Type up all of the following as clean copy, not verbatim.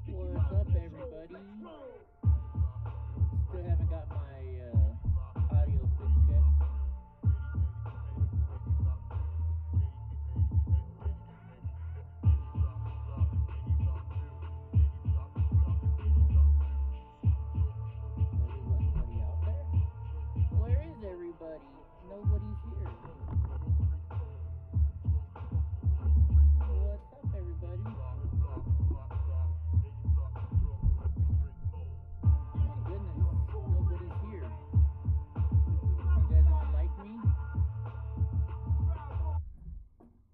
What's up, everybody? Still haven't got my audio fixed yet. Everybody out there? Where is everybody? Nobody's here. What's up, everybody? My goodness, nobody's here. You guys don't like me?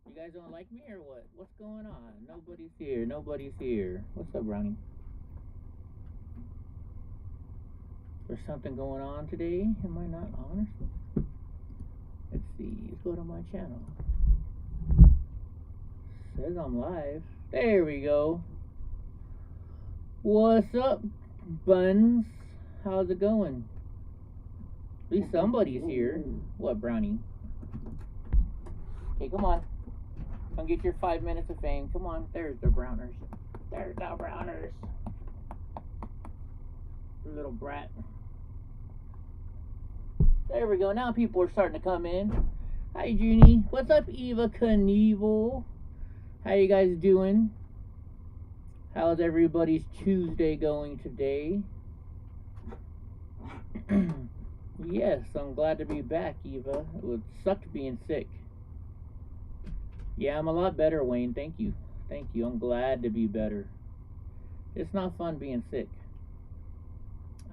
You guys don't like me or what? What's going on? Nobody's here. Nobody's here. What's up, Brownie? There's something going on today? Am I not on? Let's see. Let's go to my channel. Says I'm live. There we go. What's up, buns? How's it going? At least somebody's here. What, Brownie? Okay, come on. Come get your 5 minutes of fame. Come on. There's the browners. There's the browners. Little brat. There we go. Now people are starting to come in. Hi, Junie. What's up, Eva Knievel? How you guys doing? How's everybody's Tuesday going today? Yes, I'm glad to be back, Eva. It would suck being sick. Yeah, I'm a lot better, Wayne. Thank you. Thank you. I'm glad to be better. It's not fun being sick.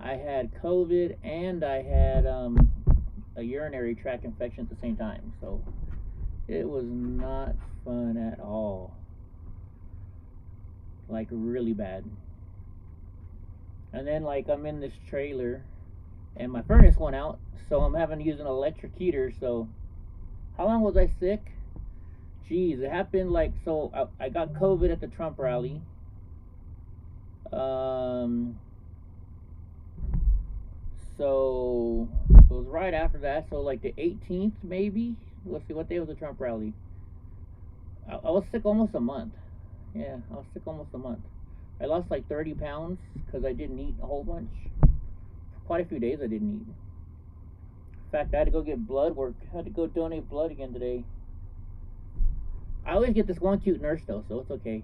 I had COVID and I had a urinary tract infection at the same time, so it was not fun at all. Like, really bad. And then, like, I'm in this trailer and my furnace went out, so I'm having to use an electric heater. So how long was I sick? Jeez, it happened like, so I got COVID at the Trump rally. So it was right after that, so like the 18th maybe. Let's see, what day was the Trump rally? I was sick almost a month. Yeah, I was sick almost a month. I lost like 30 pounds because I didn't eat a whole bunch. Quite a few days I didn't eat. In fact, I had to go get blood work. I had to go donate blood again today. I always get this one cute nurse though, so it's okay.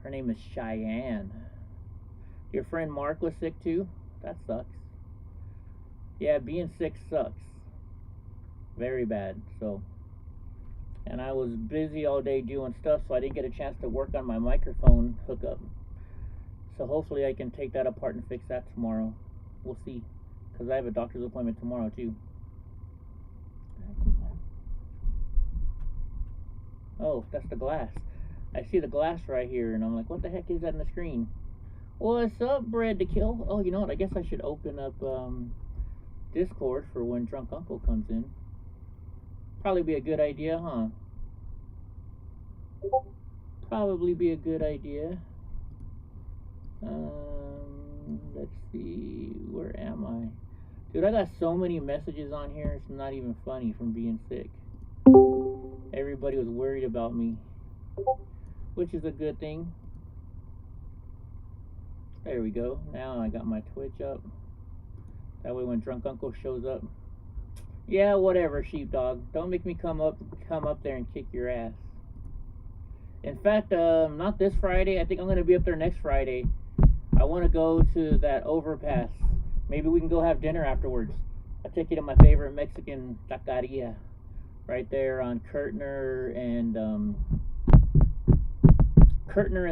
Her name is Cheyenne. Your friend Mark was sick too? That sucks. Yeah, being sick sucks. Very bad. So, and I was busy all day doing stuff, so I didn't get a chance to work on my microphone hookup. So hopefully I can take that apart and fix that tomorrow. We'll see, because I have a doctor's appointment tomorrow too. Oh, that's the glass. I see the glass right here, and I'm like, what the heck is that in the screen? What's up, Bread to Kill? Oh, you know what? I guess I should open up Discord for when Drunk Uncle comes in. Probably be a good idea, huh? Probably be a good idea. Let's see. Where am I? Dude, I got so many messages on here. It's not even funny from being sick. Everybody was worried about me, which is a good thing. There we go. Now I got my Twitch up. That way when Drunk Uncle shows up. Yeah, whatever, sheepdog. Don't make me come up there and kick your ass. In fact, not this Friday. I think I'm going to be up there next Friday. I want to go to that overpass. Maybe we can go have dinner afterwards. I'll take you to my favorite Mexican taqueria. Right there on Kirtner and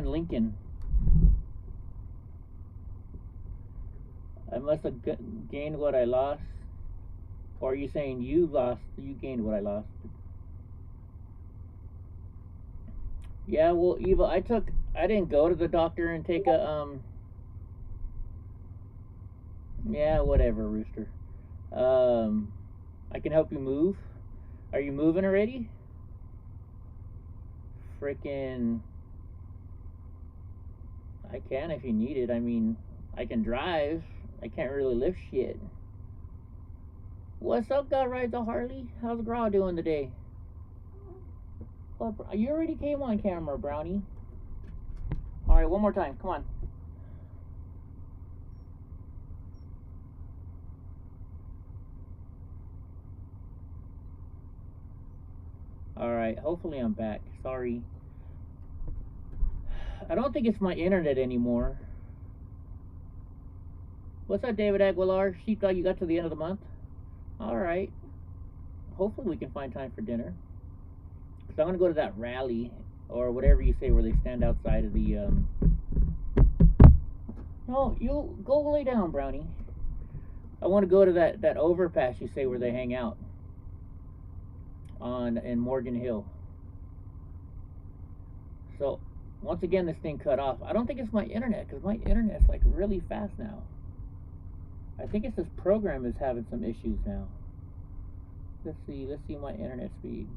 Lincoln. I must have gained what I lost. Or are you saying you gained what I lost? Yeah, well, Eva, I didn't go to the doctor and take a, yeah, whatever, Rooster. I can help you move. Are you moving already? Frickin'. I can if you need it. I mean, I can drive. I can't really lift shit. What's up, God Rides a Harley? How's Gra doing today? Well, you already came on camera, Brownie. Alright, one more time. Come on. Alright, hopefully I'm back. Sorry. I don't think it's my internet anymore. What's up, David Aguilar? Sheepdog, you got to the end of the month? Alright. Hopefully we can find time for dinner. Because I'm going to go to that rally, or whatever you say, where they stand outside of the... No, you go lay down, Brownie. I want to go to that overpass you say where they hang out. In Morgan Hill. So, once again, this thing cut off. I don't think it's my internet, because my internet's like really fast now. I think it's this program is having some issues now. Let's see my internet speed.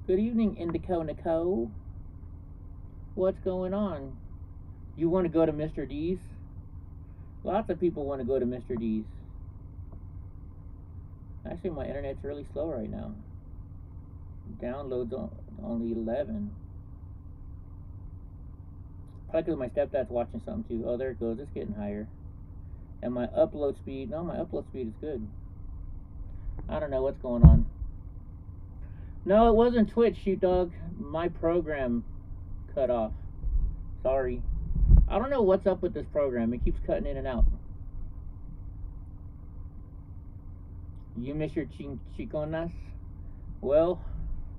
Good evening, Indico Nico. What's going on? You want to go to Mr. D's? Lots of people want to go to Mr. D's. Actually, my internet's really slow right now. Downloads only 11. Probably because my stepdad's watching something too. Oh, there it goes. It's getting higher. And my upload speed, no, my upload speed is good. I don't know what's going on. No, it wasn't Twitch, shoot dog. My program cut off. Sorry. I don't know what's up with this program. It keeps cutting in and out. You miss your chiconas? Well,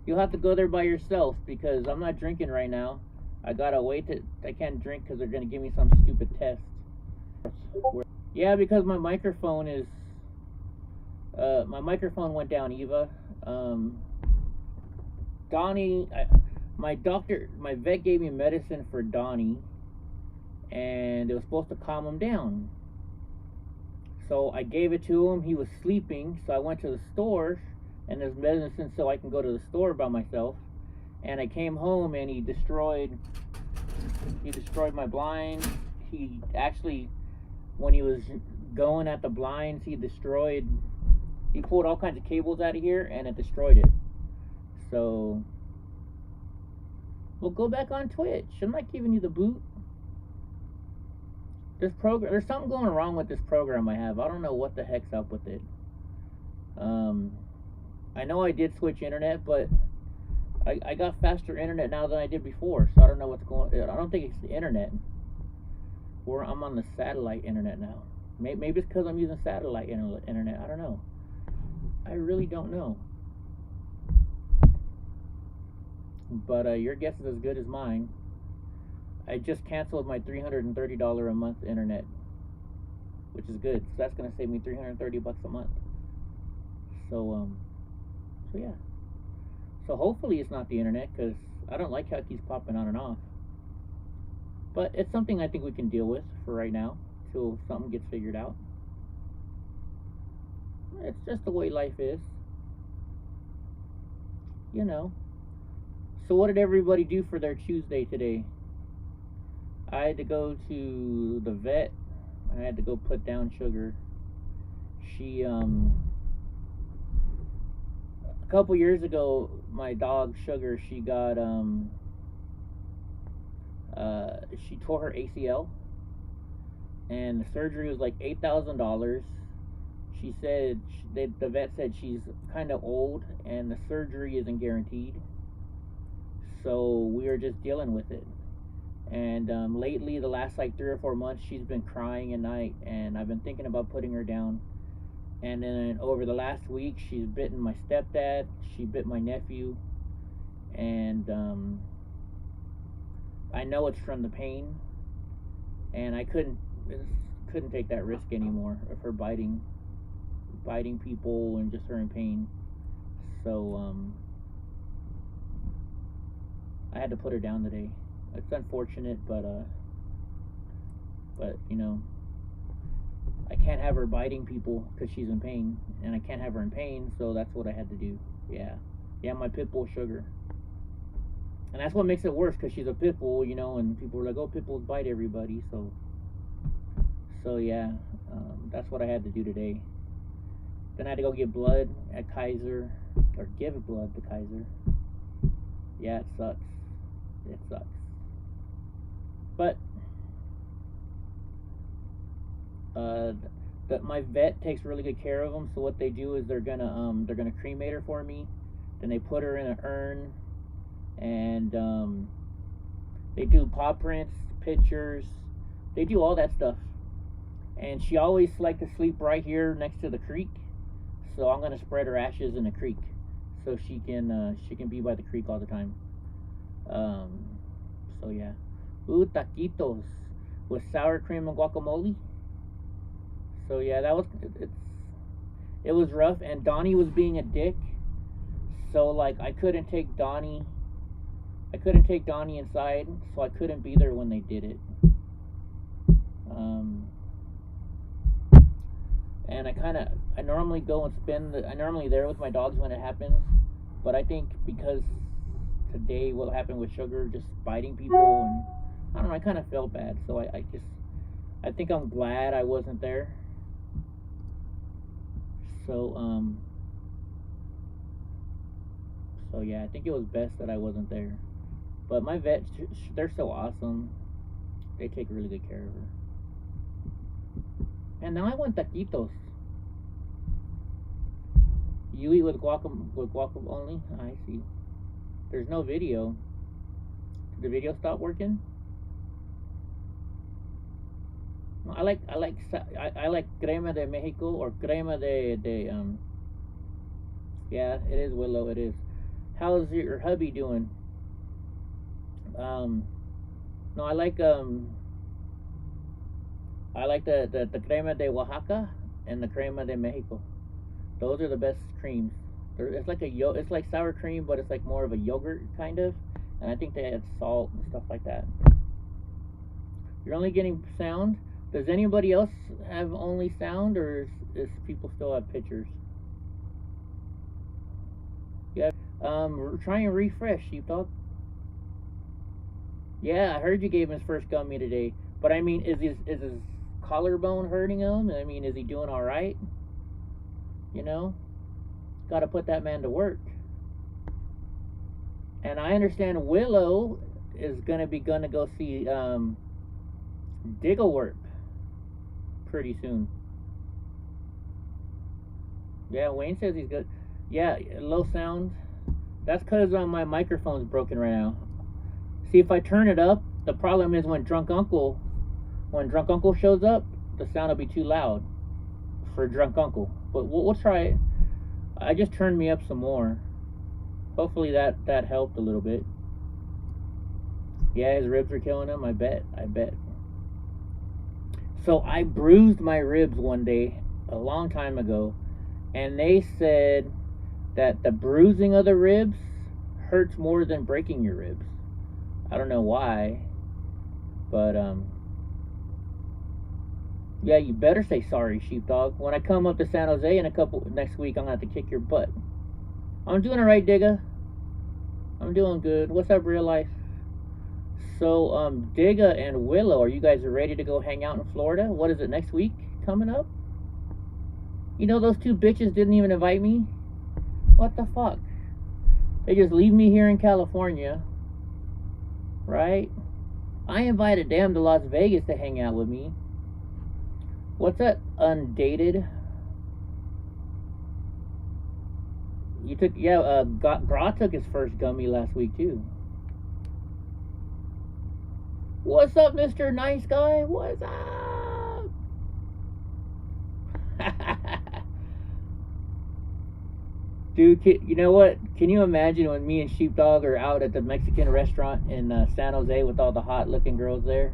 you'll have to go there by yourself because I'm not drinking right now. I gotta wait I can't drink because they're gonna give me some stupid test. Yeah, because my microphone is my microphone went down, Eva. Donnie, my vet gave me medicine for Donnie, and it was supposed to calm him down. So I gave it to him. He was sleeping, so I went to the store, and there's medicine so I can go to the store by myself. And I came home, and he destroyed my blinds. He actually, when he was going at the blinds, he pulled all kinds of cables out of here, and it destroyed it. So, we'll go back on Twitch. I'm not giving you the boot. This program, there's something going wrong with this program I have. I don't know what the heck's up with it. I know I did switch internet, but I got faster internet now than I did before, so I don't know what's going on. I don't think it's the internet. I'm on the satellite internet now. Maybe it's because I'm using satellite internet. I don't know. I really don't know. But your guess is as good as mine. I just canceled my $330 a month internet, which is good. So that's gonna save me $330 a month. So yeah. So hopefully it's not the internet, because I don't like how it keeps popping on and off. But it's something I think we can deal with for right now, till something gets figured out. It's just the way life is, you know. So what did everybody do for their Tuesday today? I had to go to the vet. I had to go put down Sugar. She a couple years ago, my dog Sugar, she got she tore her ACL, and the surgery was like $8,000. She said the vet said she's kind of old and the surgery isn't guaranteed, so we are just dealing with it. And lately, the last like 3 or 4 months, she's been crying at night, and I've been thinking about putting her down. And then over the last week, she's bitten my stepdad, she bit my nephew, and I know it's from the pain, and I couldn't take that risk anymore of her biting people and just her in pain. So I had to put her down today. It's unfortunate, but you know, I can't have her biting people because she's in pain, and I can't have her in pain, so that's what I had to do. Yeah, my pit bull Sugar, and that's what makes it worse, because she's a pit bull, you know, and people are like, oh, pit bulls bite everybody, so yeah, that's what I had to do today. Then I had to go get blood at Kaiser, or give blood to Kaiser. Yeah, it sucks. It sucks. But my vet takes really good care of them. So what they do is they're gonna cremate her for me. Then they put her in an urn, and they do paw prints, pictures. They do all that stuff. And she always liked to sleep right here next to the creek. So I'm gonna spread her ashes in the creek, so she can be by the creek all the time. So yeah. Ooh, taquitos with sour cream and guacamole. So yeah, it was rough, and Donnie was being a dick. So like I couldn't take Donnie inside, so I couldn't be there when they did it. And I normally go and I'm normally there with my dogs when it happens, but I think because today what happened with Sugar just biting people, and I don't know, I kind of felt bad, so I think I'm glad I wasn't there. So yeah, I think it was best that I wasn't there. But my vets, they're so awesome. They take really good care of her. And now I want taquitos. You eat with guacamole only? I see. There's no video. Did the video stop working? I like crema de Mexico, or crema de yeah, it is Willow, it is. How's your hubby doing? No, I like the crema de Oaxaca and the crema de Mexico. Those are the best creams. It's like sour cream, but it's like more of a yogurt kind of, and I think they add salt and stuff like that. You're only getting sound. Does anybody else have only sound, or is people still have pictures? Yeah. Try and refresh, Sheepdog. Yeah, I heard you gave him his first gummy today, but I mean, is his collarbone hurting him? I mean, is he doing all right? You know, got to put that man to work. And I understand Willow is gonna go see Digglework pretty soon. Yeah, Wayne says he's good. Yeah, low sound. That's because my microphone's broken right now. See, if I turn it up, the problem is when Drunk Uncle shows up, the sound will be too loud for Drunk Uncle. But we'll try it. I just turned me up some more. Hopefully that helped a little bit. Yeah, his ribs are killing him. I bet. So I bruised my ribs one day a long time ago, and they said that the bruising of the ribs hurts more than breaking your ribs. I don't know why, but yeah, you better say sorry, Sheepdog. When I come up to San Jose next week, I'm gonna have to kick your butt. I'm doing alright, Digga. I'm doing good. What's up, real life? So, Digga and Willow, are you guys ready to go hang out in Florida? What is it, next week coming up? You know, those two bitches didn't even invite me. What the fuck? They just leave me here in California, right? I invited them to Las Vegas to hang out with me. What's that, Undated? You took, yeah, Gra took his first gummy last week too. What's up, Mr. Nice Guy? What's up? Dude, you know what? Can you imagine when me and Sheepdog are out at the Mexican restaurant in San Jose with all the hot looking girls there?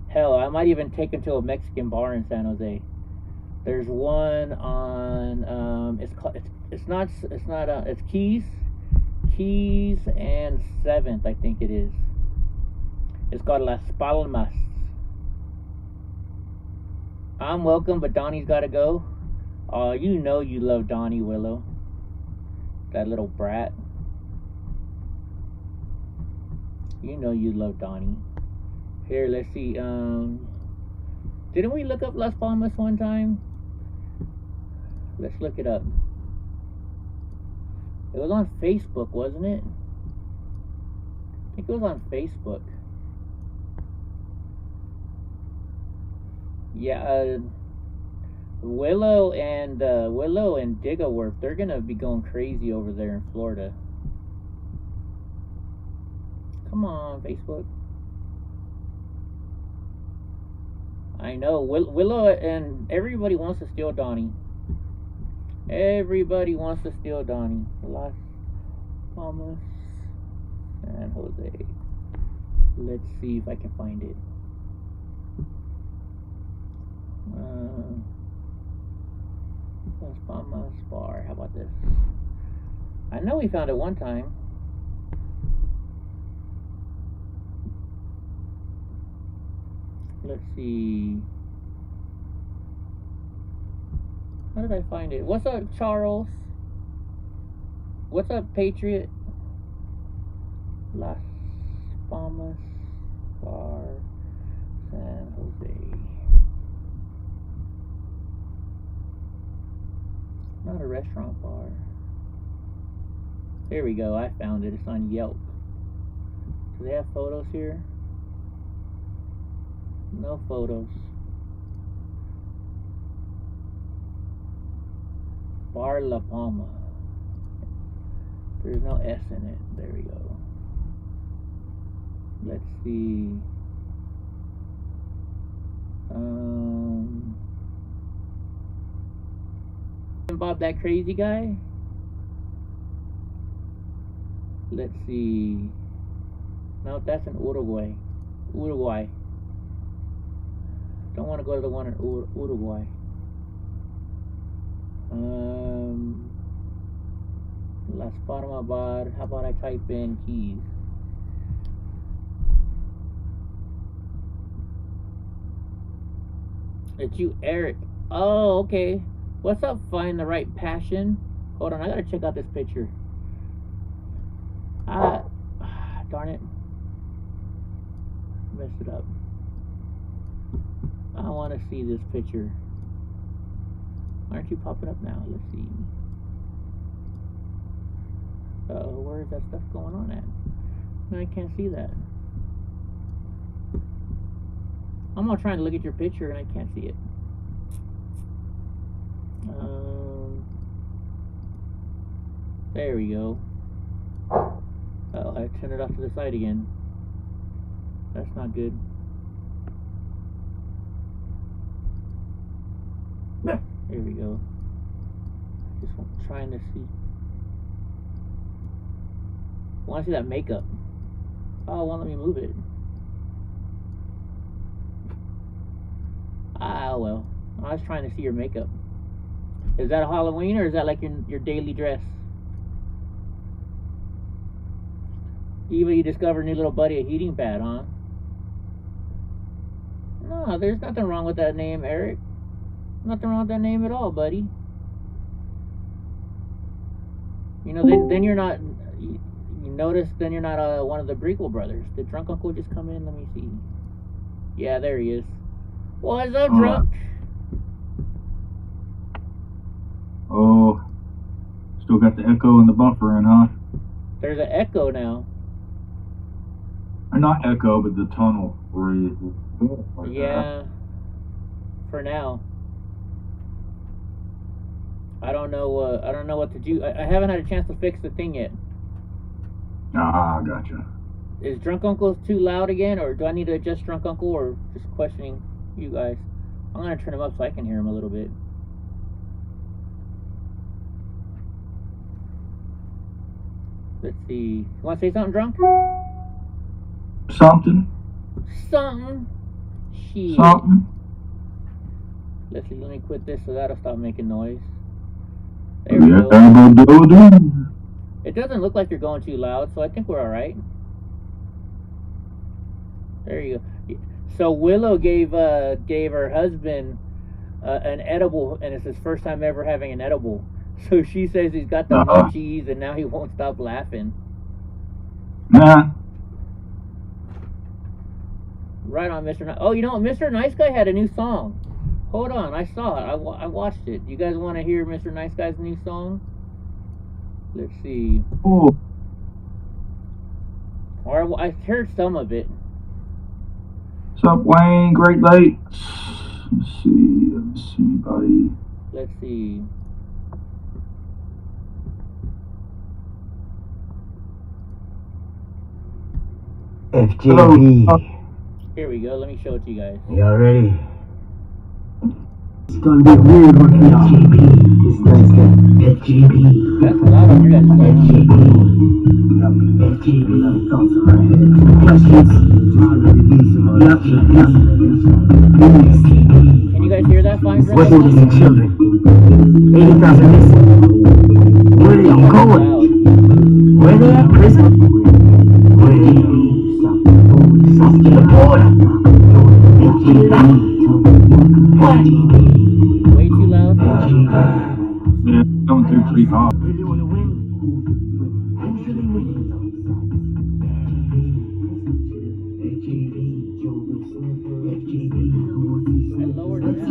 Hell, I might even take him to a Mexican bar in San Jose. There's one on it's Keys and 7th, I think it is. It's called Las Palmas. I'm welcome, but Donnie's gotta go. Oh, you know you love Donnie, Willow. That little brat. You know you love Donnie. Here, let's see. Didn't we look up Las Palmas one time? Let's look it up. It was on Facebook, wasn't it? I think it was on Facebook. Yeah, Willow and Digaworth, they're gonna be going crazy over there in Florida. Come on, Facebook. I know Willow and everybody wants to steal Donnie. Everybody wants to steal Donnie. Las Palmas, San Jose. Let's see if I can find it. Las Palmas Bar. How about this? I know we found it one time. Let's see. How did I find it? What's up, Charles? What's up, Patriot? Las Palmas Bar, San Jose. Not a restaurant bar. There we go. I found it. It's on Yelp. Do they have photos here? No photos. Bar La Palma. There's no S in it. There we go. Let's see. Bob, that crazy guy. Let's see. No, that's in Uruguay. Uruguay. Don't want to go to the one in Uruguay. Las Palmas Bar. How about I type in Keys? It's you, Eric. Oh, okay. What's up, Find the Right Passion? Hold on, I gotta check out this picture. Darn it. Messed it up. I want to see this picture. Aren't you popping up now? Let's see. Where is that stuff going on at? No, I can't see that. I'm all trying to look at your picture and I can't see it. There we go. Oh, I turned it off to the side again. That's not good. There we go. Just trying to see. I want to see that makeup. Oh, it won't let me move it. Ah, well. I was trying to see your makeup. Is that a Halloween or is that like your daily dress? Eva, you discovered a new little buddy, a heating pad, huh? No, there's nothing wrong with that name, Eric. Nothing wrong with that name at all, buddy. You know, then you're not. You notice then you're not one of the Breagle brothers. Did Drunk Uncle just come in? Let me see. Yeah, there he is. What's up, Drunk? Oh, still got the echo and the buffering, huh? There's an echo now. Or not echo, but the tunnel. Like yeah. that. For now. I don't know what to do. I haven't had a chance to fix the thing yet. Ah, gotcha. Is Drunk Uncle too loud again, or do I need to adjust Drunk Uncle, or just questioning you guys? I'm gonna turn him up so I can hear him a little bit. Let's see. You want to say something, Drunk? Something. Shit. Something. Let's see. Let me quit this so that'll stop making noise. There we go. It doesn't look like you're going too loud, so I think we're all right. There you go. So Willow gave her husband an edible, and it's his first time ever having an edible. So she says he's got the munchies, and now he won't stop laughing. Nah. Right on, Mr. Oh, you know what? Mr. Nice Guy had a new song. Hold on, I saw it. I watched it. You guys want to hear Mr. Nice Guy's new song? Let's see. Oh, Or I heard some of it. what's up, Wayne? Great Lakes. Let's see, buddy. Let's see. FJB. Here we go. Let me show it to you guys. Y'all ready? It's gonna be weird working out. FJB. This nice guy. FJB. That's loud on your guys' side. FJB. FJB. Thoughts in my head. Can you guys hear that fine drum? What's missing children? 80,000 missing. Where are y'all going? Where they at? Prison? Where are they? South to the border. What? Way too loud? Yeah, coming through pretty hot. Really wanna win? I'm sure they win. I lowered it down.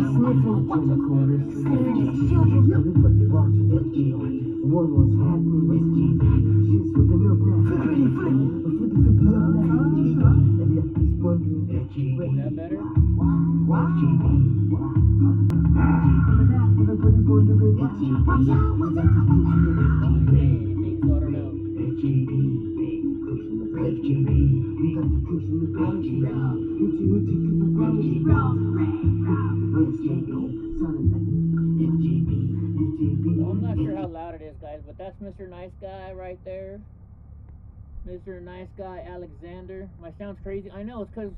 Is that better? Don't say anything, so I don't know. Well, I'm not sure how loud it is, guys, but that's Mr. Nice Guy right there. Mr. Nice Guy Alexander. My sound's crazy. I know, it's because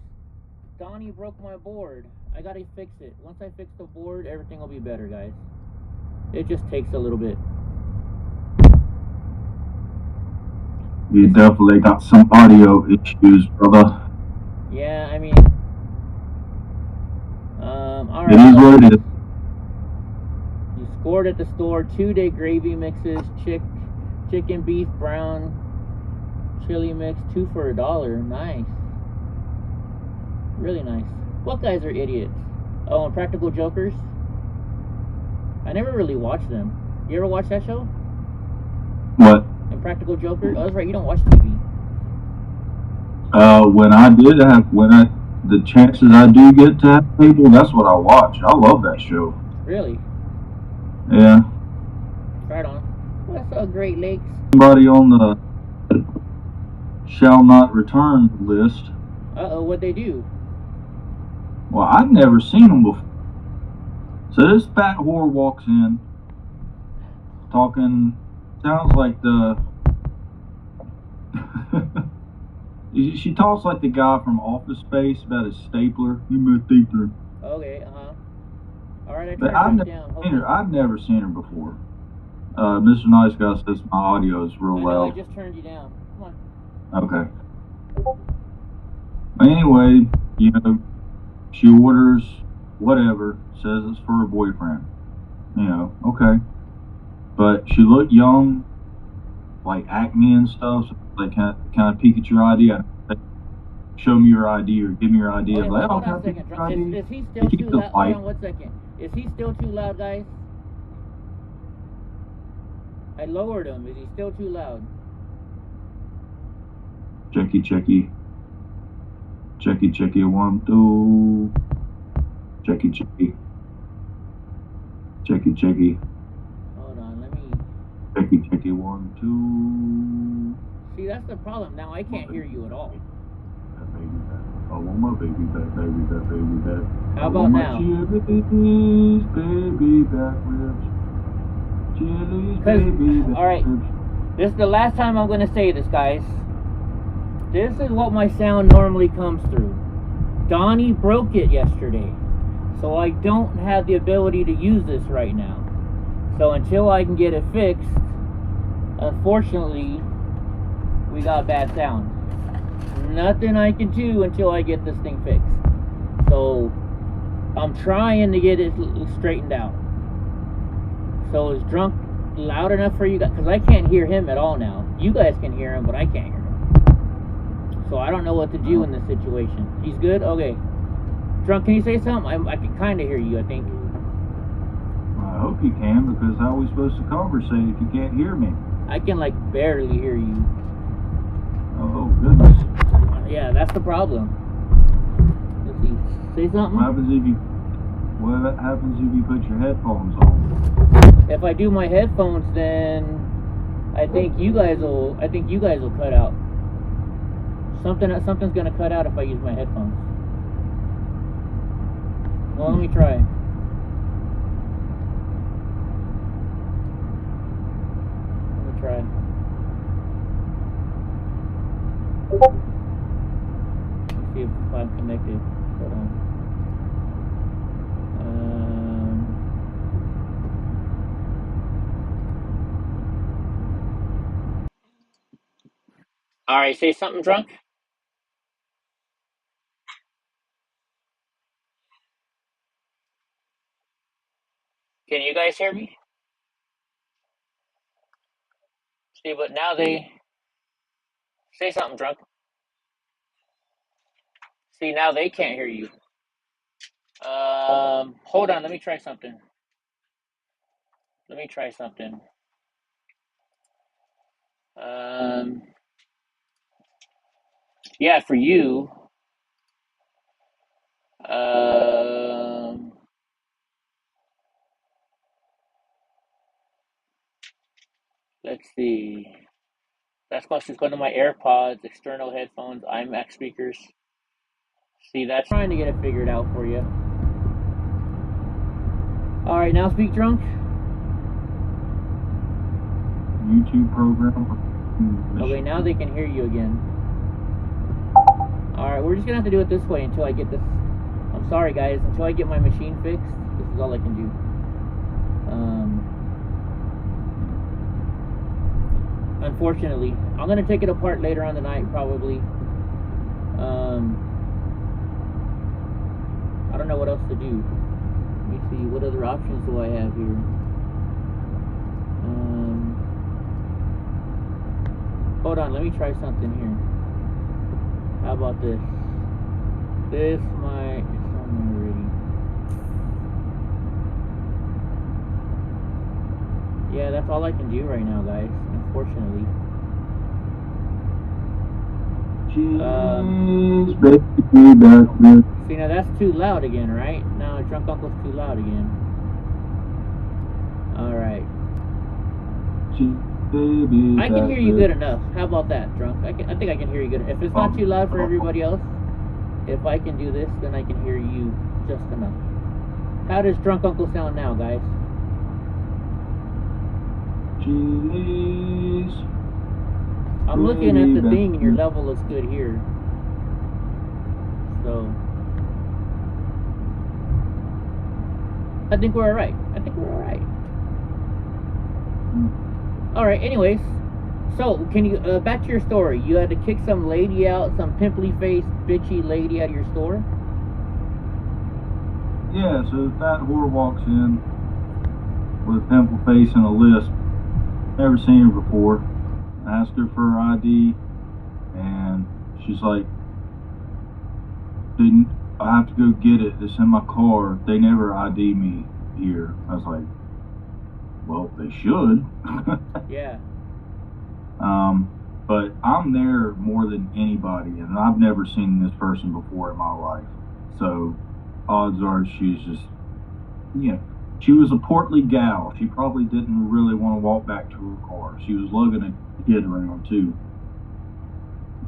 Donnie broke my board. I gotta fix it. Once I fix the board, everything will be better, guys. It just takes a little bit. You definitely got some audio issues, brother. Yeah, I mean, all It is right. what it is. You scored at the store 2-day gravy mixes, chicken beef brown chili mix, 2 for $1. Nice, really nice. What guys are idiots? Oh, and Practical Jokers. I never really watched them. You ever watch that show? What? And Practical Joker. Oh, that's right. You don't watch TV. When the chances I do get to have cable, that's what I watch. I love that show. Really? Yeah. Right on. What's up, Great Lakes? Somebody on the shall not return list. Uh-oh, what'd they do? Well, I've never seen them before. So this fat whore walks in, talking, sounds like the, she talks like the guy from Office Space about his stapler. Give me a stapler. Okay, Alright, I But turned it down. I've never seen her before. Mr. Nice Guy says my audio is real I know, I loud. just turned you down. Come on. Okay. Anyway, you know, she orders whatever, says it's for her boyfriend. You know, okay. But she looked young, like acne and stuff, so they kind of peek at your ID. Show me your ID or give me your ID. Okay, I'm like, hold can on I a peek second. your ID? Is he still Keep too the loud? Hold light. on 1 second. Is he still too loud, guys? I lowered him. Is he still too loud? Checky, checky. Checky, checky, 1, 2. Checky, checky. Checky, checky. Hold on, let me... Checky, checky, 1, 2. See, that's the problem. Now I can't hear you at all. That baby back. I want my baby back, baby back, baby back. How about now? Chili's baby back ribs. Chili's baby back alright. ribs. This is the last time I'm going to say this, guys. This is what my sound normally comes through. Donnie broke it yesterday, so I don't have the ability to use this right now. So until I can get it fixed, unfortunately, we got bad sound. Nothing I can do until I get this thing fixed. So I'm trying to get it straightened out. So is Drunk loud enough for you guys? Because I can't hear him at all now. You guys can hear him, but I can't hear him. So I don't know what to do in this situation. He's good? Okay. Drunk, can you say something? I can kind of hear you, I think. I hope you can, because how are we supposed to conversate if you can't hear me? I can, like, barely hear you. Oh, goodness. Yeah, that's the problem. Let's see. Say something? What happens if you put your headphones on? If I do my headphones, then I think you guys will cut out. Something's gonna cut out if I use my headphones. Well, let me try. Let's see if I'm connected. Hold on. All right, say something, Drunk. Can you guys hear me? See, but now they say something, Drunk. See, now they can't hear you. Hold on, let me try something. Yeah, for you. Let's see. That's supposed to go to my AirPods, external headphones, iMac speakers. See, that's trying to get it figured out for you. All right, now speak, Drunk. YouTube program. Okay, now they can hear you again. All right, we're just gonna have to do it this way until I get this. I'm sorry, guys. Until I get my machine fixed, this is all I can do. Unfortunately, I'm gonna take it apart later on tonight, probably. I don't know what else to do. Let me see. What other options do I have here? Hold on. Let me try something here. How about this? It's on already. Yeah, that's all I can do right now, guys. Unfortunately. See, now that's too loud again, right? Now Drunk Uncle's too loud again. Alright. I can hear you good enough. How about that, Drunk? I think I can hear you good. If it's not too loud for everybody else, if I can do this, then I can hear you just enough. How does Drunk Uncle sound now, guys? I'm looking at the thing and your level looks good here. So I think we're alright. Alright, anyways. So, can you, back to your story. You had to kick some lady out, some pimply-faced, bitchy lady out of your store? Yeah, so the fat whore walks in with a pimple face and a lisp. Never seen her before. I asked her for her ID, and she's like, I have to go get it. It's in my car. They never ID me here. I was like, well, they should. Yeah. But I'm there more than anybody, and I've never seen this person before in my life. So odds are she's just, she was a portly gal. She probably didn't really want to walk back to her car. She was lugging a kid around too.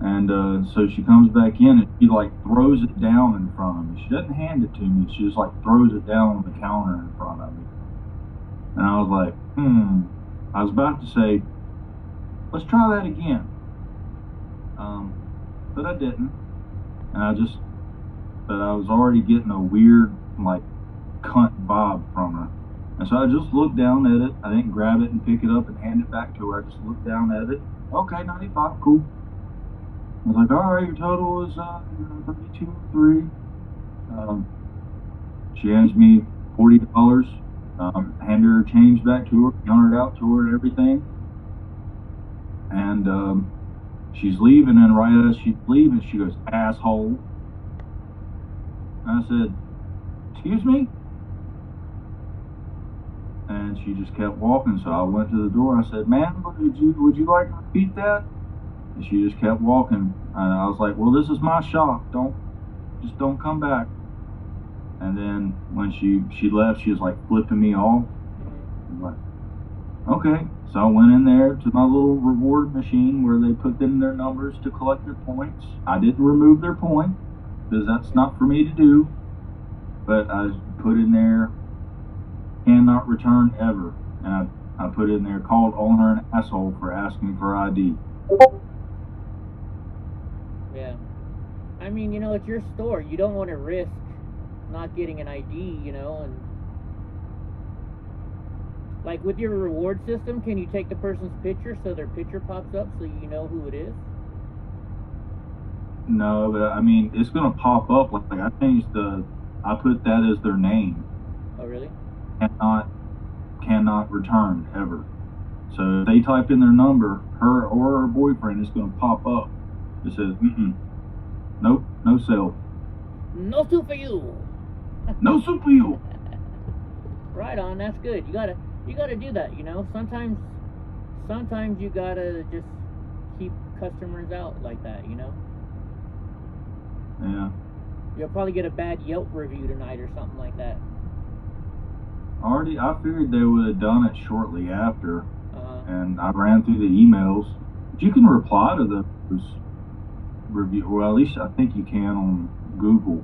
And so she comes back in and she like throws it down in front of me. She doesn't hand it to me. She just like throws it down on the counter in front of me. And I was like, I was about to say, let's try that again. But I didn't. And but I was already getting a weird, like, cunt vibe from her. And so I just looked down at it. I didn't grab it and pick it up and hand it back to her. I just looked down at it. Okay, 95, cool. I was like, all right, your total is 32.03. She hands me $40. Hand her change back to her, counted out to her and everything. And she's leaving, and right as she's leaving, she goes, asshole. And I said, "Excuse me?" And she just kept walking. So I went to the door. I said, "Ma'am, would you like to repeat that?" And she just kept walking. And I was like, "Well, this is my shop. Don't come back." And then when she left, she was like flipping me off. I'm like, okay. So I went in there to my little reward machine where they put in their numbers to collect their points. I didn't remove their point because that's not for me to do. But I put in there, cannot return ever. And I put in there, called owner an asshole for asking for ID. Yeah. I mean, it's your store. You don't want to risk not getting an ID, and like with your reward system, can you take the person's picture so their picture pops up so you know who it is? No, but I mean, it's gonna pop up. Like I put that as their name. Oh, really? Cannot return ever. So if they type in their number, her or her boyfriend is gonna pop up. It says, nope, no sale. No soup for you. No soup for you. Right on. That's good. You gotta do that. Sometimes you gotta just keep customers out like that. Yeah. You'll probably get a bad Yelp review tonight or something like that. I figured they would have done it shortly after, Uh-huh. and I ran through the emails. But you can reply to those review. Well, at least I think you can on Google.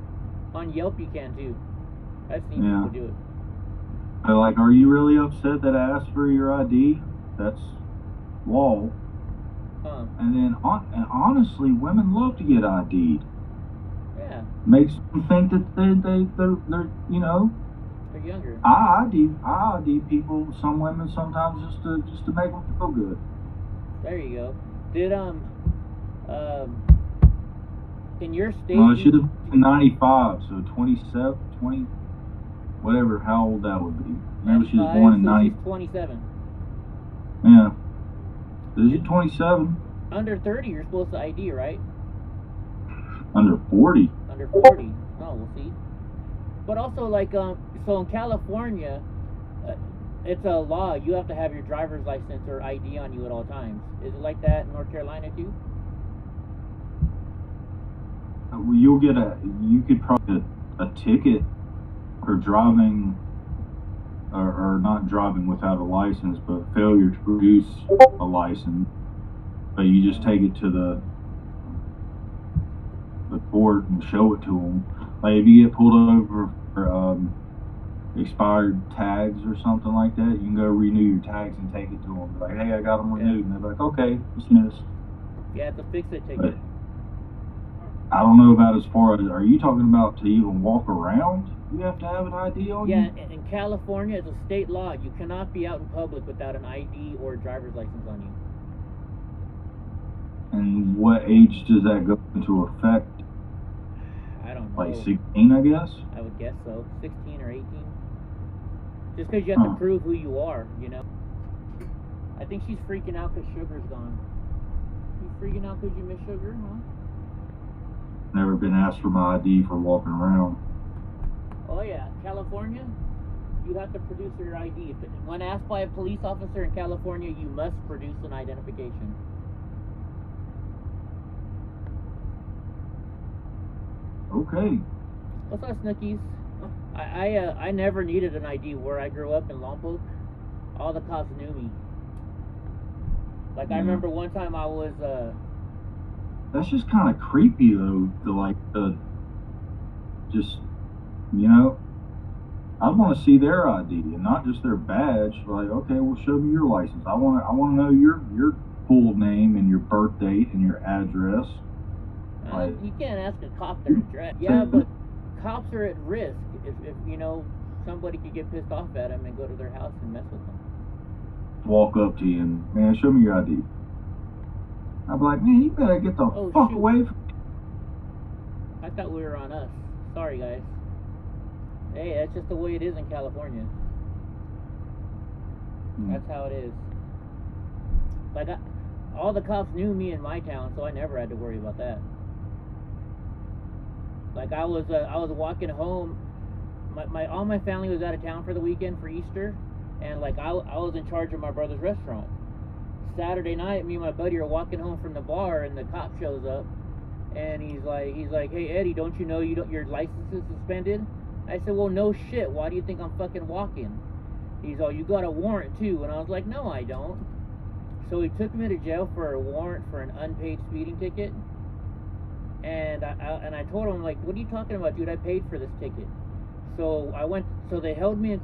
On Yelp, you can too. I've seen people do it. They're like, "Are you really upset that I asked for your ID? That's law." Huh. And then, honestly, women love to get ID'd. Yeah. Makes them think that they're They're younger. I ID people. Some women sometimes just to make them feel good. There you go. Did in your state? Well, she's 95, so 27, 20, whatever. How old that would be? Remember, she was born in 90. She's 27. Yeah. Is she 27? Under 30, you're supposed to ID, right? Under 40. Under 40. Oh, we'll see. But also, like, so in California, it's a law. You have to have your driver's license or ID on you at all times. Is it like that in North Carolina too? Well, you could probably get a ticket for driving, or not driving without a license, but failure to produce a license. But you just take it to the court and show it to them. Like if you get pulled over for expired tags or something like that, you can go renew your tags and take it to them. Be like, "Hey, I got them renewed," and they're like, "Okay, dismissed." Yeah, it's a fix-it ticket. But I don't know about as far as, are you talking about to even walk around? You have to have an ID on you? Yeah, in California, it's a state law. You cannot be out in public without an ID or a driver's license on you. And what age does that go into effect? I don't know. Like 16, I guess? I would guess so. 16 or 18. Just because you have to prove who you are, I think she's freaking out because Sugar's gone. You freaking out because you miss Sugar, huh? Never been asked for my ID for walking around. Oh yeah, California, you have to produce your ID. When asked by a police officer in California, you must produce an identification. Okay. What's up, Snookies? I never needed an ID where I grew up in Lompoc. All the cops knew me. Like, I remember one time I was, That's just kind of creepy, though, just, I want to see their ID and not just their badge. Like, okay, well, show me your license. I want to know your full name and your birth date and your address. You can't ask a cop their address. Yeah, but cops are at risk if somebody could get pissed off at them and go to their house and mess with them. Walk up to you and, "Man, show me your ID." I'd be like, "Man, you better get the fuck away from me." I thought we were on us. Sorry, guys. Hey, that's just the way it is in California. That's how it is. Like, all the cops knew me in my town, so I never had to worry about that. Like I was walking home. All my family was out of town for the weekend for Easter, and like I was in charge of my brother's restaurant. Saturday night, me and my buddy are walking home from the bar, and the cop shows up, and he's like, "Hey Eddie, don't you know your license is suspended?" I said, "Well, no shit. Why do you think I'm fucking walking?" He's all, "You got a warrant too," and I was like, "No, I don't." So he took me to jail for a warrant for an unpaid speeding ticket, and I told him, like, "What are you talking about, dude? I paid for this ticket." So they held me in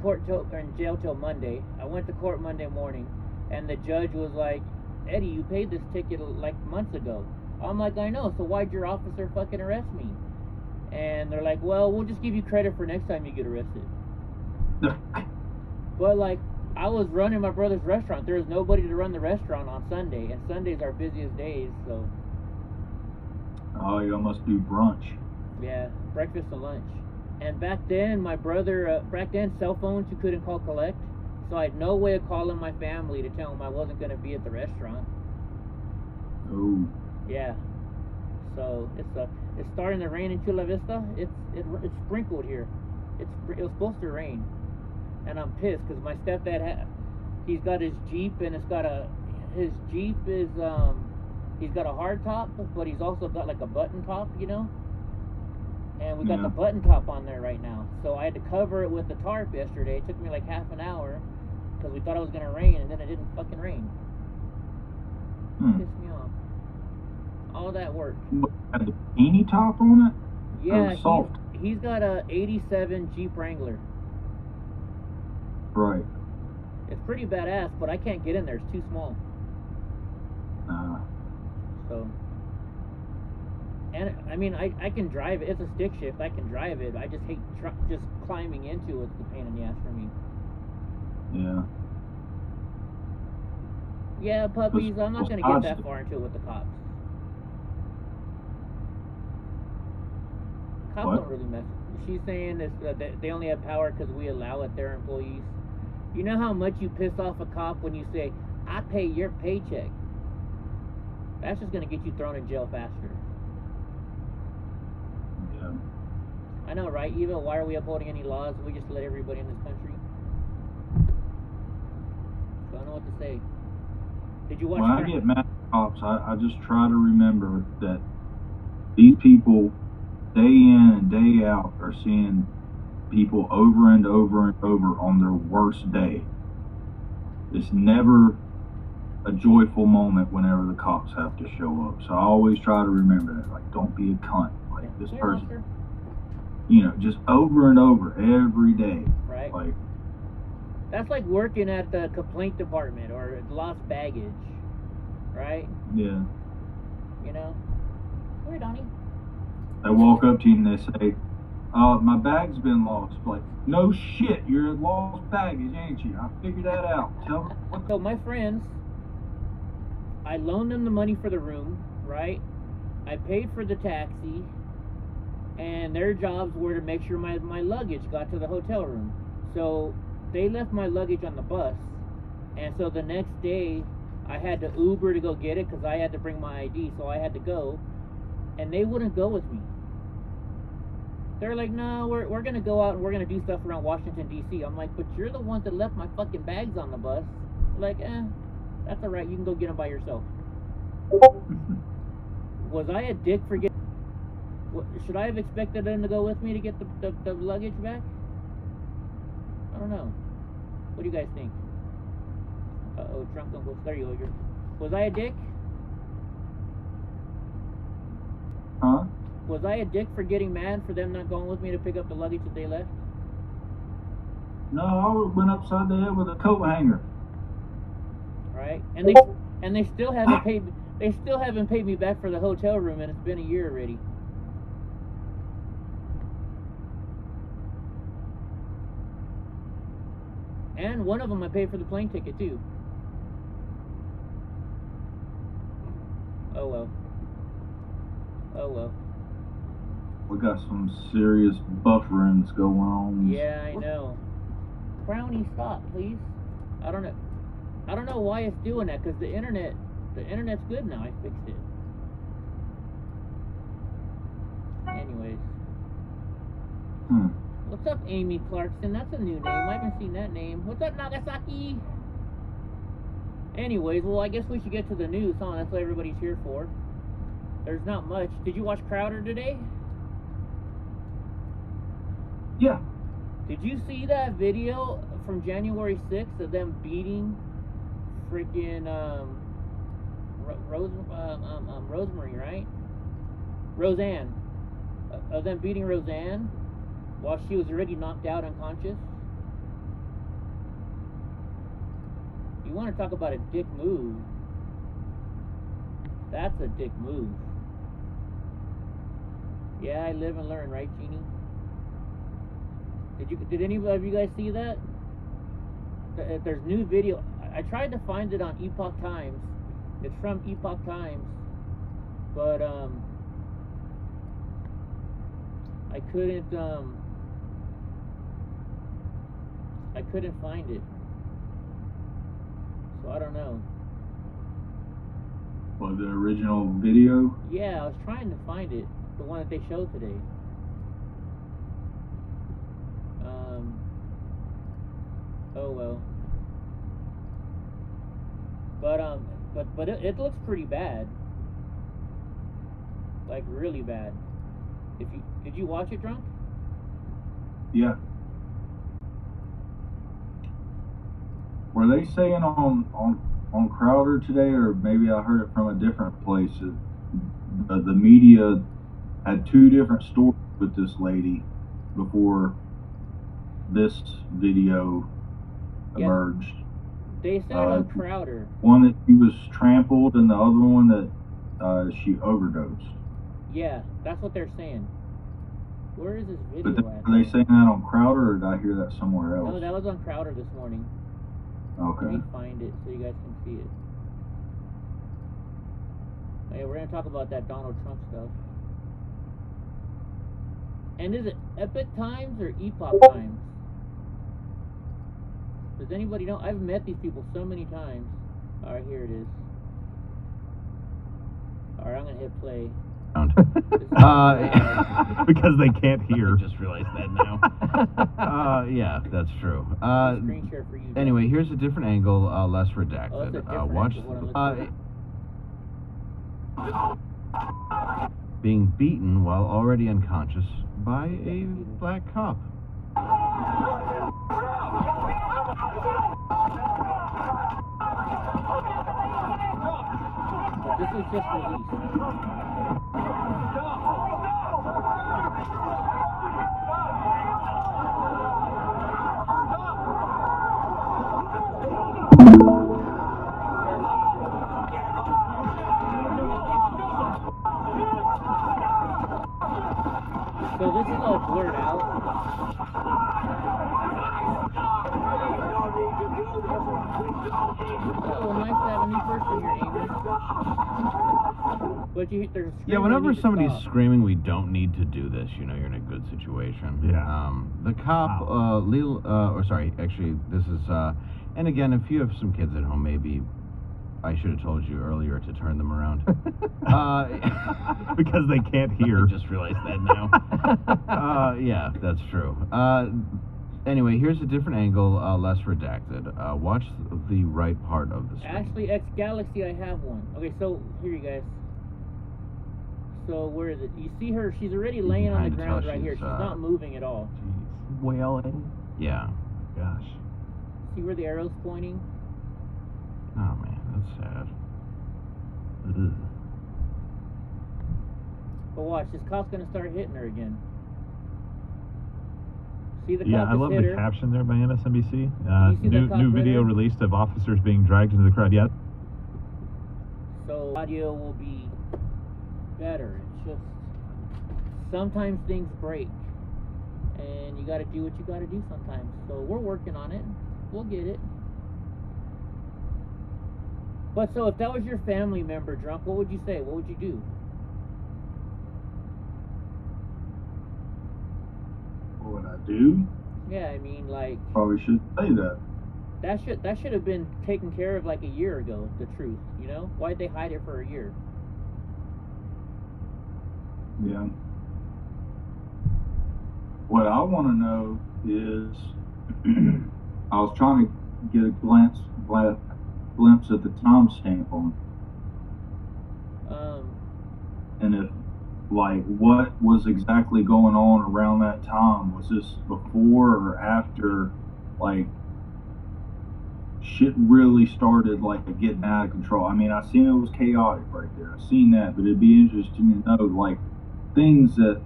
jail till Monday. I went to court Monday morning, and the judge was like, "Eddie, you paid this ticket like months ago." I'm like, "I know, so why'd your officer fucking arrest me?" And they're like, "Well, we'll just give you credit for next time you get arrested." But like, I was running my brother's restaurant. There was nobody to run the restaurant on Sunday, and Sundays are busiest days, so. Oh, you must do brunch. Yeah, breakfast and lunch. And back then, cell phones you couldn't call collect, so I had no way of calling my family to tell them I wasn't going to be at the restaurant. Oh. Yeah. So it's starting to rain in Chula Vista. It's sprinkled here. It was supposed to rain, and I'm pissed because my stepdad he's got his Jeep, and his Jeep is he's got a hard top, but he's also got like a button top, you know. And we got the button top on there right now, so I had to cover it with the tarp yesterday. It took me like half an hour because we thought it was gonna rain, and then it didn't fucking rain. Pissed me off. All that work. Had the bikini top on it? Yeah, he's got a '87 Jeep Wrangler. Right. It's pretty badass, but I can't get in there. It's too small. So. And I mean, I can drive it. It's a stick shift. I can drive it. I just hate just climbing into it. It's the pain in the ass for me. Yeah. Yeah, puppies. I'm not gonna get that far into it with the cops. Cops don't really mess. She's saying this that they only have power because we allow it. Their employees. You know how much you piss off a cop when you say, "I pay your paycheck." That's just gonna get you thrown in jail faster. Yeah. I know, right, Eva? Why are we upholding any laws? We just let everybody in this country. So I don't know what to say. Did you watch? When I get mad at cops, I just try to remember that these people, day in and day out, are seeing people over and over and over on their worst day. It's never a joyful moment whenever the cops have to show up. So I always try to remember that, like, don't be a cunt. Like, this person, you know, just over and over every day. Right. Like, that's like working at the complaint department or lost baggage, right? yeah. You know? Where, Donnie? They walk up to you and they say, my bag's been lost. Like, no shit, you're lost baggage, ain't you? I figured that out. Tell me. So my friends, I loaned them the money for the room, right? I paid for the taxi, and their jobs were to make sure my luggage got to the hotel room. So they left my luggage on the bus, and so the next day I had to Uber to go get it because I had to bring my ID, so I had to go, and they wouldn't go with me. They're like, "No, we're gonna go out and we're gonna do stuff around Washington D.C." I'm like, "But you're the ones that left my fucking bags on the bus." They're like, that's all right. You can go get them by yourself. Was I a dick for getting? Should I have expected them to go with me to get the luggage back? I don't know. What do you guys think? Uh-oh, drunk uncle. There you go. Was I a dick? Huh? Was I a dick for getting mad for them not going with me to pick up the luggage that they left? No, I went upside the head with a coat hanger. Right, and they still haven't paid. They still haven't paid me back for the hotel room, and it's been a year already. And one of them I paid for the plane ticket too. Oh well. Oh well. We got some serious bufferings going on. Yeah, I know. Brownie, stop, please. I don't know why it's doing that, because the internet's good now. I fixed it. Anyways, What's up, Amy Clarkson? That's a new name. I haven't seen that name. What's up, Nagasaki? Anyways, well, I guess we should get to the news, huh? That's what everybody's here for. There's not much. Did you watch Crowder today? Yeah. Did you see that video from January 6th of them beating freaking Rosemary, right? Roseanne. Of them beating Roseanne while she was already knocked out unconscious? You want to talk about a dick move? That's a dick move. Yeah, I live and learn, right, Jeannie? Did any of you guys see that? There's new video. I tried to find it on Epoch Times. It's from Epoch Times, but I couldn't find it. So I don't know. What, the original video? Yeah, I was trying to find it, the one that they showed today. Oh well. But it looks pretty bad. Like really bad. Did you watch it, Drunk? Yeah. Were they saying on Crowder today, or maybe I heard it from a different place, that the media had two different stories with this lady before this video emerged? They said on Crowder. One that she was trampled, and the other one that she overdosed. Yeah, that's what they're saying. Where is this video But at? are they saying that on Crowder, or did I hear that somewhere else? No, that was on Crowder this morning. Okay. Let me find it so you guys can see it. Okay, we're gonna talk about that Donald Trump stuff. And is it Epic Times or Epoch Times? Does anybody know? I've met these people so many times. Alright, here it is. Alright, I'm gonna hit play. Because they can't hear. I just realized that now. Yeah, that's true. Screen share for you. Anyway, here's a different angle, less redacted. Oh, it's a different Watch. angle, Being beaten while already unconscious by a black cop. This was just released. So this is all blurred out. Oh, nice to have a new person here, Amy. But there's Yeah, whenever somebody's screaming, we don't need to do this, you know, you're in a good situation. Yeah. The cop, actually, this is, and again, if you have some kids at home, maybe I should have told you earlier to turn them around. Because they can't hear. I just realized that now. Yeah, that's true. Anyway, here's a different angle, less redacted. Watch the right part of the screen. Ashley X Galaxy, I have one. Okay, so here you guys. So where is it? You see her? She's already laying on the ground right here. She's not moving at all. Jeez. Wailing. Yeah. Gosh. See where the arrow's pointing? Oh man, that's sad. Ugh. But watch, this cop's gonna start hitting her again. See the cop Yeah, I love hit the her? caption there by MSNBC. You see the cop New hit video her? released of officers being dragged into the crowd. Yeah. So audio will be better. It's just sometimes things break, and you got to do what you got to do sometimes. So we're working on it. We'll get it. But so if that was your family member drunk, what would you say? What would you do? What would I do? Yeah, I mean, like Probably should say that. that should have been taken care of like a year ago. The truth, you know? Why'd they hide it for a year? Yeah. What I want to know is, I was trying to get a glimpse at the timestamp on it. And if, like, what was exactly going on around that time? Was this before or after, like, shit really started, like, getting out of control? I mean, I seen it was chaotic right there. I seen that, but it'd be interesting to know, like, things that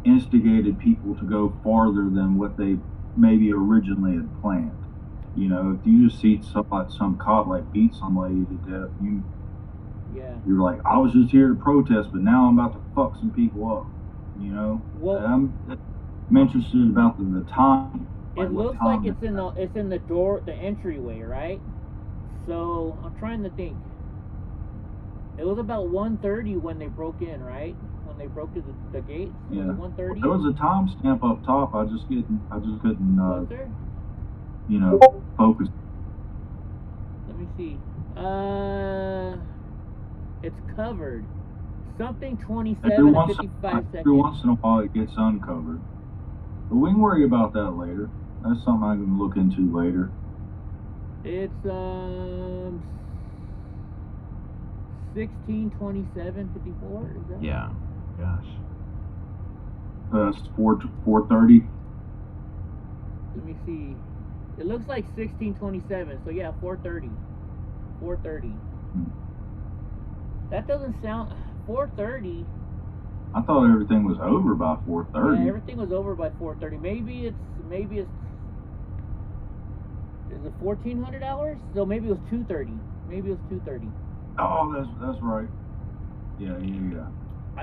instigated people to go farther than what they maybe originally had planned. You know, if you just see some cop, like, beat some lady to death, you're like, I was just here to protest, but now I'm about to fuck some people up. You know, well, I'm interested about the time. It looks like it's in the door, the entryway, right? So I'm trying to think. It was about 1:30 when they broke in, right? When they broke the gate. Yeah. 1:30. There was a timestamp up top. I just couldn't. You know, focus. Let me see. It's covered. Something 27 to 55 seconds. Every once in a while it gets uncovered. But we can worry about that later. That's something I can look into later. It's 16:27:54. Is that? Yeah. Gosh. That's 4:30. Let me see. It looks like 16:27. So yeah, 4:30. 4:30. That doesn't sound 4:30. I thought everything was over by 4:30. Yeah, everything was over by 4:30. Maybe it's is it 1400 hours? So maybe it was 2:30. Maybe it was 2:30. Oh, that's right. Yeah.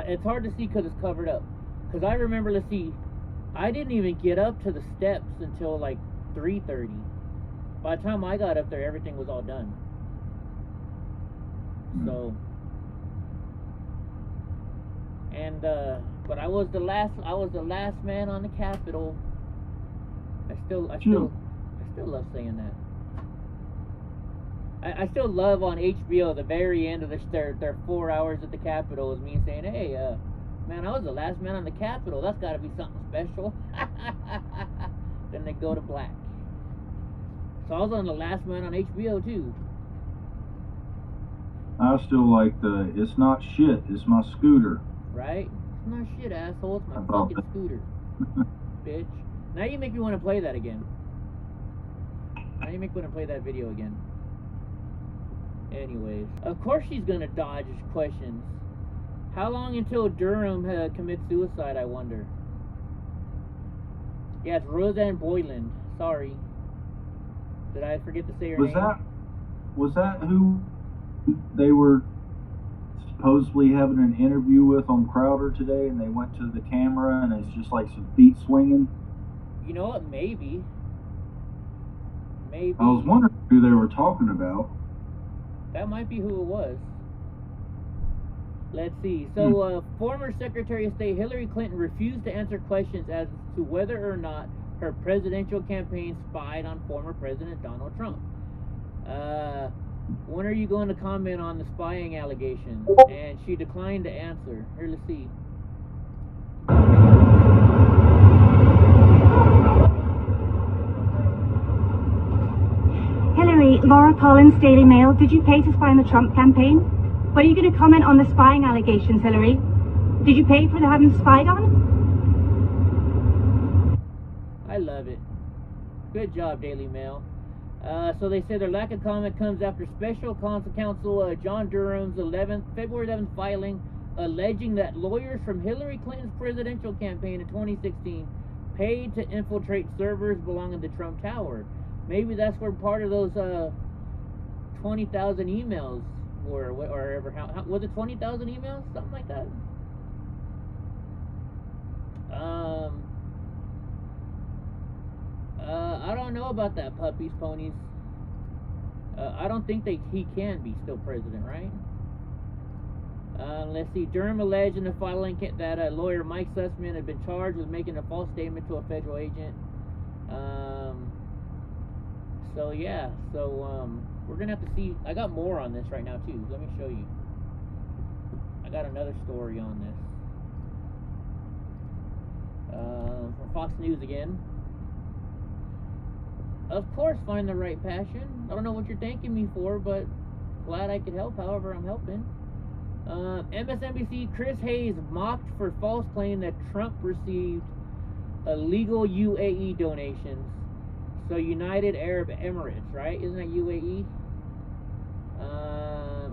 It's hard to see because it's covered up. Because I remember, let's see, I didn't even get up to the steps until like 3:30. By the time I got up there, everything was all done. So, and but I was the last man on the Capitol. I still love saying that. I still love on HBO the very end of their 4 hours at the Capitol is me saying, hey, man, I was the last man on the Capitol. That's got to be something special. Then they go to black. So I was on the last man on HBO too. I still like it's not shit, it's my scooter. Right? It's not shit, asshole. It's my fucking scooter. Bitch. Now you make me want to play that again. Now you make me want to play that video again. Anyways, of course she's gonna dodge questions. How long until Durham commits suicide, I wonder? Yeah, it's Roseanne Boyland. Sorry. Did I forget to say her name? Was that who they were supposedly having an interview with on Crowder today, and they went to the camera and it's just like some feet swinging? You know what? Maybe. I was wondering who they were talking about. That might be who it was. Let's see. So, former Secretary of State Hillary Clinton refused to answer questions as to whether or not her presidential campaign spied on former President Donald Trump. When are you going to comment on the spying allegations? And she declined to answer. Here, let's see. Hillary, Laura Collins, Daily Mail. Did you pay to spy on the Trump campaign? What are you going to comment on the spying allegations, Hillary? Did you pay for having spied on? I love it. Good job, Daily Mail. So they said their lack of comment comes after Special Counsel John Durham's February 11th filing alleging that lawyers from Hillary Clinton's presidential campaign in 2016 paid to infiltrate servers belonging to Trump Tower. Maybe that's where part of those 20,000 emails were, or ever. How was it? 20,000 emails, something like that. I don't know about that, puppies, ponies. I don't think he can be still president, right? Let's see. Durham alleged in the filing that lawyer Mike Sussman had been charged with making a false statement to a federal agent. So yeah, we're gonna have to see. I got more on this right now too. Let me show you. I got another story on this. From Fox News again. Of course, find the right passion. I don't know what you're thanking me for, but glad I could help however I'm helping. MSNBC, Chris Hayes mocked for false claim that Trump received illegal UAE donations. So United Arab Emirates, right? Isn't that UAE?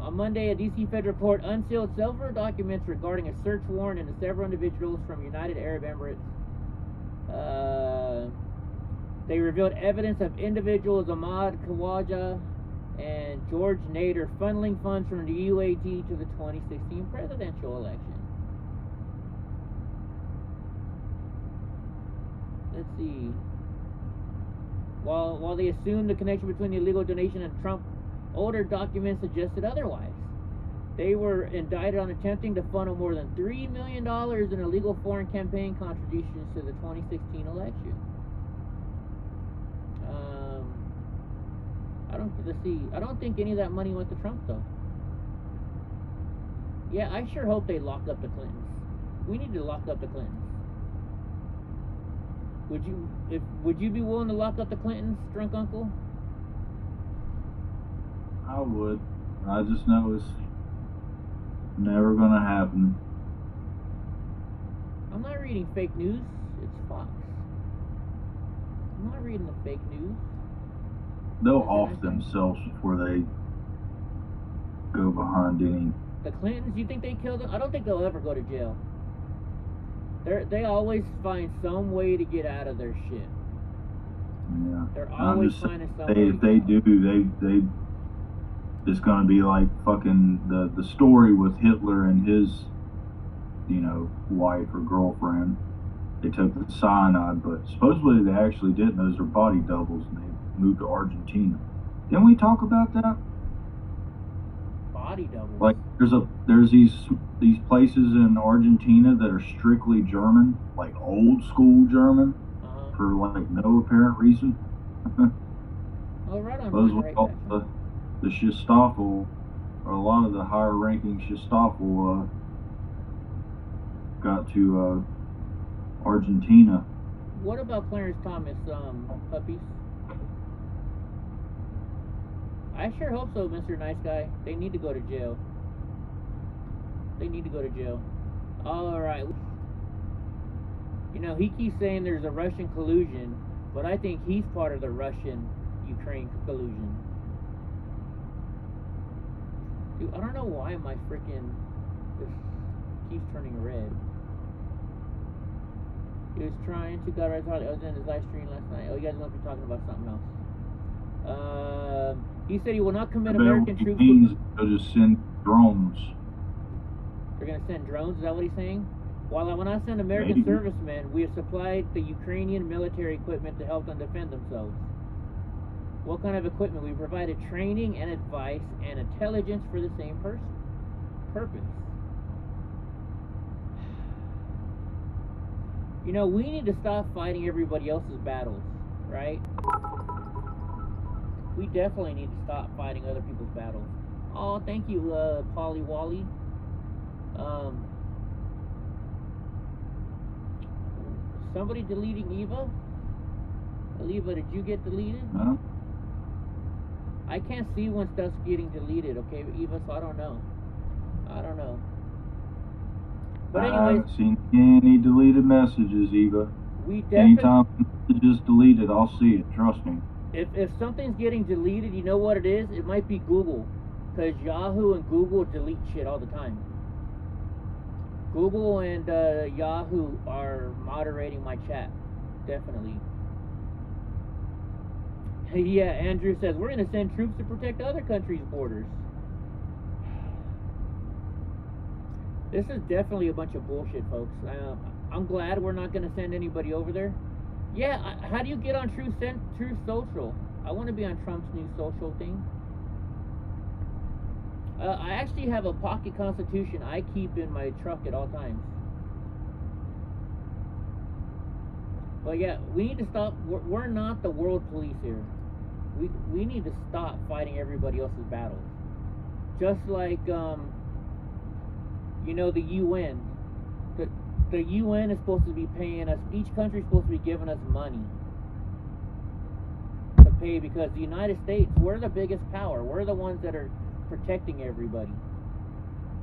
On Monday, a D.C. federal court unsealed several documents regarding a search warrant into several individuals from United Arab Emirates. They revealed evidence of individuals Ahmad Khawaja and George Nader funneling funds from the UAE to the 2016 presidential election. Let's see. While they assumed the connection between the illegal donation and Trump, older documents suggested otherwise. They were indicted on attempting to funnel more than $3 million in illegal foreign campaign contributions to the 2016 election. I don't think any of that money went to Trump though. Yeah, I sure hope they lock up the Clintons. We need to lock up the Clintons. Would you be willing to lock up the Clintons, drunk uncle? I would. I just know it's never gonna happen. I'm not reading fake news. It's Fox. I'm not reading the fake news. They'll off themselves before they go behind any. The Clintons, you think they killed them? I don't think they'll ever go to jail. They always find some way to get out of their shit. Yeah. They're always finding some way. If they do, they it's gonna be like fucking the story with Hitler and his, wife or girlfriend. They took the cyanide, but supposedly they actually didn't. Those are body doubles, and they moved to Argentina. Didn't we talk about that? Body doubles. Like there's these places in Argentina that are strictly German, like old school German, for like no apparent reason. Oh, right on. Those were called the Gestapo, or a lot of the higher ranking Gestapo got to Argentina. What about Clarence Thomas puppies? I sure hope so, Mr. Nice Guy. They need to go to jail. They need to go to jail. Alright. He keeps saying there's a Russian collusion, but I think he's part of the Russian-Ukraine collusion. Dude, I don't know why my freaking this keeps turning red. He was trying to got right. I was in his live stream last night. Oh, you guys must be talking about something else. He said he will not commit American troops. They'll just send drones. They're gonna send drones. Is that what he's saying? While I will not send American servicemen, we have supplied the Ukrainian military equipment to help them defend themselves. What kind of equipment? We provided training and advice and intelligence for the same purpose. We need to stop fighting everybody else's battles, right? We definitely need to stop fighting other people's battles. Oh, thank you, Polly Wally. Somebody deleting Eva? Eva, did you get deleted? No. I can't see when stuff's getting deleted, okay, Eva, so I don't know. But anyways, I haven't seen any deleted messages, Eva. Anytime it's just deleted, I'll see it. Trust me. If something's getting deleted, you know what it is? It might be Google, because Yahoo and Google delete shit all the time. Google and Yahoo are moderating my chat, definitely. Yeah, Andrew says we're gonna send troops to protect other countries' borders. This is definitely a bunch of bullshit, folks. I'm glad we're not going to send anybody over there. Yeah, how do you get on Truth Social? I want to be on Trump's new social thing. I actually have a pocket constitution I keep in my truck at all times. But yeah, we need to stop. We're not the world police here. We need to stop fighting everybody else's battles. Just like... the UN. the UN is supposed to be paying us, each country is supposed to be giving us money to pay, because the United States, we're the biggest power. We're the ones that are protecting everybody.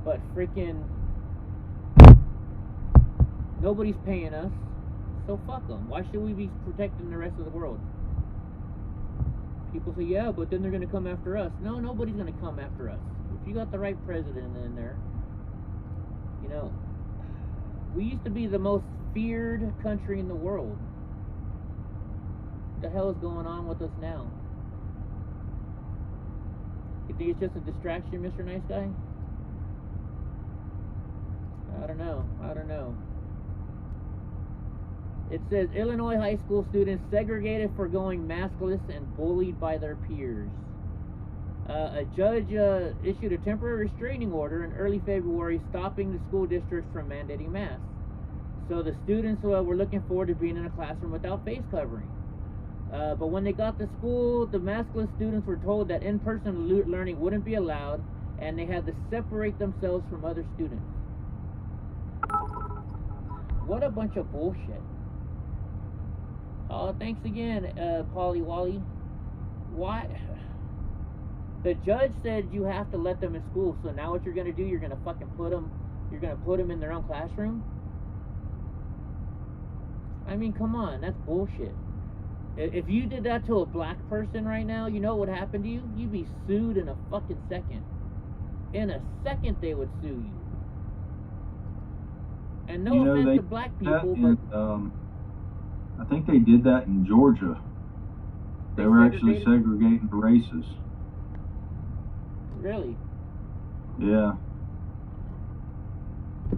But freaking nobody's paying us, so fuck them. Why should we be protecting the rest of the world? People say, yeah, but then they're going to come after us. No, nobody's going to come after us. If you got the right president in there, you know, we used to be the most feared country in the world. What the hell is going on with us now? You think it's just a distraction, Mr. Nice Guy? I don't know. It says Illinois high school students segregated for going maskless and bullied by their peers. A judge issued a temporary restraining order in early February stopping the school districts from mandating masks. So the students were looking forward to being in a classroom without face covering. But when they got to school, the maskless students were told that in-person learning wouldn't be allowed, and they had to separate themselves from other students. What a bunch of bullshit. Oh, thanks again, Polly Wally. Why? The judge said you have to let them in school, so now what you're gonna do? You're gonna fucking put them in their own classroom? I mean, come on, that's bullshit. If you did that to a black person right now, you know what would happen to you? You'd be sued in a fucking second. In a second, they would sue you. And no offense to black people, but I think they did that in Georgia. They were actually segregating the races. Really? Yeah.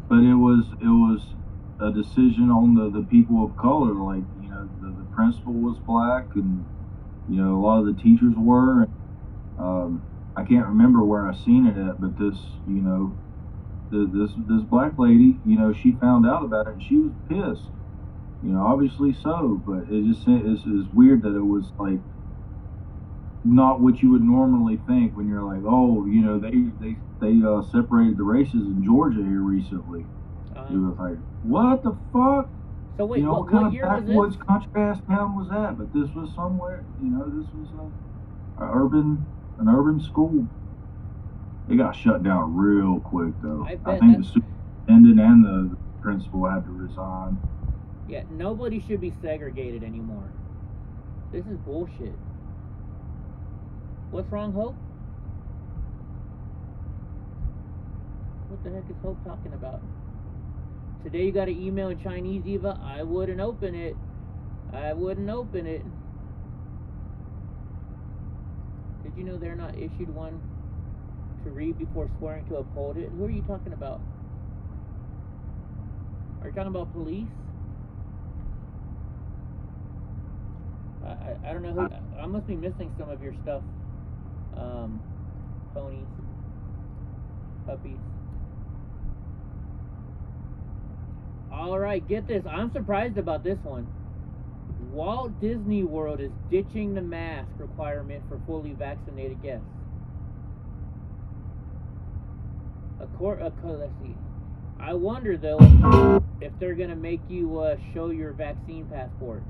But it was a decision on the people of color. Like, you know, the principal was black, and you know, a lot of the teachers were. I can't remember where I seen it at, but this, you know, this black lady, you know, she found out about it and she was pissed. You know, obviously so, but it's weird that it was like not what you would normally think when you're like, oh, you know, they separated the races in Georgia here recently. It was like, what the fuck? So wait, you know, what kind of year was backwoods this? country ass town was that? But this was somewhere, you know, this was an urban school. It got shut down real quick though. I think the superintendent and the principal had to resign. Yeah, nobody should be segregated anymore. This is bullshit. What's wrong, Hope? What the heck is Hope talking about? Today you got an email in Chinese, Eva. I wouldn't open it. Did you know they're not issued one to read before swearing to uphold it? Who are you talking about? Are you talking about police? I don't know who. I must be missing some of your stuff. Ponies, puppies. All right, get this. I'm surprised about this one. Walt Disney World is ditching the mask requirement for fully vaccinated guests. Let's see. I wonder though if they're gonna make you show your vaccine passport.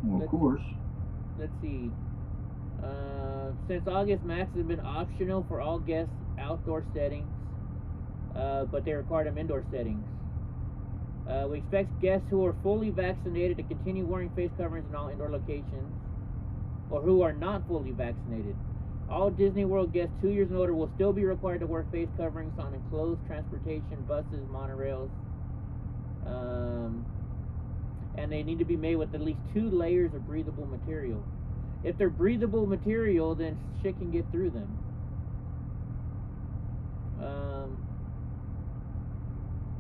Well, of course. Let's see. Since August, masks have been optional for all guests outdoor settings, but they require them indoor settings. We expect guests who are fully vaccinated to continue wearing face coverings in all indoor locations, or who are not fully vaccinated. All Disney World guests 2 years and older will still be required to wear face coverings on enclosed transportation, buses, monorails, and they need to be made with at least 2 layers of breathable material. If they're breathable material, then shit can get through them.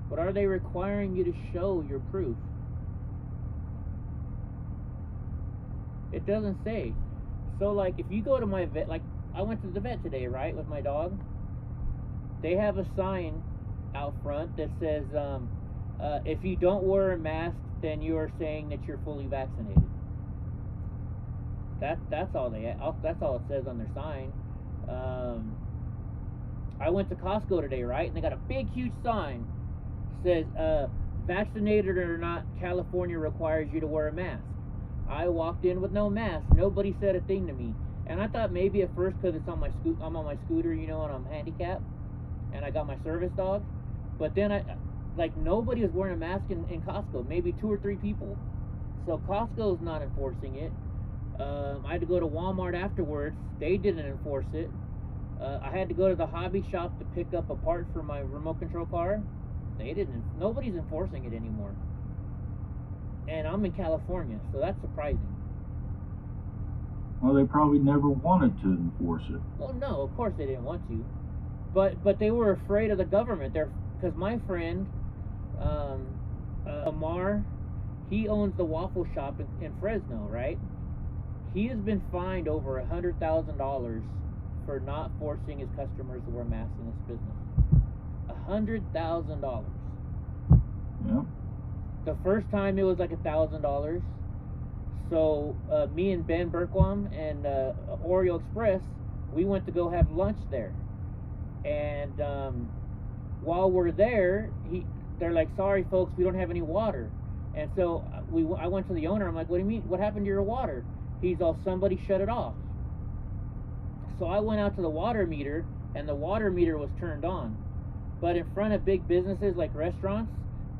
But are they requiring you to show your proof? It doesn't say. So like if you go to my vet, like I went to the vet today, right, with my dog. They have a sign out front that says if you don't wear a mask, then you are saying that you're fully vaccinated. That's all it says on their sign. I went to Costco today, right, and they got a big huge sign says, vaccinated or not, California requires you to wear a mask. I walked in with no mask. Nobody said a thing to me. And I thought maybe at first because it's on my I'm on my scooter, you know, and I'm handicapped, and I got my service dog. But then nobody was wearing a mask in Costco. Maybe 2 or 3 people. So Costco's not enforcing it. I had to go to Walmart afterwards. They didn't enforce it. I had to go to the hobby shop to pick up a part for my remote control car. They didn't. Nobody's enforcing it anymore. And I'm in California, so that's surprising. Well, they probably never wanted to enforce it. Well, no, of course they didn't want to. But they were afraid of the government. Because my friend, Amar, he owns the waffle shop in Fresno, right? He has been fined over $100,000 for not forcing his customers to wear masks in his business. $100,000. Yeah. The first time it was like $1,000. So me and Ben Berkwam and Oreo Express, we went to go have lunch there. And while we're there, they're like, sorry folks, we don't have any water. And so I went to the owner. I'm like, what do you mean? What happened to your water? He's all, somebody shut it off. So I went out to the water meter, and the water meter was turned on. But in front of big businesses like restaurants,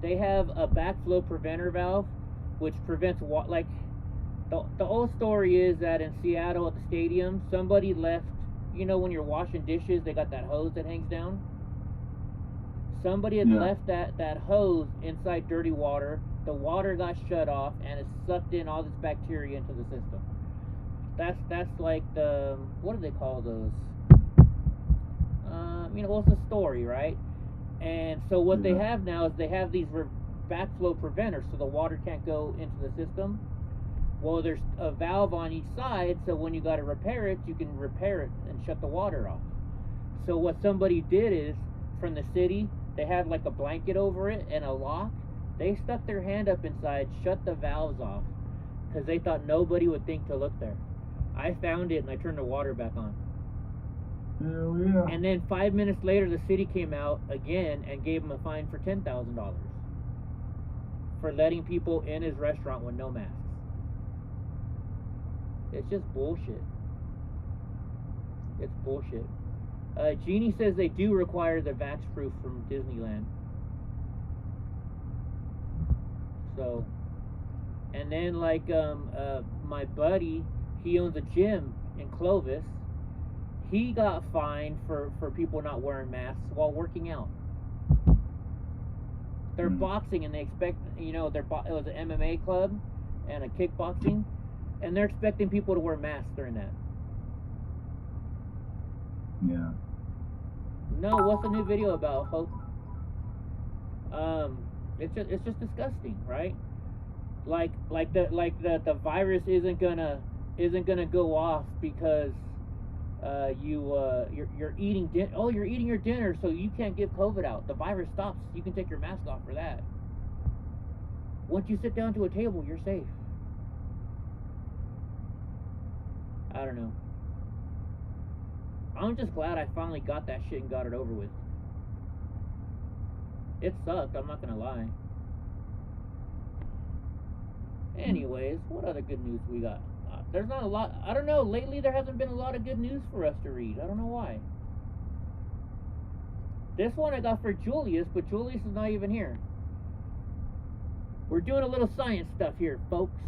they have a backflow preventer valve, which prevents water. Like the old story is that in Seattle at the stadium, somebody left. You know, when you're washing dishes, they got that hose that hangs down. Somebody had left that hose inside dirty water. The water got shut off, and it sucked in all this bacteria into the system. That's like the, what do they call those? You know, what's the story, right? And so what they have now is they have these backflow preventers, so the water can't go into the system. Well, there's a valve on each side, so when you got to repair it, you can repair it and shut the water off. So what somebody did is, from the city, they had like a blanket over it and a lock. They stuck their hand up inside, shut the valves off, because they thought nobody would think to look there. I found it and I turned the water back on. Hell yeah. And then 5 minutes later, the city came out again and gave him a fine for $10,000 for letting people in his restaurant with no masks. It's just bullshit. It's bullshit. Jeannie says they do require the vax proof from Disneyland. So, and then like my buddy, he owns a gym in Clovis. He got fined for people not wearing masks while working out. They're boxing and they expect, you know, it was an MMA club and a kickboxing, and they're expecting people to wear masks during that. Yeah. No, what's the new video about, Hope? It's just disgusting, right? Like the virus isn't gonna go off because you're eating you're eating your dinner, so you can't give COVID out. The virus stops. You can take your mask off for that. Once you sit down to a table, you're safe. I don't know. I'm just glad I finally got that shit and got it over with. It sucked, I'm not gonna lie. Anyways, what other good news we got? There's not a lot. I don't know. Lately, there hasn't been a lot of good news for us to read. I don't know why. This one I got for Julius, but Julius is not even here. We're doing a little science stuff here, folks.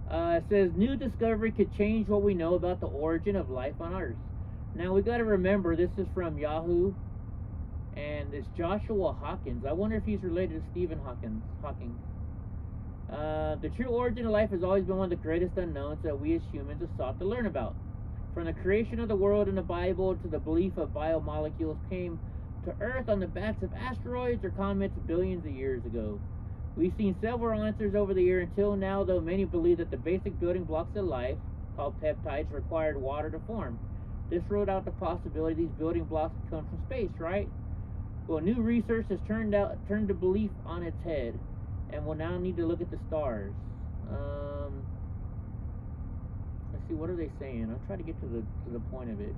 It says, new discovery could change what we know about the origin of life on Earth. Now, we got to remember, this is from Yahoo, and it's Joshua Hawkins. I wonder if he's related to Stephen Hawking. The true origin of life has always been one of the greatest unknowns that we as humans have sought to learn about. From the creation of the world in the Bible to the belief of biomolecules came to Earth on the backs of asteroids or comets billions of years ago. We've seen several answers over the year until now, though many believe that the basic building blocks of life, called peptides, required water to form. This ruled out the possibility these building blocks come from space, right? Well, new research has turned the belief on its head, and we'll now need to look at the stars. Let's see, what are they saying? I'll try to get to the point of it.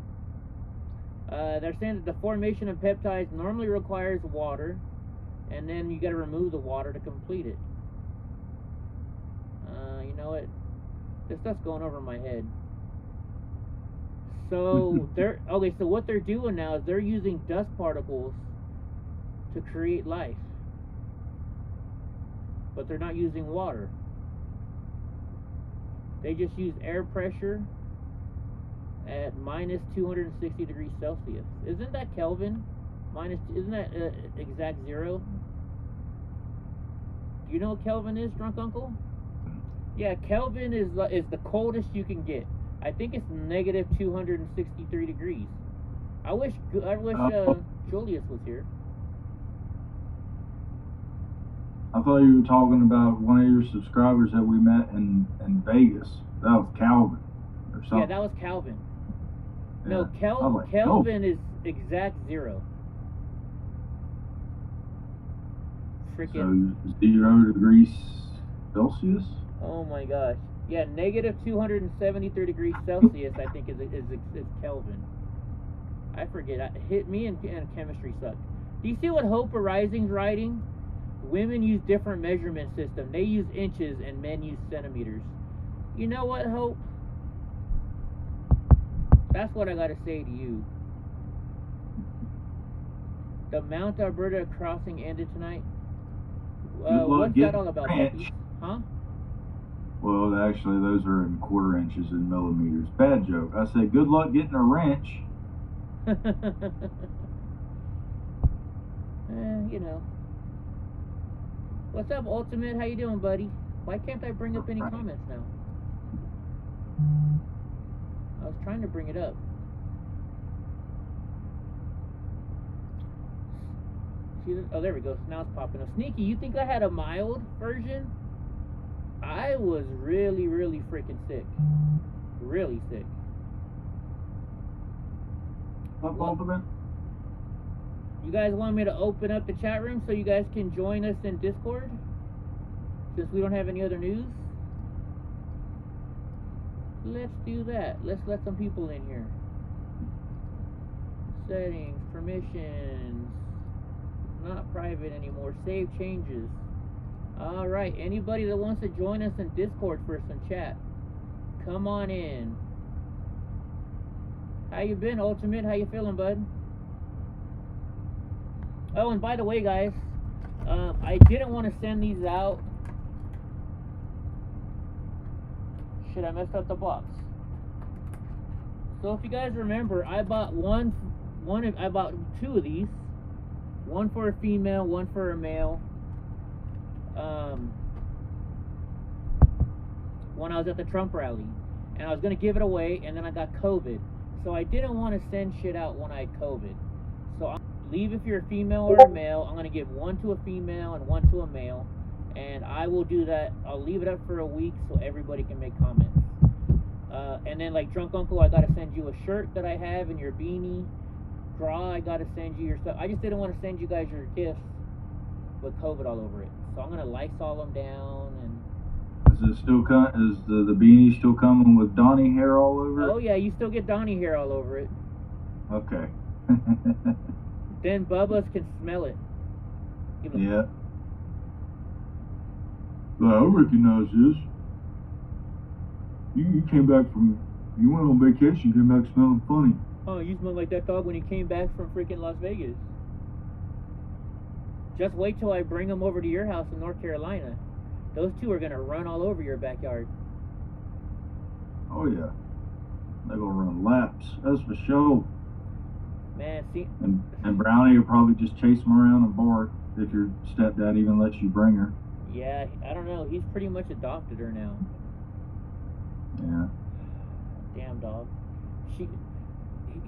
They're saying that the formation of peptides normally requires water, and then you got to remove the water to complete it. You know what? This stuff's going over my head. So so what they're doing now is they're using dust particles to create life, but they're not using water. They just use air pressure at minus 260 degrees Celsius. Isn't that Kelvin? Isn't that exact zero? Do you know what Kelvin is, drunk uncle? Yeah, Kelvin is the coldest you can get. I think it's negative 263 degrees. I wish Julius was here. I thought you were talking about one of your subscribers that we met in Vegas. That was Calvin or something. Yeah, that was Calvin. Yeah. No, Kelvin is exact zero. Freaking. So 0 degrees Celsius? Oh my gosh. Yeah, negative 273 degrees Celsius, I think, is Kelvin. I forget. Me and chemistry suck. Do you see what Hope Arising's writing? Women use different measurement system. They use inches and men use centimeters. You know what, Hope? That's what I gotta say to you. The Mount Alberta crossing ended tonight. What's that all about, puppies? Huh? Well, actually, those are in quarter inches and millimeters. Bad joke. I said, good luck getting a wrench. You know. What's up, Ultimate? How you doing, buddy? Why can't I bring up any comments now? I was trying to bring it up. See, oh, there we go. So now it's popping up. Sneaky, you think I had a mild version? I was really, really freaking sick. Really sick. What, Ultimate? You guys want me to open up the chat room so you guys can join us in Discord? Since we don't have any other news? Let's do that. Let's let some people in here. Settings, permissions. Not private anymore. Save changes. Alright, anybody that wants to join us in Discord for some chat, come on in. How you been, Ultimate? How you feeling, bud? Oh, and by the way, guys, I didn't want to send these out. Shit, I messed up the box. So if you guys remember, I bought I bought two of these. One for a female, one for a male. When I was at the Trump rally, and I was gonna give it away, and then I got COVID, so I didn't want to send shit out when I had COVID. So leave if you're a female or a male. I'm gonna give one to a female and one to a male, and I will do that. I'll leave it up for a week so everybody can make comments. And then, like Drunk Uncle, I gotta send you a shirt that I have and your beanie. Draw, I gotta send you your stuff. I just didn't want to send you guys your gifts with COVID all over it. So I'm gonna Lysol them down. And is it still is the beanie still coming with Donnie hair all over it? Oh yeah, you still get Donnie hair all over it. Okay. Then Bubba's can smell it. Yeah. Well, I recognize this. You came back from, you went on vacation, came back smelling funny. Oh, you smell like that dog when he came back from freaking Las Vegas. Just wait till I bring them over to your house in North Carolina. Those two are gonna run all over your backyard. Oh yeah. They're gonna run laps. That's for sure. Man, see. And Brownie will probably just chase them around and bark if your stepdad even lets you bring her. Yeah, I don't know. He's pretty much adopted her now. Yeah. Damn dog.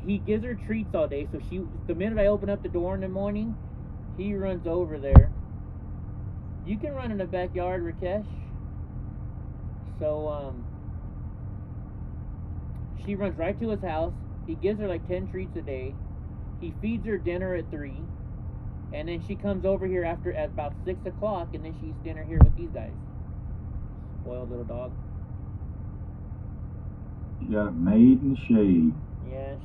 He gives her treats all day, so the minute I open up the door in the morning, he runs over there. You can run in the backyard, Rakesh. So she runs right to his house. He gives her like 10 treats a day. He feeds her dinner at 3, and then she comes over here at about 6 o'clock, and then she eats dinner here with these guys. Spoiled little dog. You got it made in the shade. Yeah,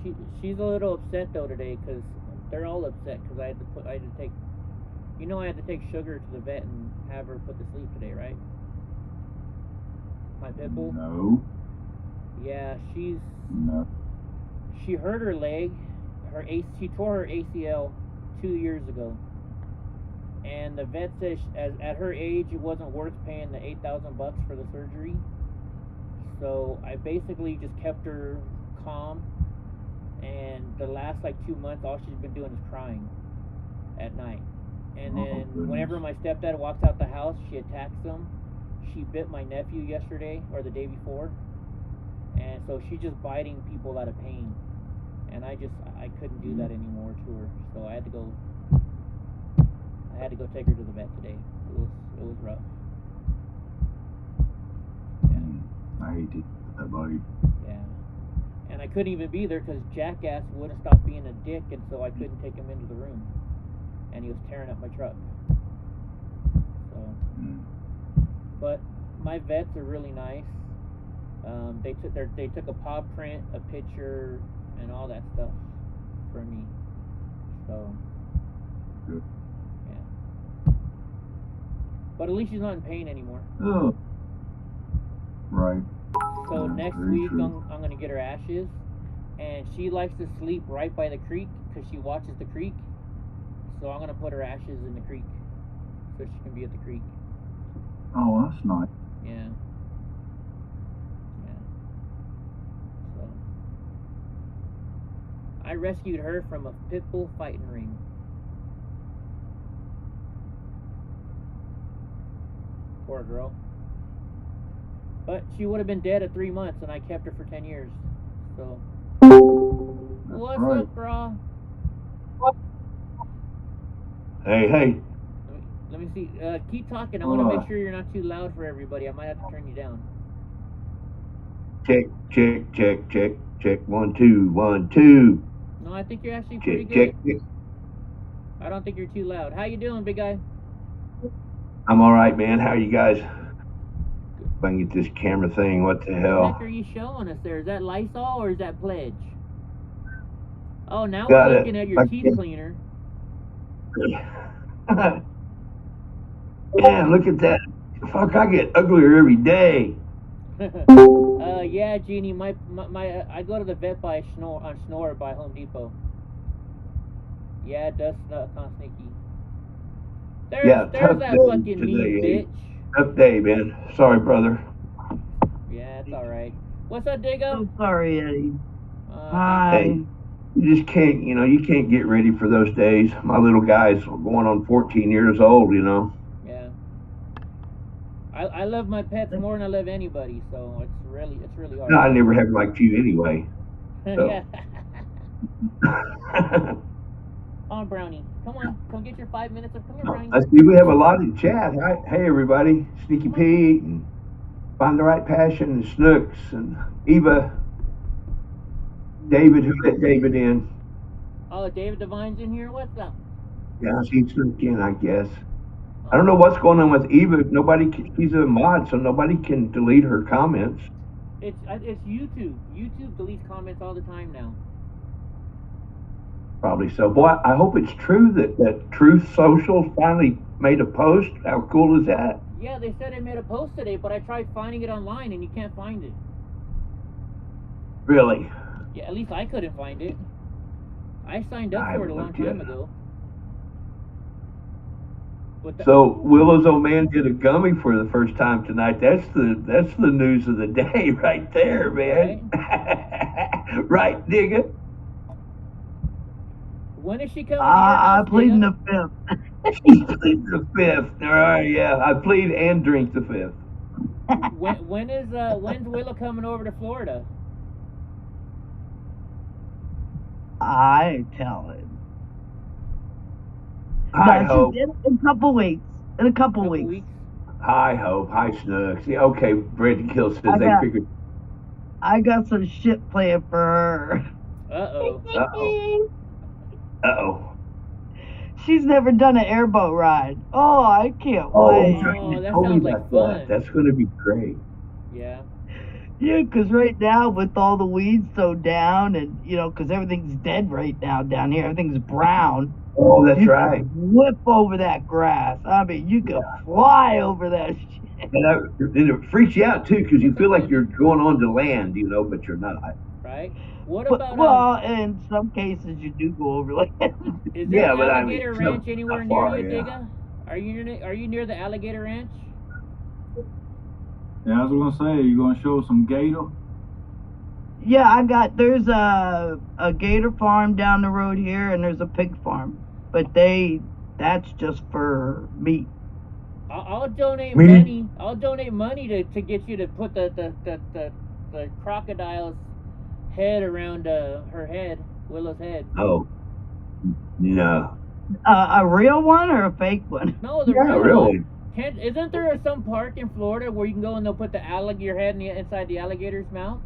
she's a little upset though today because they're all upset because I had to You know I had to take Sugar to the vet and have her put to sleep today, right? My pit bull? No. Yeah, No. she hurt her leg. She tore her ACL 2 years ago. And the vet says at her age it wasn't worth paying the $8,000 for the surgery. So I basically just kept her calm, and the last like 2 months all she's been doing is crying at night. And then whenever my stepdad walks out the house, she attacks him. She bit my nephew yesterday or the day before, and so she's just biting people out of pain. And I couldn't do that anymore to her, so I had to go take her to the vet today. It was rough. Yeah. I hate that, buddy. Yeah. And I couldn't even be there because Jackass wouldn't stop being a dick, and so I couldn't take him into the room. And he was tearing up my truck. So, but my vets are really nice. They took a paw print, a picture, and all that stuff for me. So, good. Yeah. But at least she's not in pain anymore. Oh. Right. So Yeah, next very week true. I'm gonna get her ashes, and she likes to sleep right by the creek because she watches the creek. So I'm gonna put her ashes in the creek so she can be at the creek. Oh, that's nice. Yeah. Yeah. So I rescued her from a pit bull fighting ring. Poor girl. But she would have been dead at 3 months, and I kept her for 10 years. So, what's right. up, brah? Hey. Let me see. Keep talking. I want to make sure you're not too loud for everybody. I might have to turn you down. Check. 1 2 1 2. No, I think you're actually pretty Check. good. I don't think you're too loud. How you doing, big guy? I'm all right, man. How are you guys? If I can get this camera thing, what the What hell? the heck are you showing us there? Is that Lysol or is that Pledge? Oh, now Got we're it. looking at your teeth cleaner. Man, look at that. Fuck, I get uglier every day. Yeah, Jeannie. My I go to the vet by Schnorr by Home Depot. Yeah, it does kind of sneaky. There's tough that day fucking today, mean bitch. Tough day, man. Sorry, brother. Yeah, it's all right. What's up, Diggo? I'm sorry, Eddie. Hi. Hey, you just can't, you can't get ready for those days. My little guy's going on 14 years old, Yeah. I love my pets more than I love anybody, so it's really hard. No, I never have liked you anyway. So. Yeah. On, Brownie. Come get your 5 minutes of come here, Brownie. I see we have a lot in chat. Hey, everybody. Sneaky Pete and Find the Right Passion and Snooks and Eva. David, who let David in? Oh, David Devine's in here? What's up? Yeah, she snuck in, I guess. I don't know what's going on with Eva. She's a mod, so nobody can delete her comments. It's YouTube. YouTube deletes comments all the time now. Probably so. Boy, I hope it's true that Truth Social finally made a post. How cool is that? Yeah, they said they made a post today, but I tried finding it online and you can't find it. Really? Yeah, at least I couldn't find it. I signed up for it a long time ago. So Willow's old man did a gummy for the first time tonight. That's the news of the day right there, man. Right, right, Digga? When is she coming? I plead in the fifth. She pleads the fifth. All right, yeah, I plead and drink the fifth. When's Willow coming over to Florida? I ain't telling. High hope. In a couple weeks. In a couple weeks. High hope. High Snooks. Yeah, okay, Brady Kill says they figured. I got some shit planned for her. Uh-oh. Uh-oh. She's never done an airboat ride. Oh, I can't wait. Oh, that sounds like fun. That's going to be great. Yeah. Yeah, because right now with all the weeds so down, and because everything's dead right now down here, everything's brown. Oh, that's You right. can whip over that grass. I mean, you can fly over that shit. And it freaks you out too, because you feel like you're going onto land, but you're not. Right? What But about well, in some cases you do go over land. is there Yeah, an but I mean, alligator not- ranch anywhere not near far, you, yeah. Digga? Are you near the alligator ranch? Yeah, I was gonna say, you gonna show some gator? Yeah, there's a gator farm down the road here, and there's a pig farm, but that's just for meat. I'll donate Me? money. I'll donate money to get you to put the crocodile's head around her head, Willow's head. Oh, no. A real one or a fake one? No, the Yeah, real really. one. Isn't there some park in Florida where you can go and they'll put your head inside the alligator's mouth?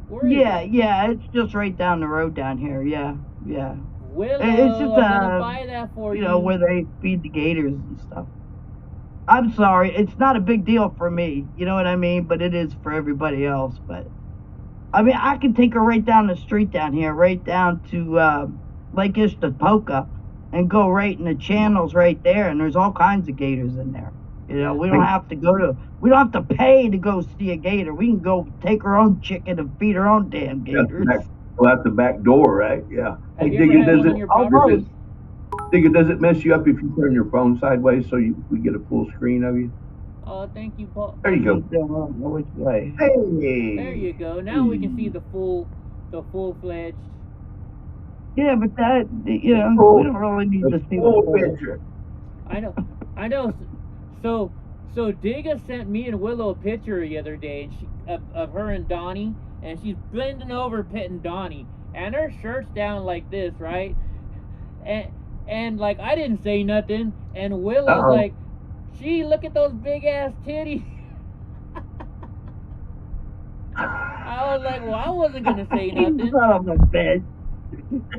Where is it? Yeah, it's just right down the road down here. Yeah. Willow, It's just I'm gonna buy that for you. where they feed the gators and stuff. I'm sorry, it's not a big deal for me. You know what I mean? But it is for everybody else. But I mean, I can take her right down the street down here, right down to Lake Ishtapoka, and go right in the channels right there, and there's all kinds of gators in there. We don't have to we don't have to pay to go see a gator. We can go take our own chicken and feed our own damn gators. Go out the back door, right? Yeah. Have Hey, you ever Digga, had one on your property? does it mess you up if you turn your phone sideways so we get a full screen of you? Oh, thank you, Paul. There you go. Don't know which way. Hey. There you go. Now we can see the full-fledged. Yeah, but that we don't really need to see the full whole picture. I know. So Digga sent me and Willow a picture the other day of her and Donnie, and she's bending over petting Donnie, and her shirt's down like this, right? And like I didn't say nothing, and Willow's like, "Gee, look at those big ass titties." I was like, "Well, I wasn't gonna say nothing." You son of a bitch.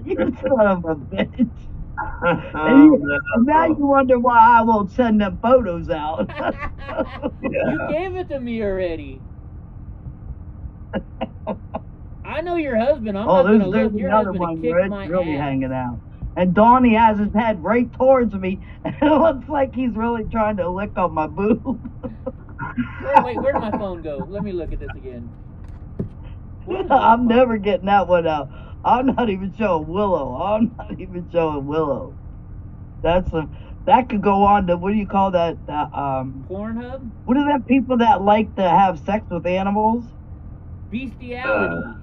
You son of a bitch. And now you wonder why I won't send them photos out. You gave it to me already. I know your husband. I'm not gonna there's look. Your another husband one kicked where my it's really ass. hanging out. And Donnie has his head right towards me, and it looks like he's really trying to lick on my boob. Wait, where did my phone go? Let me look at this again. I'm never getting that one out. I'm not even showing Willow. That could go on to, what do you call that? Pornhub? What are that people that like to have sex with animals? Bestiality.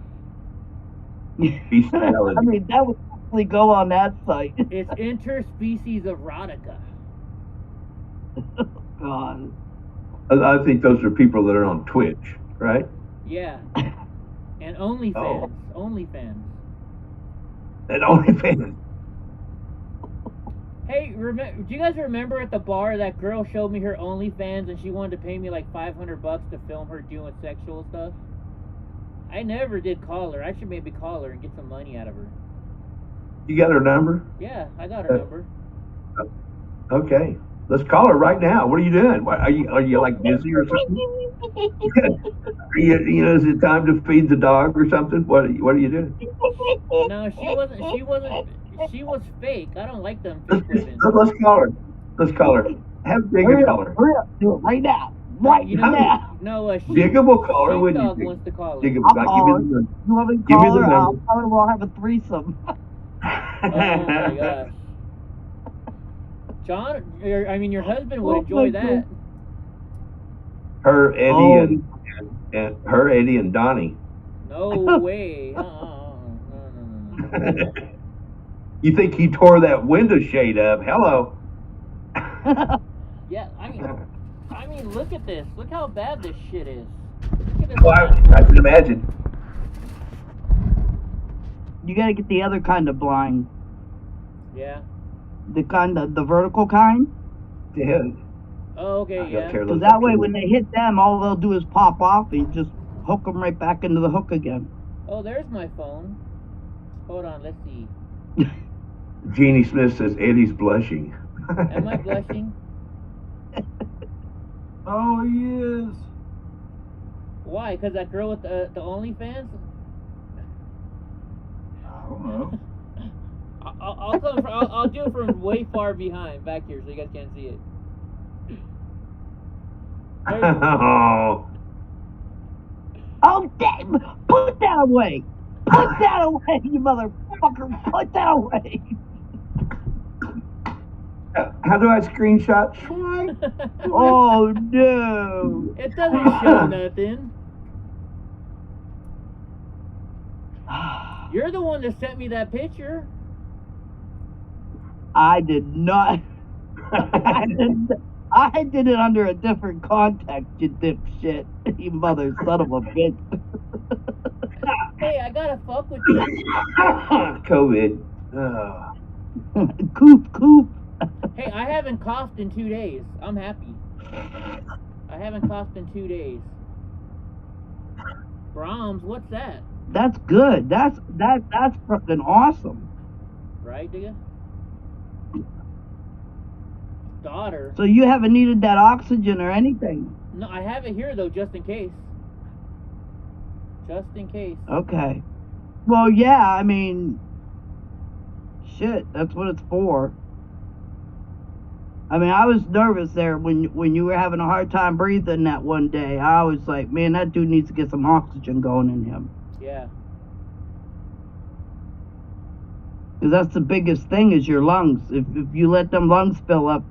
Bestiality. I mean, that would definitely go on that site. It's interspecies erotica. God. I think those are people that are on Twitch, right? Yeah. And OnlyFans. OnlyFans. And OnlyFans. Hey, do you guys remember at the bar that girl showed me her OnlyFans and she wanted to pay me like $500 to film her doing sexual stuff? I never did call her. I should maybe call her and get some money out of her. You got her number? Yeah, I got her number. Okay. Let's call her right now. What are you doing? Are you like busy or something? Are you is it time to feed the dog or something? What are you doing? No, she wasn't. She was fake. I don't like them fake women. Let's call her. Have Digga call her. Hurry up, do it right now. Right now. No, Digga will call her when Sheepdog you wants to call her. Digga, I'll call her. give me the You want me to give me call the her? I'll number. tell her we'll have a threesome. Oh my gosh. John, your husband would enjoy that. Her, Eddie, and her, Eddie, and Donnie. No way. No. You think he tore that window shade up? Hello. Yeah, I mean, look at this. Look how bad this shit is. Look at this. Well, I can imagine. You gotta get the other kind of blind. Yeah. The vertical kind. Yeah. Oh, okay, yeah. So that way when they hit them, all they'll do is pop off and just hook them right back into the hook again. Oh, there's my phone. Hold on, let's see. Jeannie Smith says Eddie's blushing. Am I blushing? Oh, he is. Why? Because that girl with the OnlyFans? I don't know. I'll come. I'll do it from way far behind, back here, so you guys can't see it. Oh, Oh, damn! Put that away! Put that away, you motherfucker! Put that away! How do I screenshot? Swipe. Oh, no! It doesn't show nothing. You're the one that sent me that picture. I did not. I did it under a different context, you dipshit. You mother son of a bitch. Hey, I gotta fuck with you. COVID. Coop. Hey, I haven't coughed in 2 days. I'm happy. I haven't coughed in 2 days. Brahms, what's that? That's good. That's fucking awesome. Right, digga? Daughter. So you haven't needed that oxygen or anything. No, I have it here though, just in case. Just in case. Okay. Well, yeah, I mean, shit, that's what it's for. I mean, I was nervous there when you were having a hard time breathing that one day. I was like, man, that dude needs to get some oxygen going in him. Yeah. Because that's the biggest thing is your lungs. If you let them lungs fill up,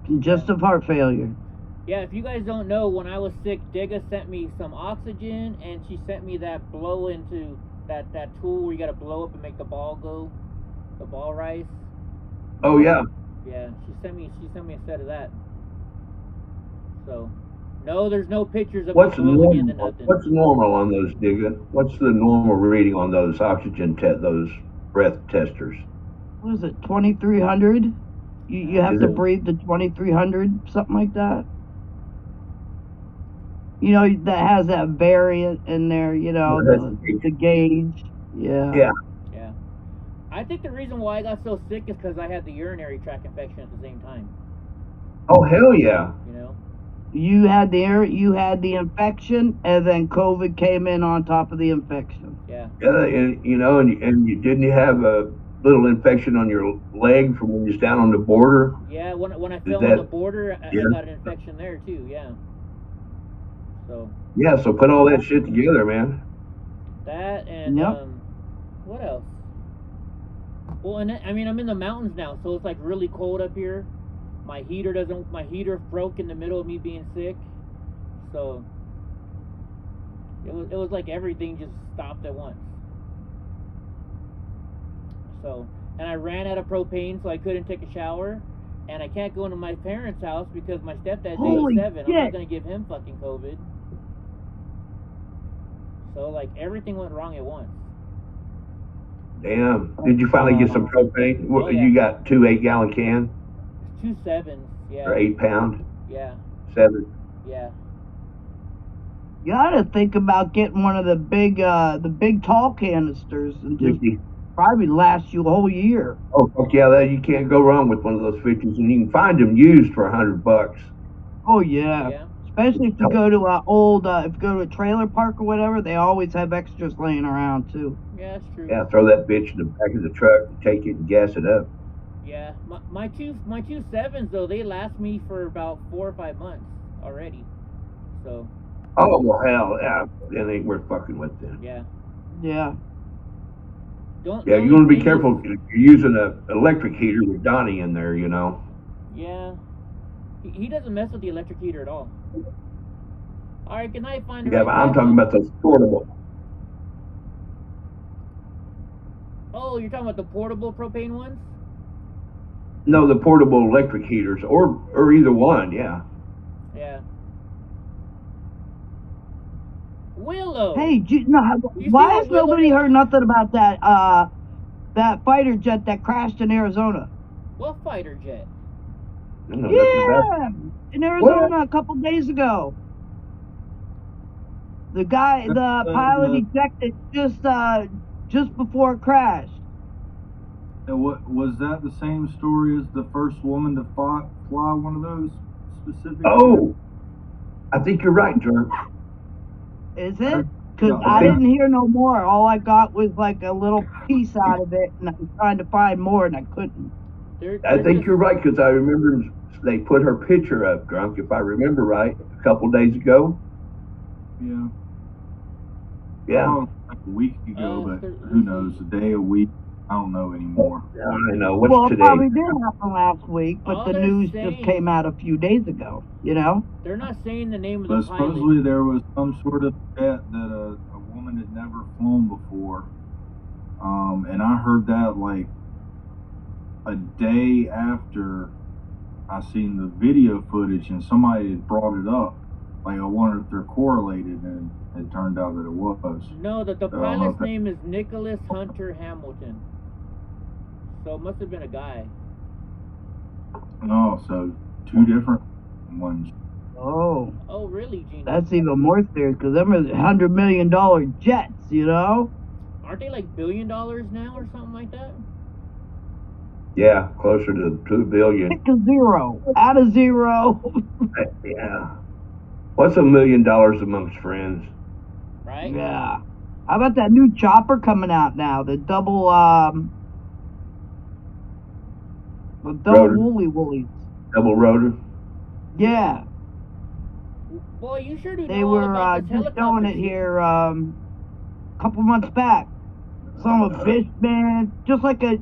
congestive heart failure. Yeah, if you guys don't know, when I was sick, Digga sent me some oxygen, and she sent me that blow into that tool where you gotta blow up and make the ball go, the ball rise. Oh yeah. Yeah, she sent me a set of that. So, no, there's no pictures of What's me blowing into normal? nothing. What's normal on those, Digga? What's the normal reading on those oxygen those breath testers? What is it, 2,300? You have Is to it- breathe to 2,300, something like that. You know, that has that variant in there, you know, the gauge. Yeah. Yeah. Yeah. I think the reason why I got so sick is because I had the urinary tract infection at the same time. Oh hell yeah. You know? You had the infection, and then COVID came in on top of the infection. Yeah. Yeah, and you didn't have a little infection on your leg from when you was down on the border. Yeah, when I fell on that- the border, I yeah. got an infection there too, yeah. So, Yeah, so put all that shit together, man. that and, Yep. what else? Well, and I mean, I'm in the mountains now, so it's like really cold up here. My heater broke in the middle of me being sick. So, it was like everything just stopped at once. So, and I ran out of propane, so I couldn't take a shower. And I can't go into my parents' house because my stepdad's Holy 87. I'm not shit. gonna give him fucking COVID. So like everything went wrong at once. Damn. Did you finally get some propane? Oh, yeah. You got 2 8-gallon cans It's 2 7s, yeah. or 8 pound? Yeah, 7. yeah. You gotta think about getting one of the big tall canisters and just 50. probably last you a whole year. Oh fuck yeah, you can't go wrong with one of those 50s, and you can find them used for $100. Oh yeah. Yeah. Especially if you go to if you go to a trailer park or whatever, they always have extras laying around too. Yeah, that's true. Yeah, throw that bitch in the back of the truck, take it and gas it up. Yeah. My two 7s though, they last me for about 4 or 5 months already. So, Oh well, hell yeah, it ain't worth fucking with then. yeah. Yeah. Don't Yeah, the you want to only be thing careful. is- You're using an electric heater with Donnie in there, you know. Yeah. He doesn't mess with the electric heater at all. Alright, can I find the Yeah, right but I'm person? talking about those portable. Oh, you're talking about the portable propane ones? No, the portable electric heaters, or either one. Yeah. Yeah. Willow. Hey, You see why what has Willow nobody did? heard nothing about that fighter jet that crashed in Arizona? What fighter jet? I don't know nothing about it. Yeah, in Arizona a couple days ago. The pilot ejected just before it crashed. And what was that? The same story as the first woman to fly one of those specific? Oh, I think you're right, Jerk. Is it? Because Yeah, I I think- didn't hear no more. All I got was like a little piece out of it, and I was trying to find more, and I couldn't. I think you're right because I remember they put her picture up, Drunk, if I remember right, a couple days ago. Yeah. Yeah. Oh, like a week ago, but who knows? A day, a week. I don't know anymore. I know. What's Well, it today? probably did happen last week, but All the they're news saying- just came out a few days ago. You know? They're not saying the name of But the pilot. supposedly there was some sort of jet that a woman had never flown before. And I heard that like a day after I seen the video footage, and somebody had brought it up. Like I wondered if they're correlated, and it turned out that it was. No, the I don't know pilot's if that- name is Nicholas Hunter Hamilton. So it must have been a guy. Oh, so two different ones. Oh, Oh, really, Gene? that's even more serious because them are $100 million jets. You know? Aren't they like $1 billion now or something like that? Yeah, closer to 2 billion. Pick a zero. Add a zero. Yeah. What's $1 million amongst friends? Right? Yeah. How about that new chopper coming out now? The double Rotor. woolies. Double rotor? Yeah. Boy, you sure do They know all were about this just showing helicopter it shit. here a couple months back. Some of fish, man, just like a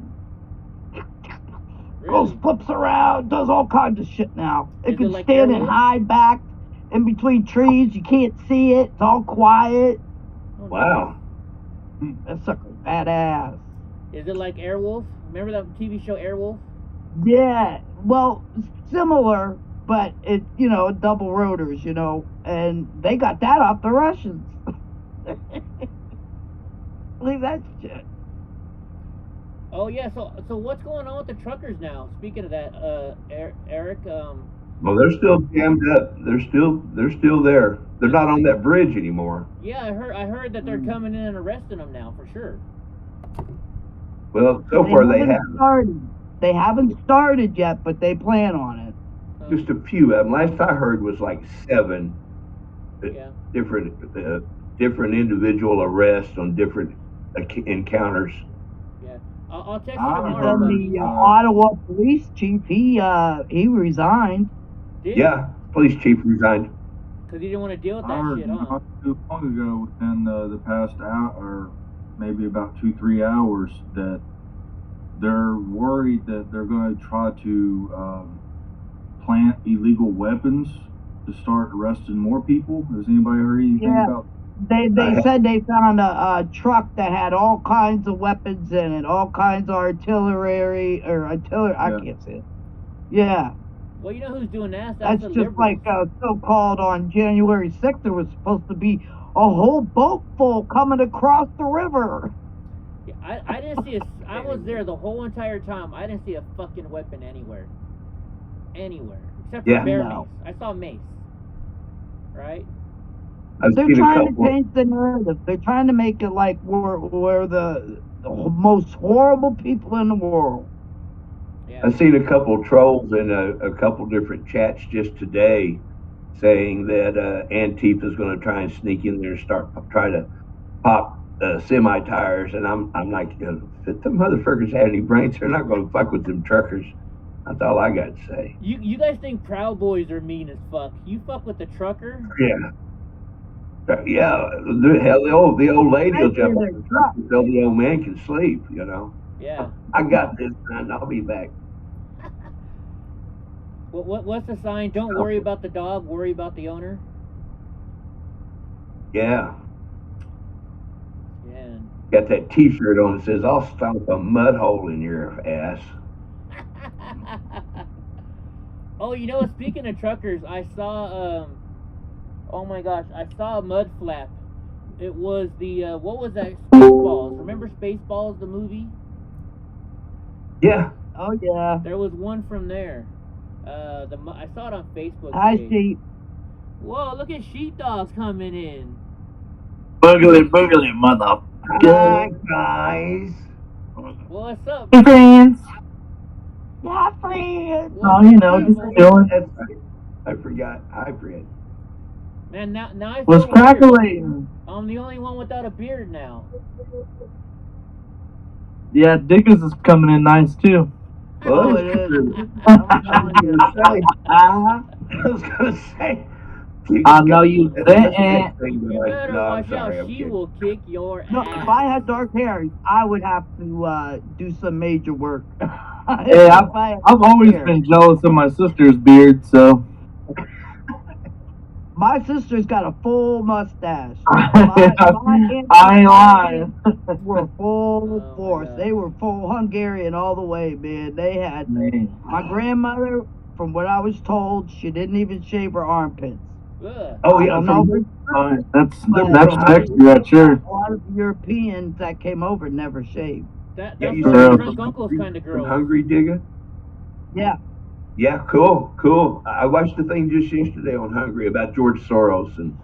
goes Really? flips around, does all kinds of shit now. It Is can it like stand in Airwolf? high back in between trees. You can't see it. It's all quiet. Oh, Wow. That sucker's badass. nice. Is it like Airwolf? Remember that TV show Airwolf? Yeah, well, similar, but it, double rotors, and they got that off the Russians. Believe that shit. Oh yeah. So what's going on with the truckers now? Speaking of that, Eric. Well, they're still jammed up. They're still there. They're not on that bridge anymore. Yeah, I heard that they're coming in and arresting them now for sure. Well, so far they haven't have started. They haven't started yet, but they plan on it. just a few of them. Last I heard was like 7 Yeah. different individual arrests on different encounters. Yeah. I'll text you I tomorrow. heard about Then these. the Ottawa police chief, he resigned. Did Yeah, police chief resigned. Because he didn't want to deal with I that heard shit, huh? not too long ago, within the past hour, or maybe about 2-3 hours, that they're worried that they're going to try to plant illegal weapons to start arresting more people. Has anybody heard anything Yeah. about? They said they found a truck that had all kinds of weapons in it, all kinds of artillery. I Yeah. can't say it. Yeah. Well, you know who's doing that? That's the just liberals. like so-called on January 6th, there was supposed to be a whole boat full coming across the river. Yeah, I didn't see I was there the whole entire time. I didn't see a fucking weapon anywhere. Anywhere. Except for Yeah. bear No. mace. I saw mace. Right? I've They're seen a trying to couple. change the narrative. They're trying to make it like we're the most horrible people in the world. Yeah. I've seen a couple trolls in a couple different chats just today saying that Antifa's going to try and sneak in there and try to pop semi tires, and I'm like, if the motherfuckers had any brains, they're not going to fuck with them truckers. That's all I got to say. You guys think Proud Boys are mean as fuck. You fuck with the trucker? Yeah. Yeah, the old lady will jump on the truck until the old man can sleep, Yeah. I got this, man. I'll be back. What's the sign? Don't worry about the dog, worry about the owner. Yeah. Yeah. Got that T-shirt on that says, "I'll stomp a mud hole in your ass." Oh, speaking of truckers, I saw oh my gosh, I saw a mud flap. It was the what was that? Spaceballs. Remember Spaceballs, the movie? Yeah. Oh yeah. There was one from there. I saw it on Facebook. I today. see. Whoa, look at sheepdogs coming in. Boogly, boogly, mother. Hi, guys. What's up? Hey, friends. Yeah, friend. What's Oh, you up, know, just people? chilling. That's right. I forgot. Hi, Fred. Man, now I Was feel weird. crackling. I'm the only one without a beard now. Yeah, Dickus is coming in nice too. Well, Oh, it's it is. true. I'm I telling was you. gonna say. I was gonna say. I know you That's didn't. thing, You but better no, I'm watch out. sorry, I'm She kidding. will kick your No, ass. if I had dark hair, I would have to do some major work. Hey, If I had I've dark always hair. been jealous of my sister's beard, so My sister's got a full mustache. I ain't lying. Were full Oh, my force. God. They were full Hungarian all the way, man. They had Man. my grandmother. From what I was told, she didn't even shave her armpits. Ugh. Oh I yeah, don't know. That's But sexy, right? Sure. a lot of Europeans that came over never shaved. yeah, That's you like said the True. drunk uncles kind of from girls. Hungary, Digger. Yeah. Yeah, cool. I watched the thing just yesterday on Hungary about George Soros and.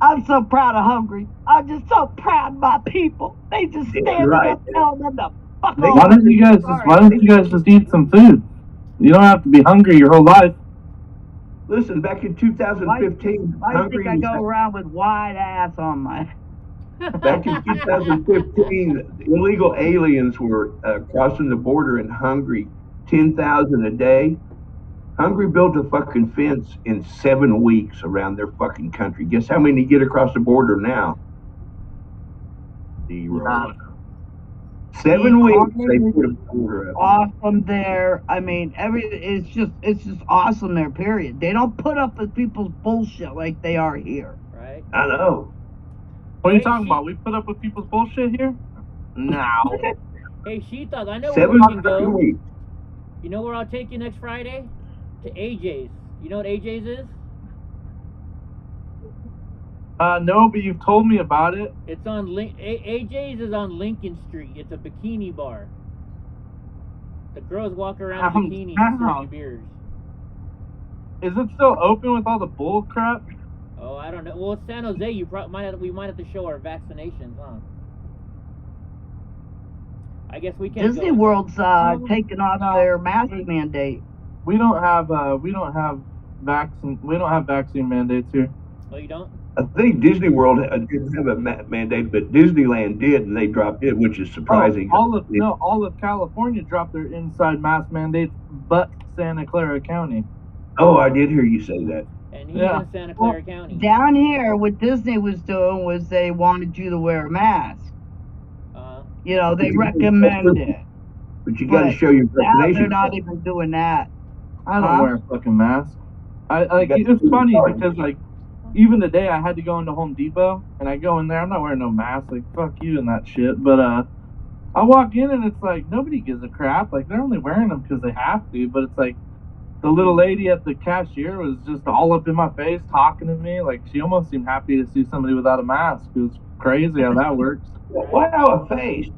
I'm so proud of Hungary. I'm just so proud of my people. They just Damn standing right. up telling them to fuck They- off. Why don't you guys just eat some food? You don't have to be hungry your whole life. Listen, back in 2015, I Hungary think I go was. around with wide ass on my. Back in 2015, illegal aliens were crossing the border in Hungary, 10,000 a day. Hungary built a fucking fence in 7 weeks around their fucking country. Guess how many get across the border now? 0. 7 weeks they put a border up. Awesome there. I mean, it's just awesome there. Period. They don't put up with people's bullshit like they are here. Right? I know. What are you Hey, talking she- about? We put up with people's bullshit here? No. Hey, She-Thug, I know 7 where we can fucking go. weeks. You know where I'll take you next Friday? To AJ's. You know what AJ's is? No, but you've told me about it. It's on AJ's is on Lincoln Street. It's a bikini bar. The girls walk around in bikinis and serve you beers. Is it still open with all the bull crap? Oh, I don't know. Well, it's San Jose. We might have to show our vaccinations, huh? I guess we can't. Disney go in there. World's taking off their mask mandate. We don't have vaccine mandates here. Oh, you don't? I think Disney World didn't have a mandate, but Disneyland did, and they dropped it, which is surprising. All of California dropped their inside mask mandates, but Santa Clara County. Oh, I did hear you say that. And he's in Santa Clara County. Down here, what Disney was doing was they wanted you to wear a mask. You know, they recommend it. But you got to show your Now vaccination. they're not even doing that. I don't wear a fucking mask. It's funny because like even today I had to go into Home Depot and I go in there, I'm not wearing no mask, like fuck you and that shit. But I walk in and it's like nobody gives a crap. Like they're only wearing them because they have to. But it's like the little lady at the cashier was just all up in my face talking to me. Like she almost seemed happy to see somebody without a mask. It was crazy how that works. Wow, a face.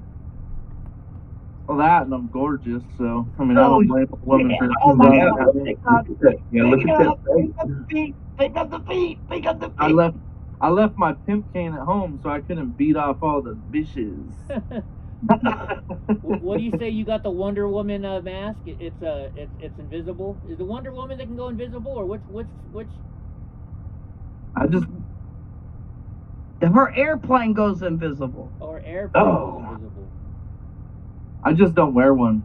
Well, that and I'm gorgeous, so I mean I don't blame a woman for. Oh my Yeah, God! look at that Pick up the feet! Pick up the feet! Pick up the feet! I left my pimp cane at home, so I couldn't beat off all the bitches. What do you say? You got the Wonder Woman mask? It's invisible. Is the Wonder Woman that can go invisible, or which? I just. Her airplane goes invisible. Or airplane goes invisible. I just don't wear one.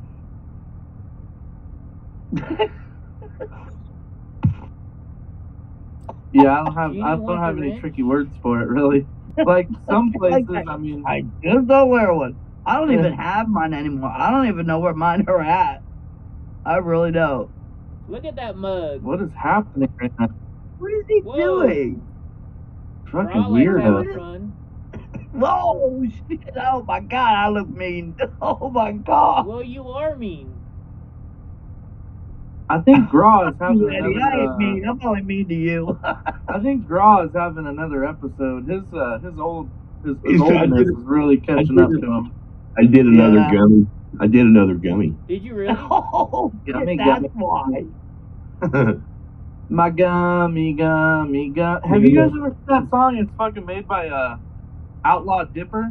Yeah, I don't have any tricky words for it, really. Like some places, I mean, I just don't wear one. I don't even have mine anymore. I don't even know where mine are at. I really don't. Look at that mug. What is happening right now? What is he doing? Fucking weirdo. Fun. Whoa, shit. Oh my God, I look mean. Oh my God. Well, you are mean. I think Graw is having Eddie, I ain't mean. I'm only mean to you. I think Graw is having another episode. His oldness is really catching up to him. I did another gummy. I did another gummy. Did you really? Oh, that's why. My gummy. Have you guys ever heard that song? It's fucking made by Outlaw Dipper.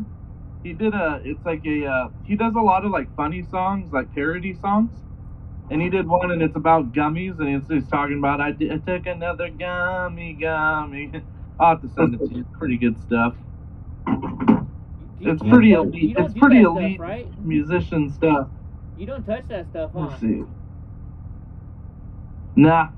He does a lot of like funny songs, like parody songs. And he did one, and it's about gummies, and he's talking about I took another gummy. I'll have to send it to you. It's pretty good stuff. It's pretty elite. It's pretty elite stuff, right? musician stuff. You don't touch that stuff, huh? Let's see. Nah.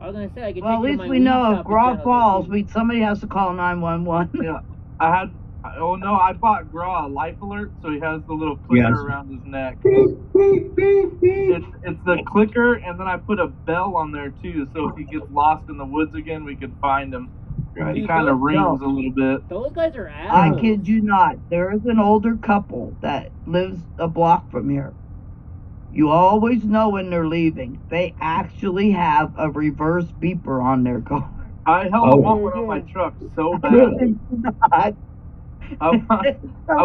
I was gonna say I could. Well, at least we know if Graw falls, somebody has to call 911. Yeah, I bought Graw a life alert, so he has the little clicker around his neck. It's the clicker, and then I put a bell on there too, so if he gets lost in the woods again, we can find him. Right. He kind of rings a little bit. Those guys are assholes. I kid you not. There is an older couple that lives a block from here. You always know when they're leaving. They actually have a reverse beeper on their car. I want one on my truck so bad. I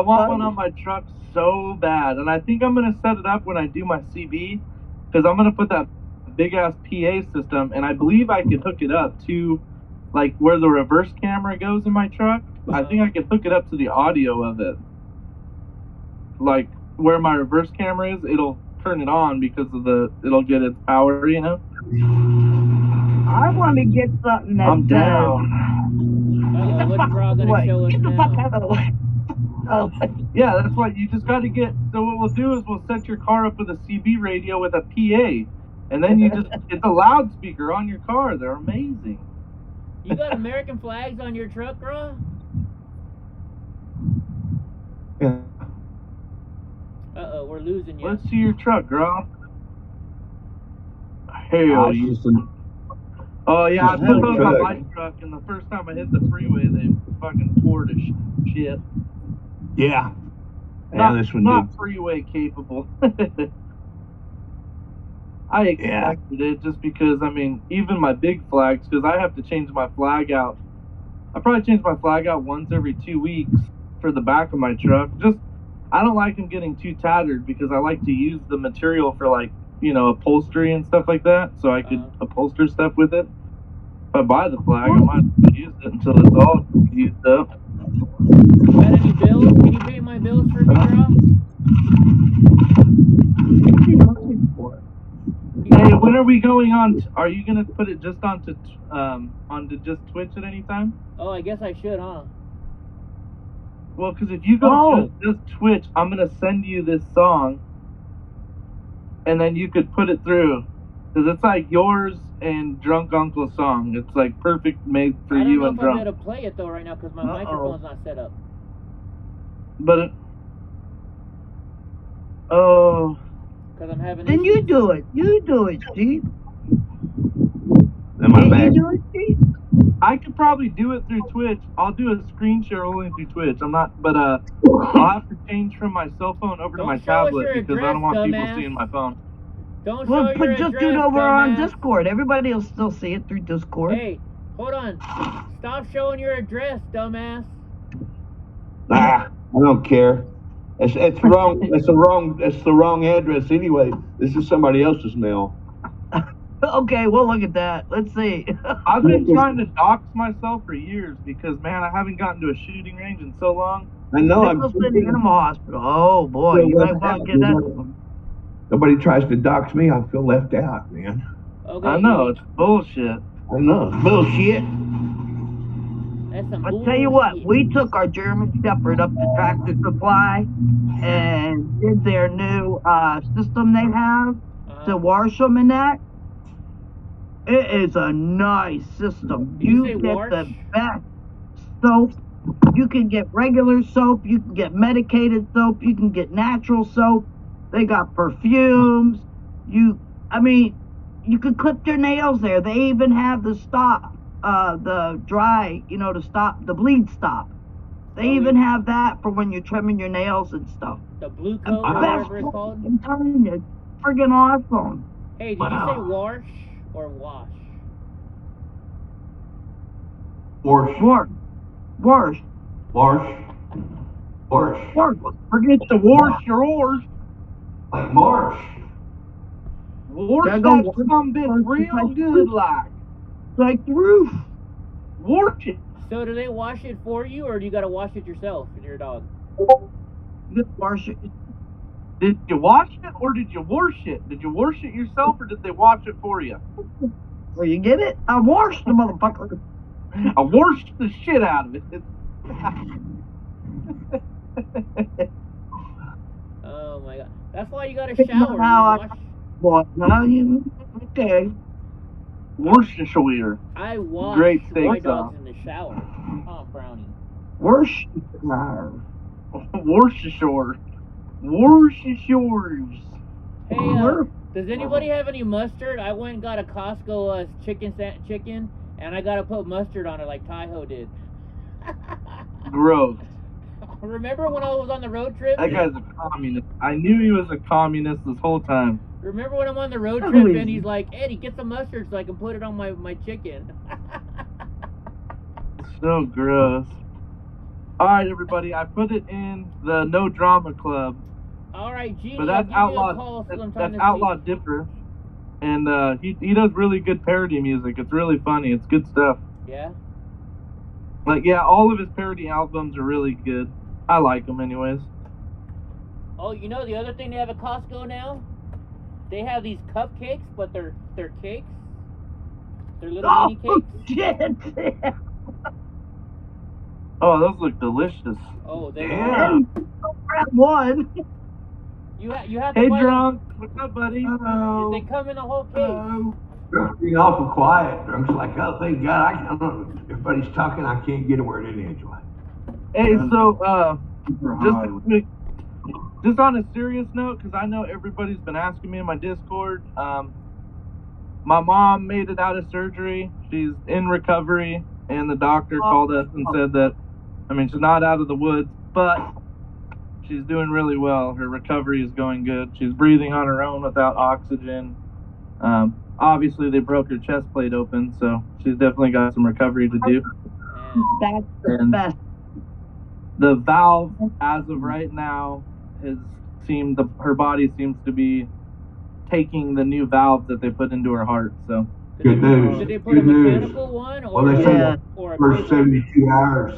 want one on my truck so bad. And I think I'm going to set it up when I do my CB, because I'm going to put that big-ass PA system, and I believe I could hook it up to, like, where the reverse camera goes in my truck. I think I could hook it up to the audio of it. Like, where my reverse camera is, it'll turn it on because of it'll get its power, you know? I want to get something that's I'm down. What's Graw gonna show us get the now? fuck out of the way. Oh. Yeah, that's what you just got to get. So what we'll do is we'll set your car up with a CB radio with a PA, and then it's a loudspeaker on your car. They're amazing. You got American flags on your truck, Graw? Yeah. Uh-oh, we're losing you. Let's see your truck, Graw. Hell yeah. Oh yeah, I put those on my truck, and the first time I hit the freeway, they fucking tore to shit. Yeah. Not freeway capable. I expected it just because, I mean, even my big flags, because I have to change my flag out. I probably change my flag out once every 2 weeks for the back of my truck. Just, I don't like them getting too tattered because I like to use the material for, like, you know, upholstery and stuff like that, so I could upholster stuff with it. If I buy the flag, I might use it until it's all used up. Got any bills? Can you pay my bills for me, Graw? Hey, when are we going on? Are you gonna put it just onto just Twitch at any time? Oh, I guess I should, huh? Well, because if you go just Twitch, I'm gonna send you this song, and then you could put it through, because it's like yours and Drunk Uncle's song. It's like perfect, made for you and Drunk. I don't know if I'm gonna play it though right now because my microphone's not set up. But because I'm having. Then you do it. You do it, Steve. Am I back? You do it, Steve? I could probably do it through Twitch. I'll do a screen share only through Twitch. I'm not, but I'll have to change from my cell phone over to my tablet because I don't want people seeing my phone. Don't show your address, just do it over on Discord. Everybody will still see it through Discord. Hey, hold on. Stop showing your address, dumbass. I don't care. It's wrong. It's the wrong address anyway. This is somebody else's mail. Okay, we'll look at that. Let's see. I've been trying to dox myself for years because, man, I haven't gotten to a shooting range in so long. I know. I'm in the animal hospital. Oh boy, you might want to get that. Nobody tries to dox me. I feel left out, man. Okay, I know, it's bullshit. I know, bullshit. I'll tell you what, we took our German Shepherd up to Tractor Supply and did their new system they have to wash them and that. It is a nice system. You get the best soap. You can get regular soap. You can get medicated soap. You can get natural soap. They got perfumes. You could clip your nails there. They even have the stop, the dry, to stop, the bleed stop. They even have that for when you're trimming your nails and stuff. The blue coat or whatever it's called? I'm telling you, it's friggin' awesome. Hey, did you say wash or wash? Wash. Forget the wash your oars. Like marsh. Wash that some bit real good like the roof. Wash it. So do they wash it for you, or do you got to wash it yourself and your dog? Just wash it. Did you wash it or did you wash it? Did you wash it yourself or did they wash it for you? Where you get it? I washed the motherfucker. I washed the shit out of it. Oh my god. That's why you gotta shower. Now You Well, now you okay? Worcestershire. I wash Great my steak dogs sauce. in the shower. Oh, Brownie. Worcestershire. Worcestershire. Worcestershires. Hey, Where? does anybody have any mustard? I went and got a Costco chicken, and I gotta put mustard on it like Tyho did. Gross. Remember when I was on the road trip? That guy's a communist. I knew he was a communist this whole time. Remember when I'm on the road Oh, trip is and he? he's like, Eddie, get some mustard so I can put it on my chicken. So gross. Alright, everybody, I put it in the No Drama Club. Alright, Genie, But I'll that's give you a Outlaw. call sometime That's this Outlaw week. Dipper, and he does really good parody music. It's really funny. It's good stuff. Yeah? Like, yeah, all of his parody albums are really good. I like them, anyways. Oh, you know the other thing they have at Costco now? They have these cupcakes, but they're cakes. They're little Oh mini cakes. shit! Oh, those look delicious. Oh, they Yeah. Grab one. You have to Hey, buy Drunk. What's up, buddy? Hello. They come in a whole case. Hello. Drunk's being awful quiet. Drunk's like, oh, thank God. I don't, everybody's talking. I can't get a word in, Angela. Hey, so, Just just on a serious note, because I know everybody's been asking me in my Discord, my mom made it out of surgery. She's in recovery, and the doctor called us and said that, I mean, she's not out of the woods, but she's doing really well. Her recovery is going good. She's breathing on her own without oxygen. Obviously, they broke her chest plate open, so she's definitely got some recovery to do. That's the And best. the valve, as of right now, her body seems to be taking the new valve that they put into her heart. So Good news. Did they put Good a news. mechanical one or Well, they say Yeah. or a first paper? 72 hours.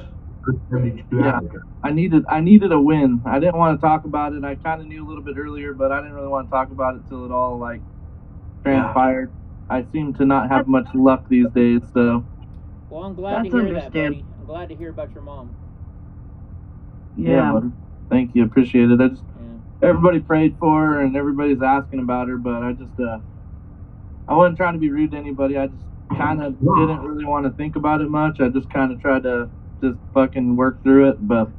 First 72 Yeah. hours. I needed a win. I didn't want to talk about it. I kind of knew a little bit earlier, but I didn't really want to talk about it till it all like transpired. I seem to not have much luck these days, so Well, I'm glad That's to hear that, understandable. buddy. I'm glad to hear about your mom. Yeah. buddy. Thank you, appreciate it. Yeah. Everybody prayed for her and everybody's asking about her, but I wasn't trying to be rude to anybody. I just kind of didn't really want to think about it much. I just kind of tried to just fucking work through it, but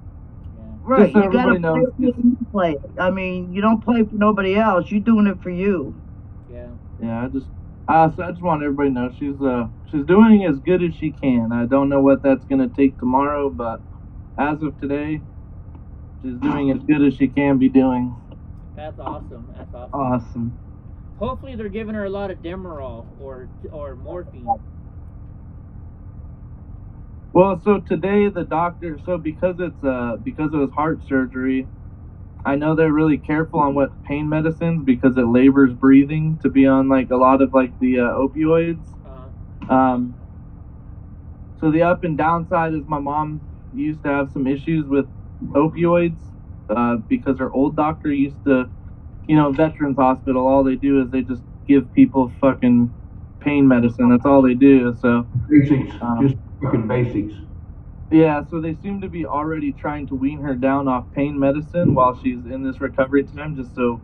Right, so you gotta everybody knows, play for you play. I mean, you don't play for nobody else. You're doing it for you. Yeah. yeah, I just want everybody to know she's doing as good as she can. I don't know what that's gonna take tomorrow, but as of today, she's doing as good as she can be doing. That's awesome. That's awesome. Awesome. Hopefully they're giving her a lot of Demerol or morphine. Well, so today the doctor, because it was heart surgery, I know they're really careful on what pain medicines because it labors breathing to be on like a lot of like the opioids. So the up and downside is my mom used to have some issues with opioids because her old doctor used to, Veterans Hospital, all they do is they just give people fucking pain medicine. That's all they do. So Basics. Just fucking basics. yeah, so they seem to be already trying to wean her down off pain medicine while she's in this recovery time. Just so,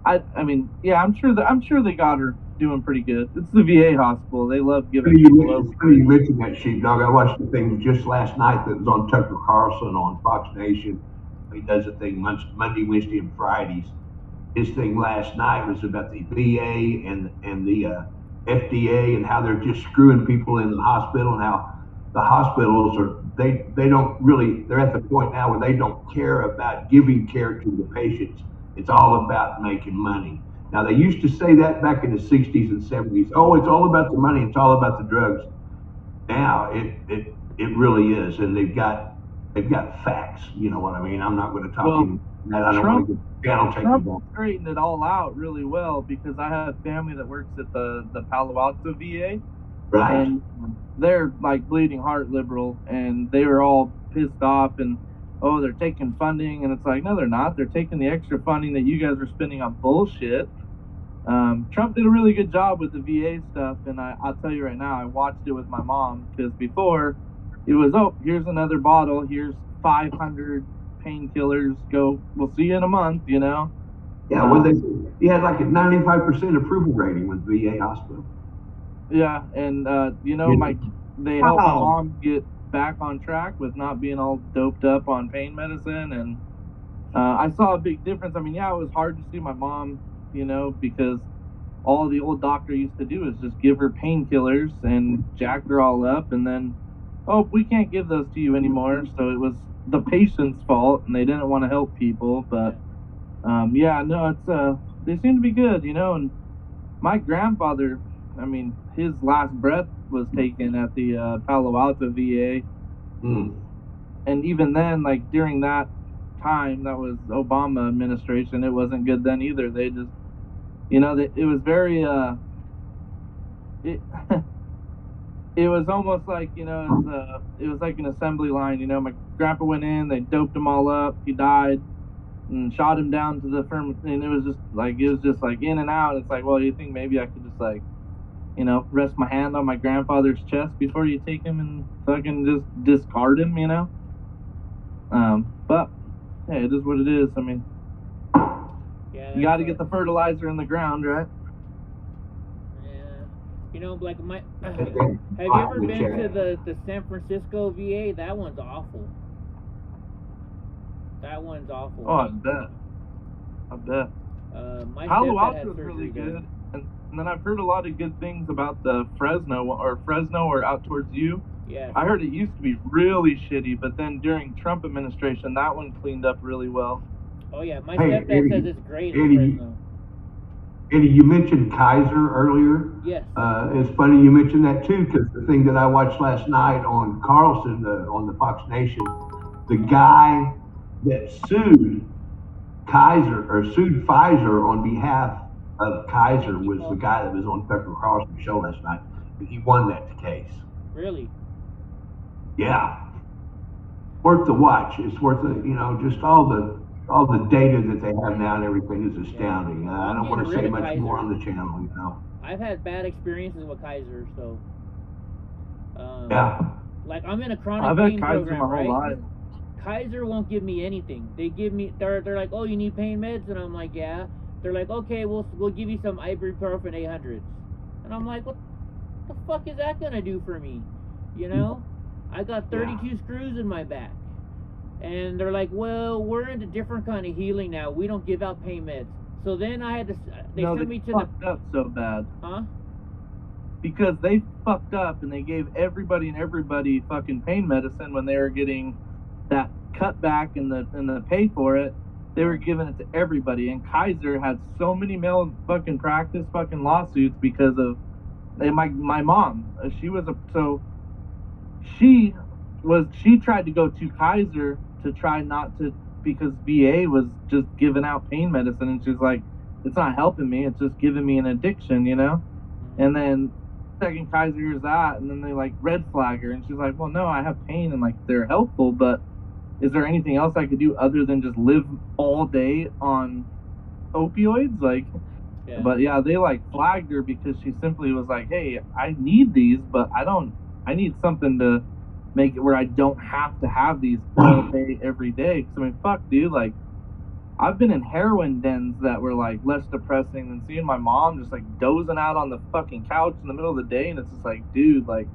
I mean, yeah, I'm sure they got her doing pretty good. It's the VA hospital. They love giving people You mentioned that, Sheepdog. I watched the thing just last night that was on Tucker Carlson on Fox Nation. He does a thing Monday, Wednesday, and Fridays. His thing last night was about the VA and the FDA and how they're just screwing people in the hospital and how the hospitals they're at the point now where they don't care about giving care to the patients. It's all about making money. Now they used to say that back in the 60s and 70s. Oh, it's all about the money. It's all about the drugs. Now it really is, and they've got facts. You know what I mean? I'm not going to talk in that. I don't want to get channel taken. straightened it all out really well because I have family that works at the Palo Alto VA. Right. And they're like bleeding heart liberal, and they were all pissed off, and oh, they're taking funding, and it's like, no, they're not. They're taking the extra funding that you guys are spending on bullshit. Trump did a really good job with the VA stuff, and I'll tell you right now, I watched it with my mom, because before, it was, oh, here's another bottle, here's 500 painkillers, go, we'll see you in a month, you know? Yeah, he had like a 95% approval rating with VA hospital. Yeah, and they helped my mom get back on track with not being all doped up on pain medicine, and I saw a big difference. I mean, yeah, it was hard to see my mom, you know, because all the old doctor used to do is just give her painkillers and jack her all up, and then, oh, we can't give those to you anymore. So it was the patient's fault, and they didn't want to help people. But yeah, no, it's they seem to be good, you know. And my grandfather, I mean, his last breath was taken at the Palo Alto VA, and even then, like during that time, that was Obama administration, it wasn't good then either. They just, you know, it was very it was almost like, you know, it was like an assembly line. You know, my grandpa went in, they doped him all up, he died, and shot him down to the firm, and it was just like in and out. It's like, well, you think maybe I could just, like, you know, rest my hand on my grandfather's chest before you take him and fucking just discard him, you know? But hey, it is what it is. I mean, yeah, you got to get the fertilizer in the ground, right? Yeah, you know, like have you ever been to the San Francisco VA? That one's awful. That one's awful. Oh, I bet. My Palo Alto Alto is really good, and then I've heard a lot of good things about the Fresno or out towards you. Yeah. I heard it used to be really shitty, but then during Trump administration, that one cleaned up really well. Oh yeah, my stepdad says it's great in Fresno. Eddie, you mentioned Kaiser earlier. Yes. It's funny you mentioned that too, because the thing that I watched last night on Carlson on the Fox Nation, the guy that sued Pfizer on behalf of Kaiser was the guy that was on Tucker Carlson's show last night. He won that case. Really? Yeah. Worth the watch. It's worth it. You know, just all the data that they have now and everything is astounding. I don't want to say much more on the channel. You know. I've had bad experiences with Kaiser, so. Yeah. Like, I'm in a chronic pain program, my whole life. Kaiser won't give me anything. They give me, they're like, oh, you need pain meds? And I'm like, yeah. They're like, okay, we'll give you some ibuprofen 800s. And I'm like, what the fuck is that gonna do for me? You know? I got 32 screws in my back. And they're like, well, we're into different kind of healing now. We don't give out pain meds. So then I had to, they sent me to fucked up so bad. Huh? Because they fucked up and they gave everybody fucking pain medicine when they were getting that cutback and the pay for it. They were giving it to everybody, and Kaiser had so many malpractice fucking lawsuits because of my mom. She tried to go to Kaiser to try not to, because VA was just giving out pain medicine, and she's like, it's not helping me, it's just giving me an addiction, you know. And then second Kaiser hears that, and then they like red flag her, and she's like, well, no, I have pain and like they're helpful, but is there anything else I could do other than just live all day on opioids? Like, but yeah, they like flagged her because she simply was like, hey, I need these, but I need something to make it where I don't have to have these all day, every day. Cause I mean, fuck, dude, like, I've been in heroin dens that were like less depressing than seeing my mom just like dozing out on the fucking couch in the middle of the day, and it's just like, dude, like,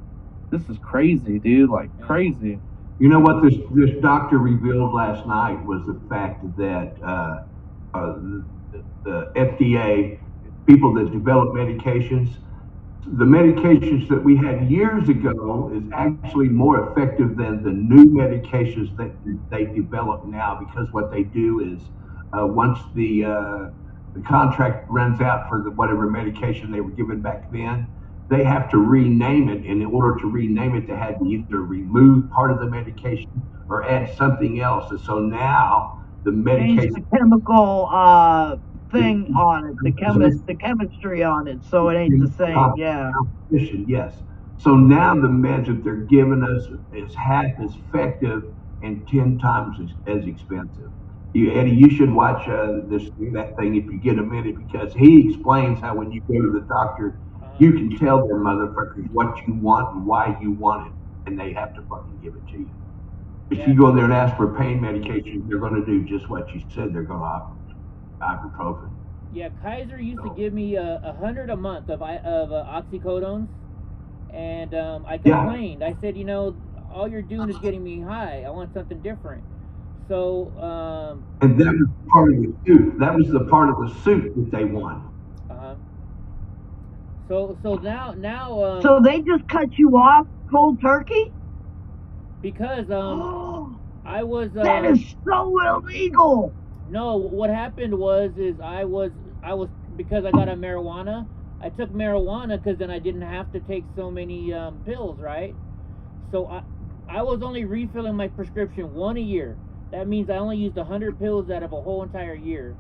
this is crazy, dude, like crazy. You know what this doctor revealed last night was the fact that the FDA, people that develop medications, the medications that we had years ago is actually more effective than the new medications that they develop now, because what they do is once the contract runs out for whatever medication they were given back then, they have to rename it, and in order to rename it, they had to either remove part of the medication or add something else. And so now the medication, change the chemical thing on it, the chemistry on it, so it ain't the same. Yeah. Yes. So now the meds that they're giving us is half as effective and 10 times as expensive. Eddie, you should watch that thing if you get a minute, because he explains how when you go to the doctor, you can tell them motherfuckers what you want and why you want it, and they have to fucking give it to you. If you go in there and ask for pain medication, they're going to do just what you said. They're going to offer ibuprofen. Yeah, Kaiser used to give me $100 a month of oxycodones, and I complained. Yeah. I said, you know, all you're doing is getting me high. I want something different. So. And that was part of the suit. That was the part of the suit that they won. So now. So they just cut you off cold turkey? Because I was. That is so illegal. No, what happened was I was because I got a marijuana. I took marijuana because then I didn't have to take so many pills, right? So I was only refilling my prescription one a year. That means I only used 100 pills out of a whole entire year.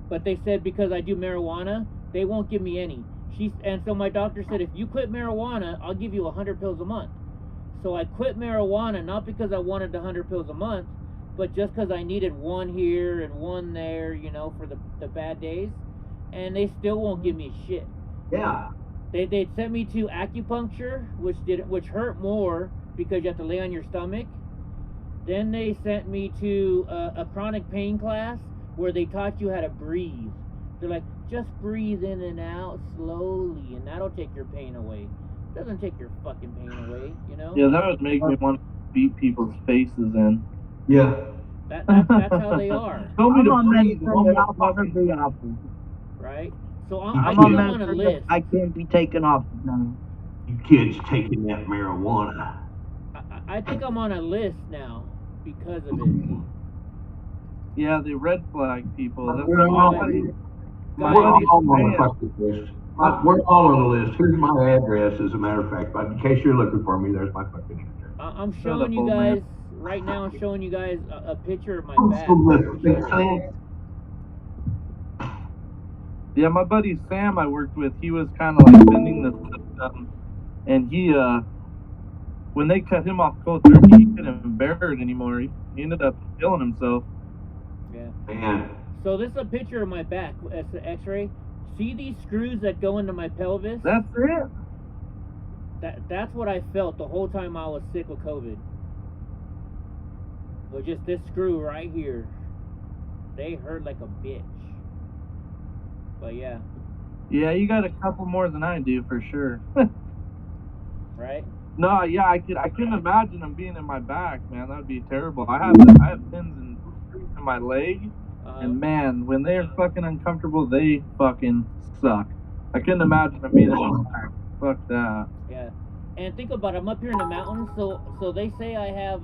But they said because I do marijuana, they won't give me any. And so my doctor said, if you quit marijuana, I'll give you 100 pills a month. So I quit marijuana, not because I wanted the 100 pills a month, but just because I needed one here and one there, you know, for the bad days. And they still won't give me shit. Yeah. They sent me to acupuncture, which hurt more because you have to lay on your stomach. Then they sent me to a chronic pain class where they taught you how to breathe. They're like, just breathe in and out slowly, and that'll take your pain away. It doesn't take your fucking pain away, you know? Yeah, that would make me want to beat people's faces in. Yeah. That's how they are. Tell me to breathe. Right? So I'm on a list. I can't be taken off. You kids taking that marijuana. I think I'm on a list now because of it. Yeah, they red flag people. That's we're all on the fucking list. We're all on the list. Here's my address, as a matter of fact. But in case you're looking for me, there's my fucking address. I'm showing you guys right now. I'm showing you guys a picture of my back. Yeah, my buddy Sam I worked with, he was kind of like bending the system, and he when they cut him off cold turkey, he couldn't bear it anymore. He ended up killing himself. Yeah. Man. So this is a picture of my back. It's an X-ray. See these screws that go into my pelvis? That's it. That's what I felt the whole time I was sick with COVID. Was just this screw right here. They hurt like a bitch. But yeah. Yeah, you got a couple more than I do for sure. Right? No, yeah, I couldn't imagine them being in my back, man. That would be terrible. I have pins in my leg, and man, when they're fucking uncomfortable, they fucking suck. I couldn't imagine them being in my back. Fuck that. Yeah. And think about it, I'm up here in the mountains, so they say I have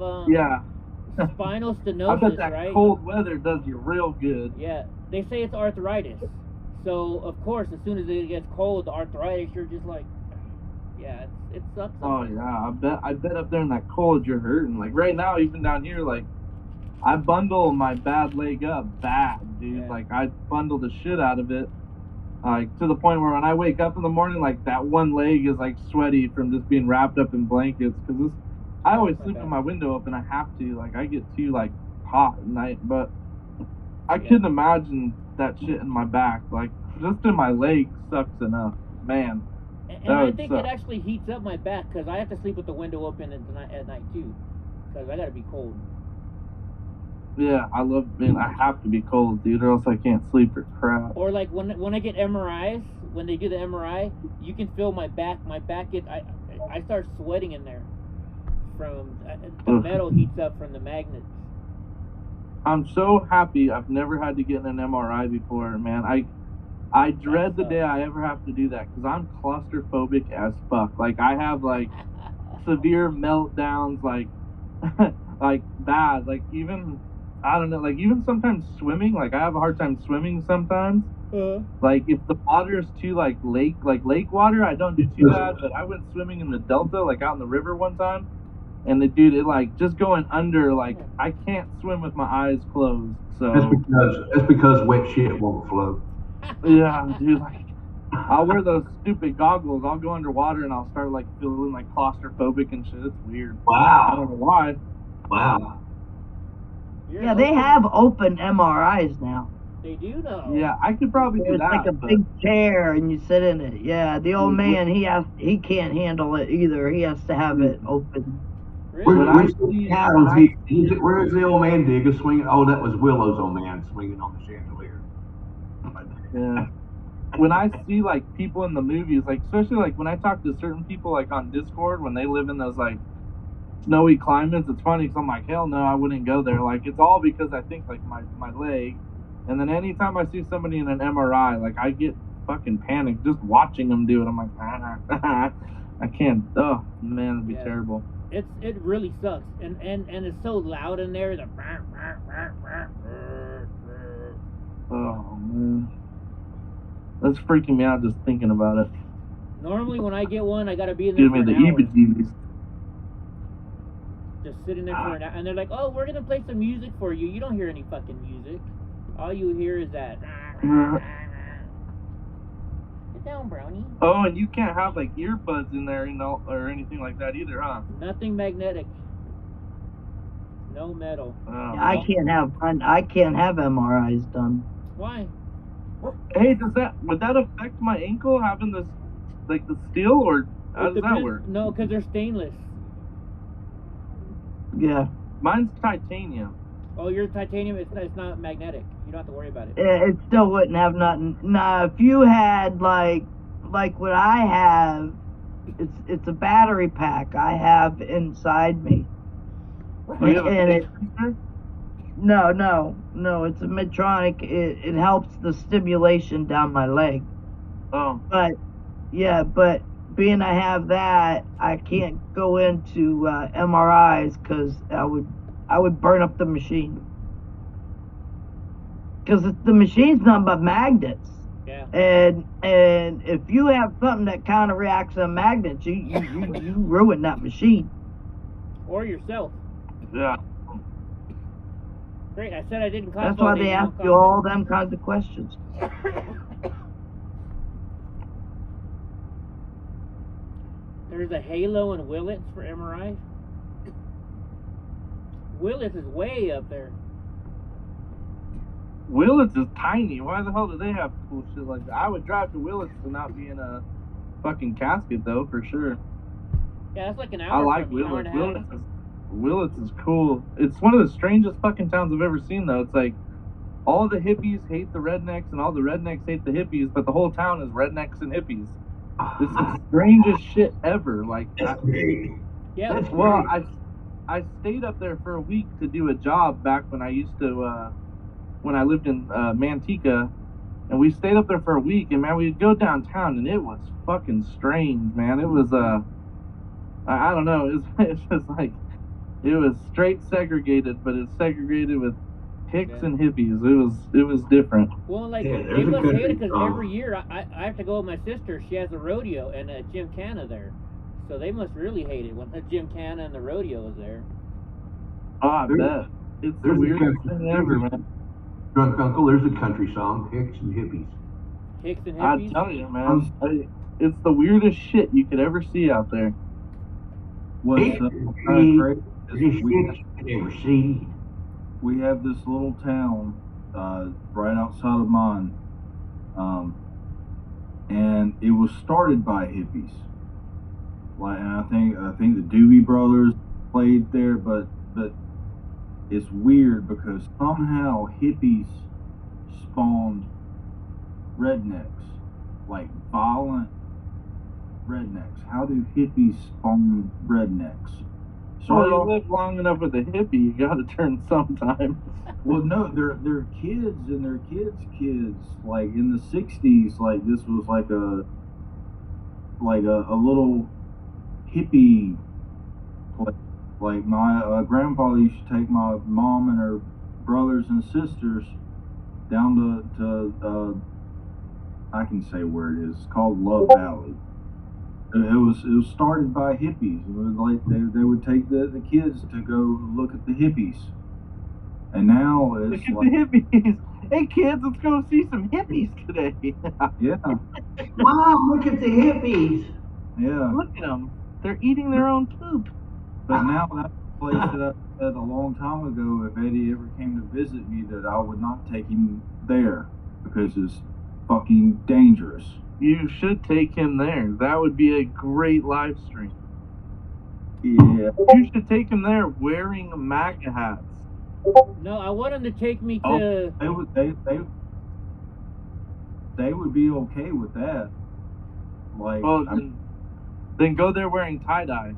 spinal stenosis, I bet that right? cold weather does you real good. Yeah. They say it's arthritis. So of course, as soon as it gets cold, the arthritis, you're just like, yeah, it sucks. Oh yeah, I bet up there in that cold you're hurting. Like right now, even down here, like I bundle my bad leg up bad, dude. Yeah. Like I bundle the shit out of it, like to the point where when I wake up in the morning, like that one leg is like sweaty from just being wrapped up in blankets. Cause I always sleep with my window open. I have to. Like I get too like hot at night, but I couldn't imagine that shit in my back. Like just in my leg sucks enough, man. And I think it actually heats up my back because I have to sleep with the window open at night too, because I gotta be cold. Yeah, I have to be cold, dude, or else I can't sleep for crap. Or like when I get MRIs, when they do the MRI, you can feel my back. I start sweating in there from the metal heats up from the magnets. I'm so happy I've never had to get in an MRI before, man. I dread the day I ever have to do that because I'm claustrophobic as fuck. Like I have like severe meltdowns, like like bad. Like even I don't know. Like even sometimes swimming. Like I have a hard time swimming sometimes. Like if the water is too like lake water, I don't do too bad. But I went swimming in the Delta, like out in the river one time, and it like just going under. Like I can't swim with my eyes closed. So that's because wet shit won't float. Yeah, dude, like I'll wear those stupid goggles. I'll go underwater and I'll start like feeling like claustrophobic and shit. It's weird. Wow. I don't know why. Wow. Yeah, they have open MRIs now. They do though. Yeah, I could probably do It's that. like a but- big chair and you sit in it. Yeah, the old man, he can't handle it either. He has to have it open. Really? Where's the old man digger swinging? Oh, that was Willow's old man swinging on the chandelier. Yeah. When I see like people in the movies, like especially like when I talk to certain people like on Discord when they live in those like snowy climates, it's funny because I'm like, hell no, I wouldn't go there. Like it's all because I think like my leg, and then anytime I see somebody in an MRI, like I get fucking panicked just watching them do it. I'm like, I can't. Oh man, it'd be terrible. It really sucks, and it's so loud in there. Oh man, that's freaking me out just thinking about it. Normally, when I get one, I gotta be in there Give for me the an hour. heebie-jeebies. Just sitting there for an hour, and they're like, "Oh, we're gonna play some music for you." You don't hear any fucking music. All you hear is that. Sit down, Brownie. Oh, and you can't have like earbuds in there, you know, or anything like that either, huh? Nothing magnetic. No metal. Oh. I can't have MRIs done. Why? Hey, would that affect my ankle having this, like the steel, or how does that work? No, because they're stainless. Yeah. Mine's titanium. Oh, your titanium, it's not magnetic. You don't have to worry about it. It still wouldn't have nothing. Nah, if you had like what I have, it's a battery pack I have inside me. Oh, you have a And it, pacemaker? no, it's a Medtronic. It helps the stimulation down my leg. Oh. But being I have that, I can't go into MRIs because I would burn up the machine. Because the machine's nothing but magnets. Yeah. And if you have something that counteracts on magnets, you ruin that machine. Or yourself. Yeah. Great, I said I didn't cough. That's why they ask you all them kinds of questions. There's a Halo and Willits for MRIs. Willits is way up there. Willits is tiny. Why the hell do they have cool shit like that? I would drive to Willits to not be in a fucking casket though, for sure. Yeah, that's like an hour. I like from me, hour and Willits. a half. Willits is cool. It's one of the strangest fucking towns I've ever seen though. It's like all the hippies hate the rednecks and all the rednecks hate the hippies, but the whole town is rednecks and hippies. It's the strangest shit ever. Like, That's great. Yeah. That's well, great. I stayed up there for a week to do a job back when I used to when I lived in Manteca, and we stayed up there for a week, and man, we'd go downtown, and it was fucking strange, man. It was I don't know, it's just like it was straight segregated, but it's segregated with hicks and hippies. It was different. Well, like, Yeah, they there's a must hate country it because song. every year I have to go with my sister. She has a rodeo and a gymkhana there. So they must really hate it when the gymkhana and the rodeo is there. Oh, I There's- bet. It's the there's a weirdest country- thing ever, man. Drunk Uncle, there's a country song, Hicks and Hippies. Hicks and I hippies. tell you, man. It's the weirdest shit you could ever see out there. What's Hicks kind and of crazy Hippies, is shit you never see. we have this little town right outside of mine, and it was started by hippies. Like, and I think the Doobie Brothers played there, but it's weird because somehow hippies spawned rednecks, like violent rednecks. How do hippies spawn rednecks? Well, you live long enough with a hippie, you gotta turn sometime. Well, no, they're kids and their kids' kids. Like in the '60s, like this was like a little hippie place. Like my grandfather used to take my mom and her brothers and sisters down to I can say where it is. It's called Love Valley. It was started by hippies. It was like they would take the kids to go look at the hippies. And now Look it's at like, the hippies. Hey kids, let's go see some hippies today. yeah, Mom, look at the hippies. yeah. Look at them. They're eating their own poop. But now place that I said a long time ago, if Eddie ever came to visit me, that I would not take him there because it's fucking dangerous. You should take him there. That would be a great live stream. Yeah. You should take him there wearing MAGA hats. No, I want him to take me to. Oh, they would be okay with that. Like, Well, then go there wearing tie-dye.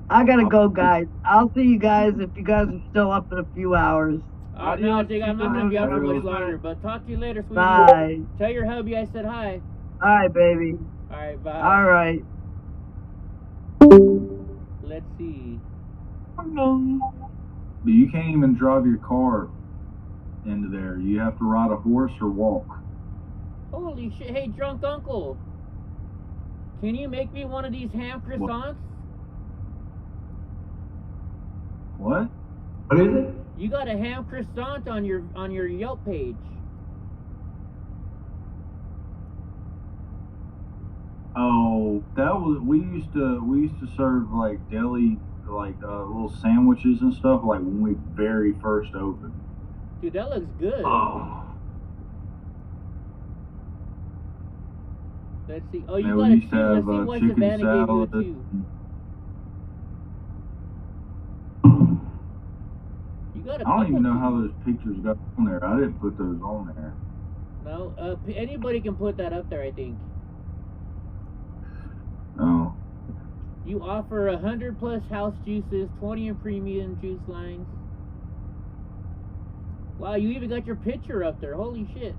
I gotta go, guys. I'll see you guys if you guys are still up in a few hours. No, Jake, I'm not gonna be out for much longer. But talk to you later, sweetie. Bye. Tell your hubby I said hi. Alright, baby. All right, bye. Alright. Let's see. But you can't even drive your car into there. You have to ride a horse or walk. Holy shit! Hey, drunk uncle, can you make me one of these ham croissants? What? What is it? You got a ham croissant on your Yelp page. Oh, that was we used to serve like deli little sandwiches and stuff like when we very first opened. Dude, that looks good. Oh. Let's see. Oh, you Man, got we a used to cheese. have Let's see what chicken Savannah gave you salad. too. You got a I don't even couple know too. how those pictures got on there. I didn't put those on there. No, anybody can put that up there, I think. Oh. You offer 100+ house juices, 20 in premium juice lines. Wow, you even got your picture up there. Holy shit.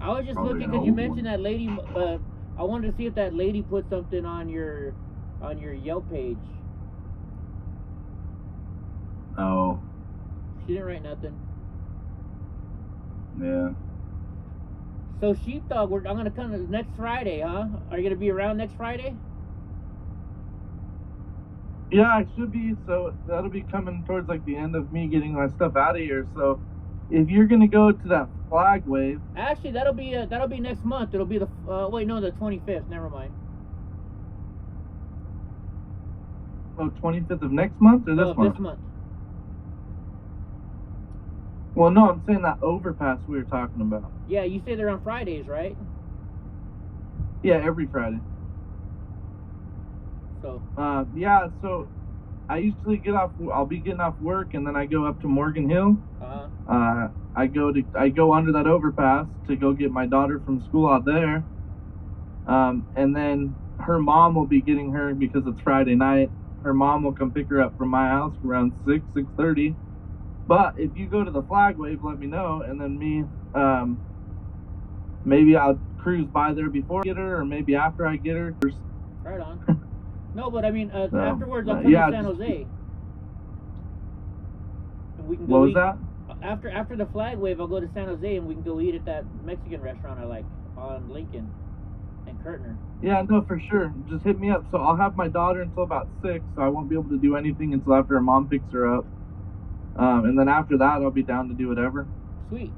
I was just Probably looking an because you old mentioned one. that lady. I wanted to see if that lady put something on your Yelp page. Oh. She didn't write nothing. Yeah. So Sheepdog, I'm gonna come next Friday, huh? Are you gonna be around next Friday? Yeah, I should be. So that'll be coming towards like the end of me getting my stuff out of here. So if you're gonna go to that flag wave, Actually, that'll be next month. It'll be the the 25th. Never mind. 25th of next month or this month? This month. Well, no, I'm saying that overpass we were talking about. Yeah, you say they're on Fridays, right? Yeah, every Friday. So. Yeah. So I usually get off. I'll be getting off work, and then I go up to Morgan Hill. I go under that overpass to go get my daughter from school out there. And then her mom will be getting her because it's Friday night. Her mom will come pick her up from my house around 6:30. But if you go to the flag wave, let me know, and then maybe I'll cruise by there before I get her, or maybe after I get her. Right on. No, but I mean, afterwards I'll come to San Jose. And we can go what was eat. that? After the flag wave, I'll go to San Jose and we can go eat at that Mexican restaurant I like on Lincoln and Kirtner. Yeah, no, for sure. Just hit me up. So I'll have my daughter until about 6, so I won't be able to do anything until after her mom picks her up. And then after that, I'll be down to do whatever. Sweet.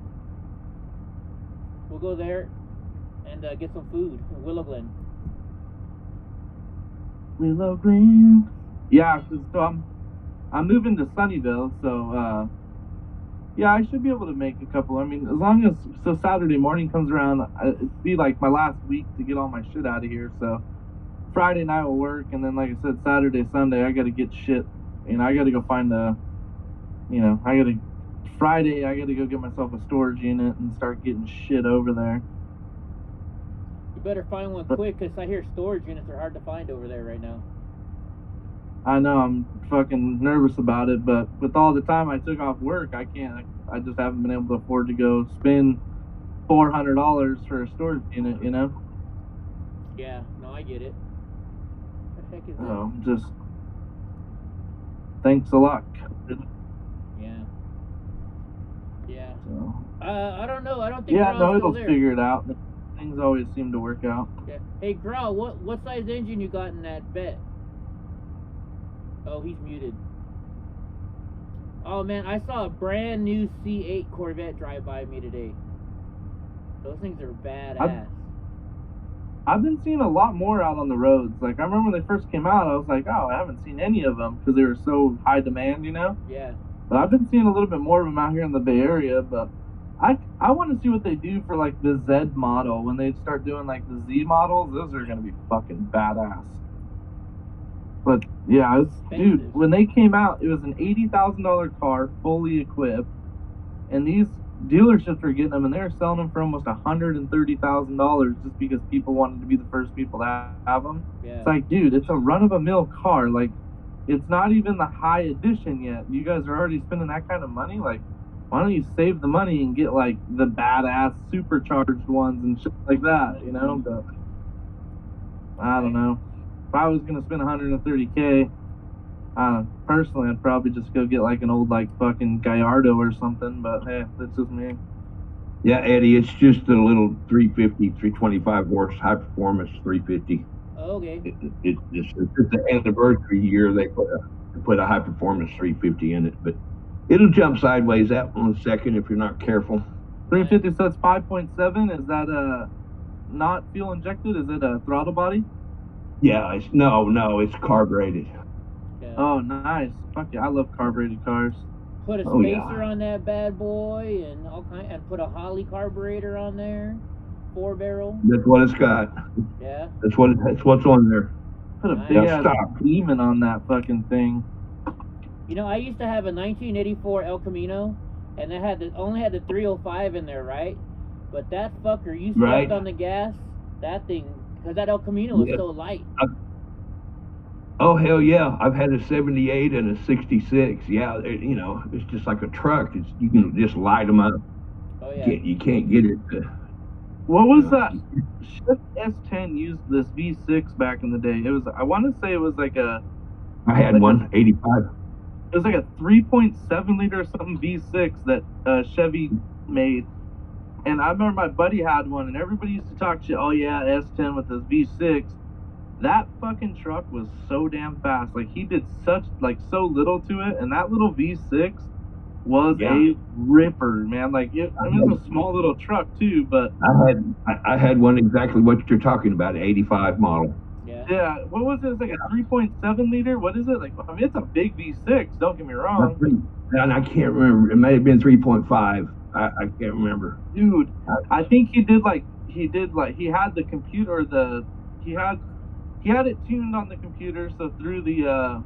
We'll go there and get some food in Willow Glen. Willow Glen. Yeah, so I'm moving to Sunnyvale, so yeah, I should be able to make a couple. I mean, as long as Saturday morning comes around, it'd be like my last week to get all my shit out of here. So Friday night will work, and then like I said, Saturday, Sunday, I got to get shit. I got to go find Friday, I got to go get myself a storage unit and start getting shit over there. You better find one quick, because I hear storage units are hard to find over there right now. I know, I'm fucking nervous about it, but with all the time I took off work, I just haven't been able to afford to go spend $400 for a storage unit, you know? Yeah, no, I get it. What the heck is this? Oh, just thanks a lot. Yeah. Yeah. So. I don't know. I don't think. Yeah, Grau's no, still it'll there. figure it out. Things always seem to work out. Yeah. Hey, Grau, what size engine you got in that vet? Oh, he's muted. Oh man, I saw a brand new C8 Corvette drive by me today. Those things are badass. I've been seeing a lot more out on the roads. Like, I remember when they first came out, I was like, oh, I haven't seen any of them because they were so high demand, you know? Yeah. But I've been seeing a little bit more of them out here in the Bay Area. But I want to see what they do for, like, the Z model. When they start doing, like, the Z models, those are going to be fucking badass. But, yeah, dude, when they came out, it was an $80,000 car, fully equipped. And these dealerships are getting them, and they're selling them for almost $130,000 just because people wanted to be the first people to have them. Yeah. It's like, dude, it's a run-of-a-mill car. Like, it's not even the high edition yet. You guys are already spending that kind of money. Like, why don't you save the money and get, like, the badass supercharged ones and shit like that, you know? But I don't know. If I was going to spend $130K, personally, I'd probably just go get, like, an old, like, fucking Gallardo or something. But, hey, that's just me. Yeah, Eddie, it's just a little 350, 325 horse high performance 350. Okay. It's the anniversary year they put a high performance 350 in it, but it'll jump sideways that 1 second if you're not careful. 350, so it's 5.7. Is that not fuel injected? Is it a throttle body? Yeah, it's carbureted. Yeah. Oh, nice. Fuck yeah, I love carbureted cars. Put a spacer on that bad boy and put a Holly carburetor on there. 4-barrel. That's what it's got. Yeah. That's what's on there. Put a big ass demon on that fucking thing. You know, I used to have a 1984 El Camino, and it only had the 305 in there, right? But that fucker, you stepped on the gas, that thing, because that El Camino was so light. Oh, hell yeah. I've had a 78 and a 66. Yeah, you know, it's just like a truck. You can just light them up. Oh, yeah. You can't get it to... What was that? Chevy S10 used this V6 back in the day. It was, I want to say it was like a... I had one, 85. It was like a 3.7 liter or something V6 that Chevy made. And I remember my buddy had one, and everybody used to talk shit, oh yeah, S10 with this V6. That fucking truck was so damn fast. Like, he did so little to it, and that little V6 was a ripper, man. Like, it was a small little truck too, but I had one exactly what you're talking about, 85 model. Yeah, what was it? It was like a 3.7 liter. What is it? Like, I mean, it's a big V6. Don't get me wrong. And I can't remember. It may have been 3.5. I can't remember. Dude, I think he had the computer. He had it tuned on the computer, so through the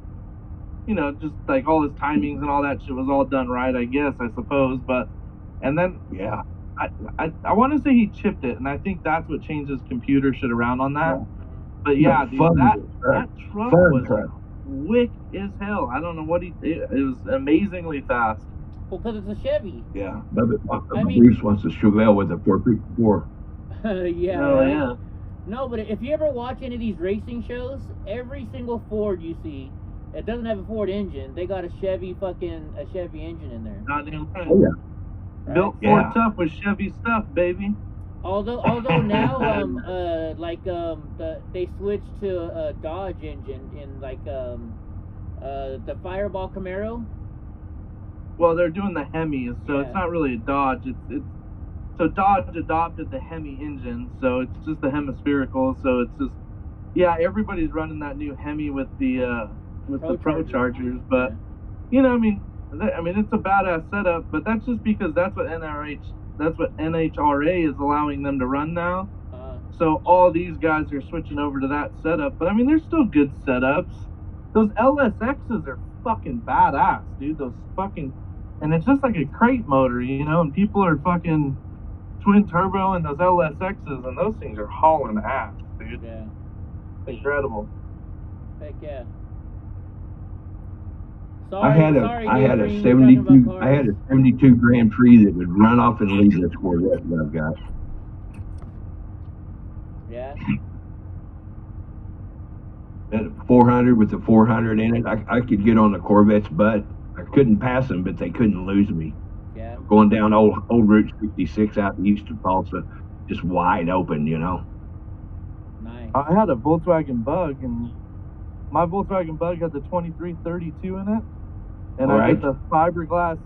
just like all his timings and all that shit was all done right, I guess, I suppose. But and then I want to say he chipped it, and I think that's what changed his computer shit around on that. But yeah, dude, that truck was quick as hell. I don't know what it was amazingly fast. Well, because it's a Chevy. Yeah, Bruce wants a Chevelle with a 454. Yeah. Oh yeah. No, but if you ever watch any of these racing shows, every single Ford you see, it doesn't have a Ford engine. They got a Chevy engine in there. Not damn right. Oh, yeah. Right? Built Ford tough with Chevy stuff, baby. Although now, they switched to a Dodge engine in the Fireball Camaro. Well, they're doing the Hemis, so it's not really a Dodge. So Dodge adopted the Hemi engine, so it's just the hemispherical. So it's just, everybody's running that new Hemi with the Pro Chargers. But you know, I mean, it's a badass setup. But that's just because that's what NHRA is allowing them to run now. So all these guys are switching over to that setup. But I mean, they're still good setups. Those LSXs are fucking badass, dude. Those fucking, and it's just like a crate motor, you know. And people are fucking twin turbo and those LSXs, and those things are hauling ass, dude. Yeah. Incredible. Heck yeah. I had a 72 Grand Prix that would run off and leave this Corvette that I've got. Yeah. That 400 with the 400 in it, I could get on the Corvette's butt. I couldn't pass them, but they couldn't lose me. Yeah. Going down old Route 66 out east of Tulsa, just wide open, you know. Nice. I had a Volkswagen Bug, and my Volkswagen Bug had the 2332 in it. And I did fiberglass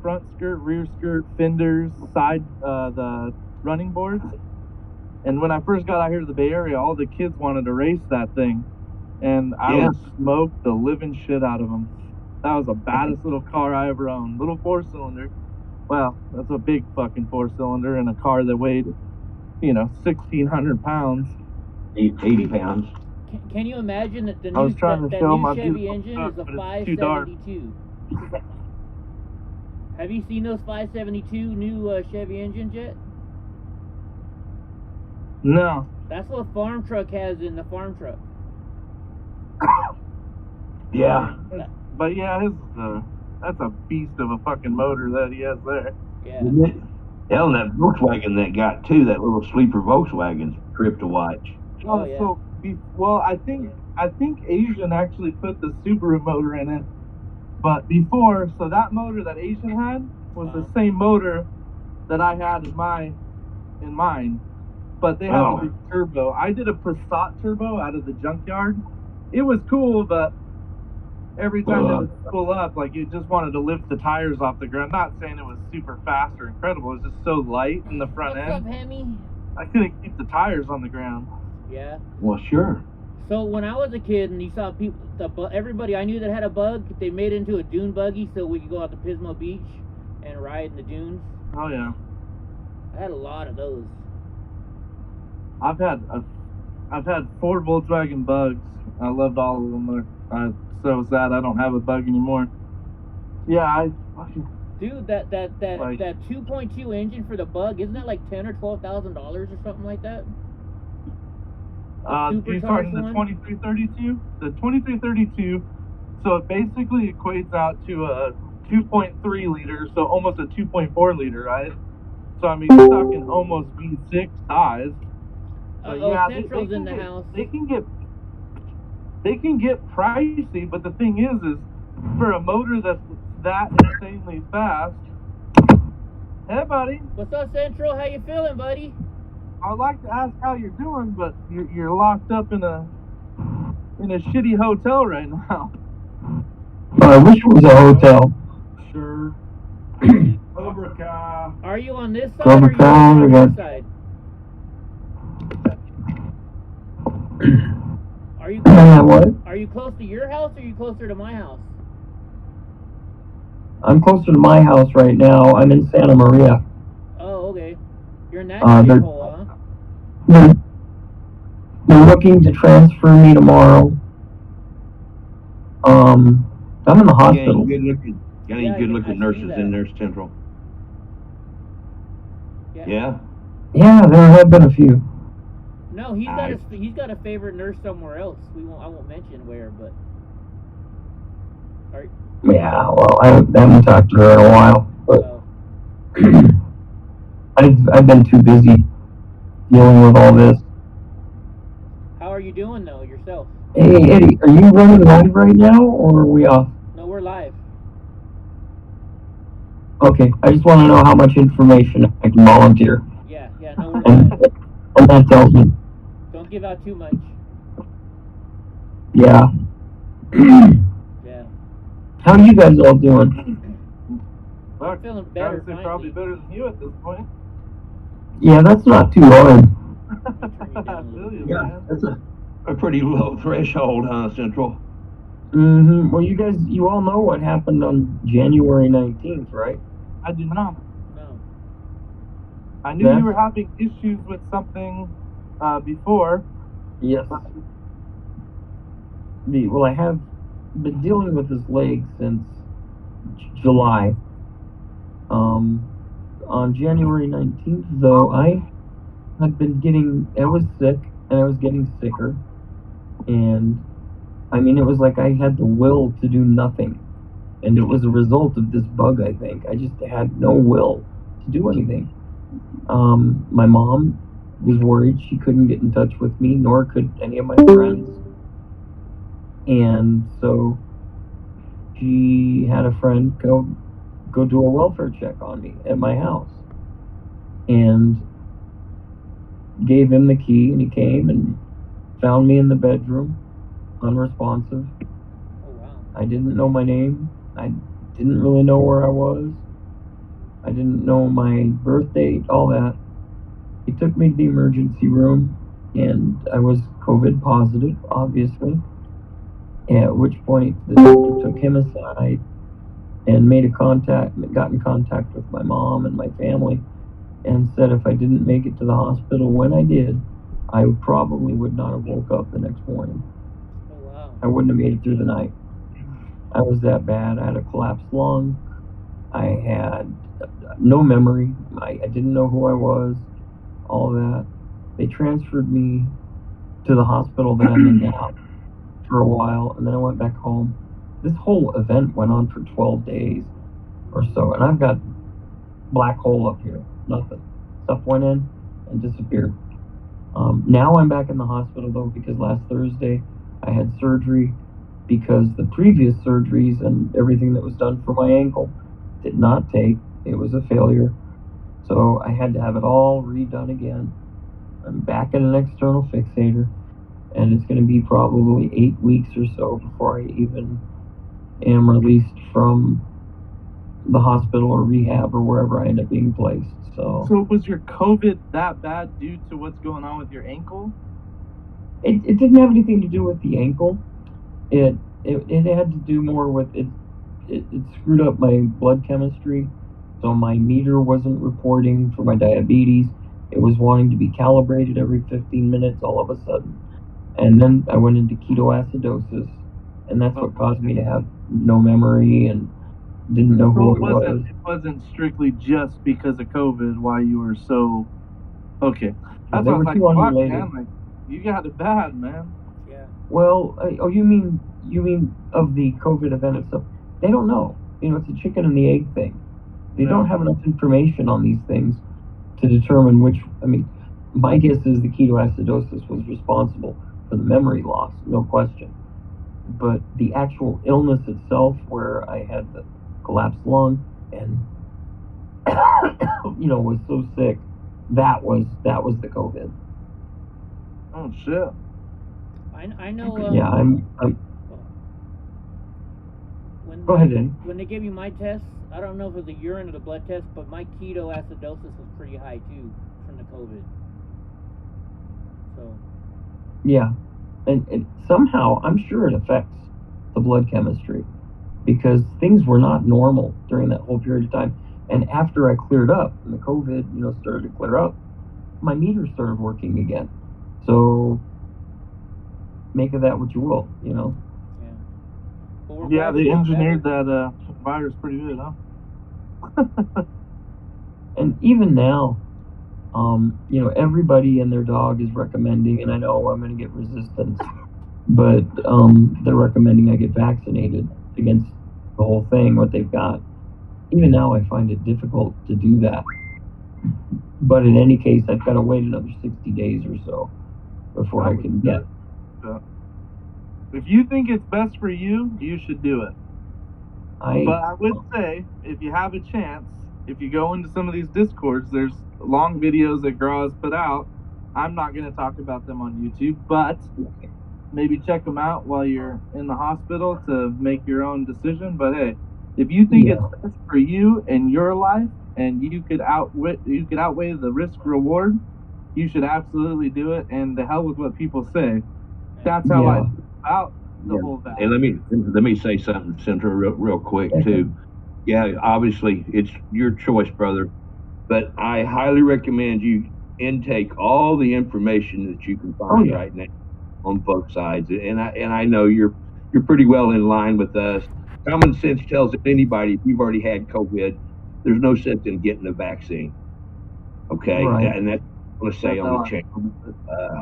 front skirt, rear skirt, fenders, side, the running boards. And when I first got out here to the Bay Area, all the kids wanted to race that thing, and I Yeah. would smoke the living shit out of them. That was the baddest little car I ever owned. Little 4-cylinder. Well, that's a big fucking 4-cylinder in a car that weighed, 1,600 pounds. 80 pounds. Can you imagine that the I was new, trying to that show new my Chevy beautiful engine truck, is a but it's too dark. 572? Have you seen those 572 new Chevy engines yet? No. That's what farm truck has in the farm truck. Yeah. But yeah, that's a beast of a fucking motor that he has there. Yeah. Isn't it? Hell, and that Volkswagen that got too, that little sleeper Volkswagen's a trip to watch. Oh, yeah. So, well, I think Asian actually put the Subaru motor in it, but before, so that motor that Asian had was the same motor that I had in mine, but they had the big turbo. I did a Passat turbo out of the junkyard. It was cool, but every time it would pull up, like you just wanted to lift the tires off the ground. Not saying it was super fast or incredible, it was just so light in the front What's end. up, Hemi? I couldn't keep the tires on the ground. Yeah. Well, sure. So when I was a kid and you saw people, everybody I knew that had a bug, they made it into a dune buggy so we could go out to Pismo Beach and ride in the dunes. Oh yeah. I had a lot of those. I've had 4 Volkswagen Bugs. I loved all of them. I'm so sad I don't have a Bug anymore. Yeah, I fucking. Dude, that Like- 2.2 engine for the Bug, isn't that like $10,000 or $12,000 or something like that? You starting the 2332? The 2332. So it basically equates out to a 2.3 liter, so almost a 2.4 liter, right? So I mean, you're talking almost V6 size. But yeah, Central's in the house. They can get pricey, but the thing is for a motor that's that insanely fast. Hey, buddy. What's up, Central? How you feeling, buddy? I'd like to ask how you're doing, but you're locked up in a shitty hotel right now. I wish it was a hotel. Sure. Cobra Kai. Are you on this side Cobra or are you Kai, on we this got- side? What? Are you close to your house or are you closer to my house? I'm closer to my house right now. I'm in Santa Maria. Oh, okay. You're in that they're- hole, huh? They're looking to transfer me tomorrow. I'm in the hospital. Got any Yeah, good I looking see nurses that. in Nurse Central? Yeah. Yeah, there have been a few. No, he's got a favorite nurse somewhere else. I won't mention where, but. Yeah, well, I haven't talked to her in a while, but I've been too busy dealing with all this. How are you doing though yourself? Hey, Eddie, are you running live right now, or are we off? No, we're live. Okay, I just want to know how much information I can volunteer. Yeah, no, we're live. And that tells me. Don't give out too much. Yeah. Yeah. How are you guys all doing? I'm feeling better. Gotta say probably better than you at this point. Yeah, that's not too hard. I feel you, Yeah, man. that's a pretty low threshold, huh, Central? Mm-hmm. Well, you all know what happened on January 19th, right? I do not. No. I knew Yeah. you were having issues with something before. Yes. Well, I have been dealing with this leg since July. On January 19th, though, I was sick, and I was getting sicker. And, I mean, it was like I had the will to do nothing. And it was a result of this bug, I think. I just had no will to do anything. My mom was worried she couldn't get in touch with me, nor could any of my friends. And so she had a friend go do a welfare check on me at my house, and gave him the key, and he came and found me in the bedroom, unresponsive. Oh wow. I didn't know my name. I didn't really know where I was. I didn't know my birth date, all that. He took me to the emergency room, and I was COVID positive, obviously. At which point the doctor took him aside and got in contact with my mom and my family, and said if I didn't make it to the hospital when I did, I probably would not have woke up the next morning. Oh, wow. I wouldn't have made it through the night. I was that bad. I had a collapsed lung. I had no memory. I didn't know who I was, all that. They transferred me to the hospital that I'm in now for a while, and then I went back home. This whole event went on for 12 days or so, and I've got black hole up here. Nothing. Stuff went in and disappeared. Now I'm back in the hospital, though, because last Thursday I had surgery because the previous surgeries and everything that was done for my ankle did not take. It was a failure. So I had to have it all redone again. I'm back in an external fixator, and it's going to be probably 8 weeks or so before I even am released from the hospital or rehab or wherever I end up being placed. So was your COVID that bad due to what's going on with your ankle? it didn't have anything to do with the ankle. It had to do more with it screwed up my blood chemistry. So my meter wasn't reporting for my diabetes. It was wanting to be calibrated every 15 minutes all of a sudden. And then I went into ketoacidosis, and that's what caused me to have no memory and didn't know who I was. It wasn't strictly just because of COVID why you were so... Okay. That's They what I was were like, too fuck, unrelated. man. Like, you got it bad, man. Yeah. Well, you mean of the COVID event itself? They don't know. It's a chicken and the egg thing. They don't have enough information on these things to determine which. My guess is the ketoacidosis was responsible for the memory loss, no question. But the actual illness itself, where I had the collapsed lung and was so sick, that was the COVID. Oh shit. I know. Yeah, I'm. When Go ahead, Eddie. When they gave you my test, I don't know if it was the urine or the blood test, but my ketoacidosis was pretty high too from the COVID. So. Yeah, and somehow I'm sure it affects the blood chemistry, because things were not normal during that whole period of time. And after I cleared up and the COVID, started to clear up, my meter started working again. So make of that what you will, Yeah. Well, Yeah, they engineered that virus pretty good, huh? And even now, everybody and their dog is recommending, and I know I'm going to get resistance, but they're recommending I get vaccinated against the whole thing, what they've got. Even now, I find it difficult to do that. But in any case, I've got to wait another 60 days or so before I can get. If you think it's best for you, you should do it. But I would say, if you have a chance, if you go into some of these Discords, there's long videos that Graz put out. I'm not going to talk about them on YouTube, but maybe check them out while you're in the hospital to make your own decision. But hey, if you think it's best for you and your life, and you could outweigh the risk reward, you should absolutely do it. And the hell with what people say. That's how I feel about the whole vaccine. And let me say something, Senator, real quick too. Yeah, obviously it's your choice, brother, but I highly recommend you intake all the information that you can find right now on both sides. And I know you're pretty well in line with us. Common sense tells anybody if you've already had COVID, there's no sense in getting a vaccine. Okay, and that's what I'm gonna say on the channel.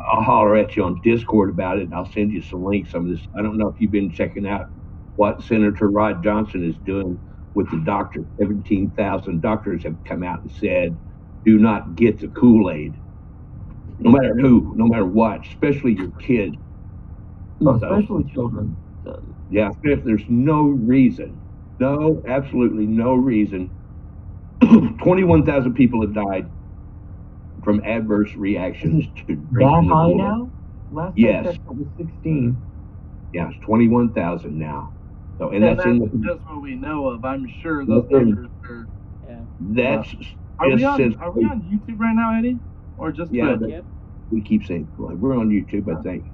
I'll holler at you on Discord about it, and I'll send you some links. Some of this, I don't know if you've been checking out what Senator Rod Johnson is doing with the doctors. 17,000 doctors have come out and said, do not get the Kool-Aid. No matter who, no matter what, especially your kids. No, especially children. Yeah, if there's no reason, absolutely no reason. 21,000 people have died from adverse reactions to drinking that the high Kool-Aid. now? Last Yes. I checked, it was 16. Yeah, it's 21,000 now. So, and that's in the, just what we know of. I'm sure those numbers are. That's Are we on YouTube right now, Eddie? or just Yeah, Twitch? Yep. we keep saying we're on YouTube, I think.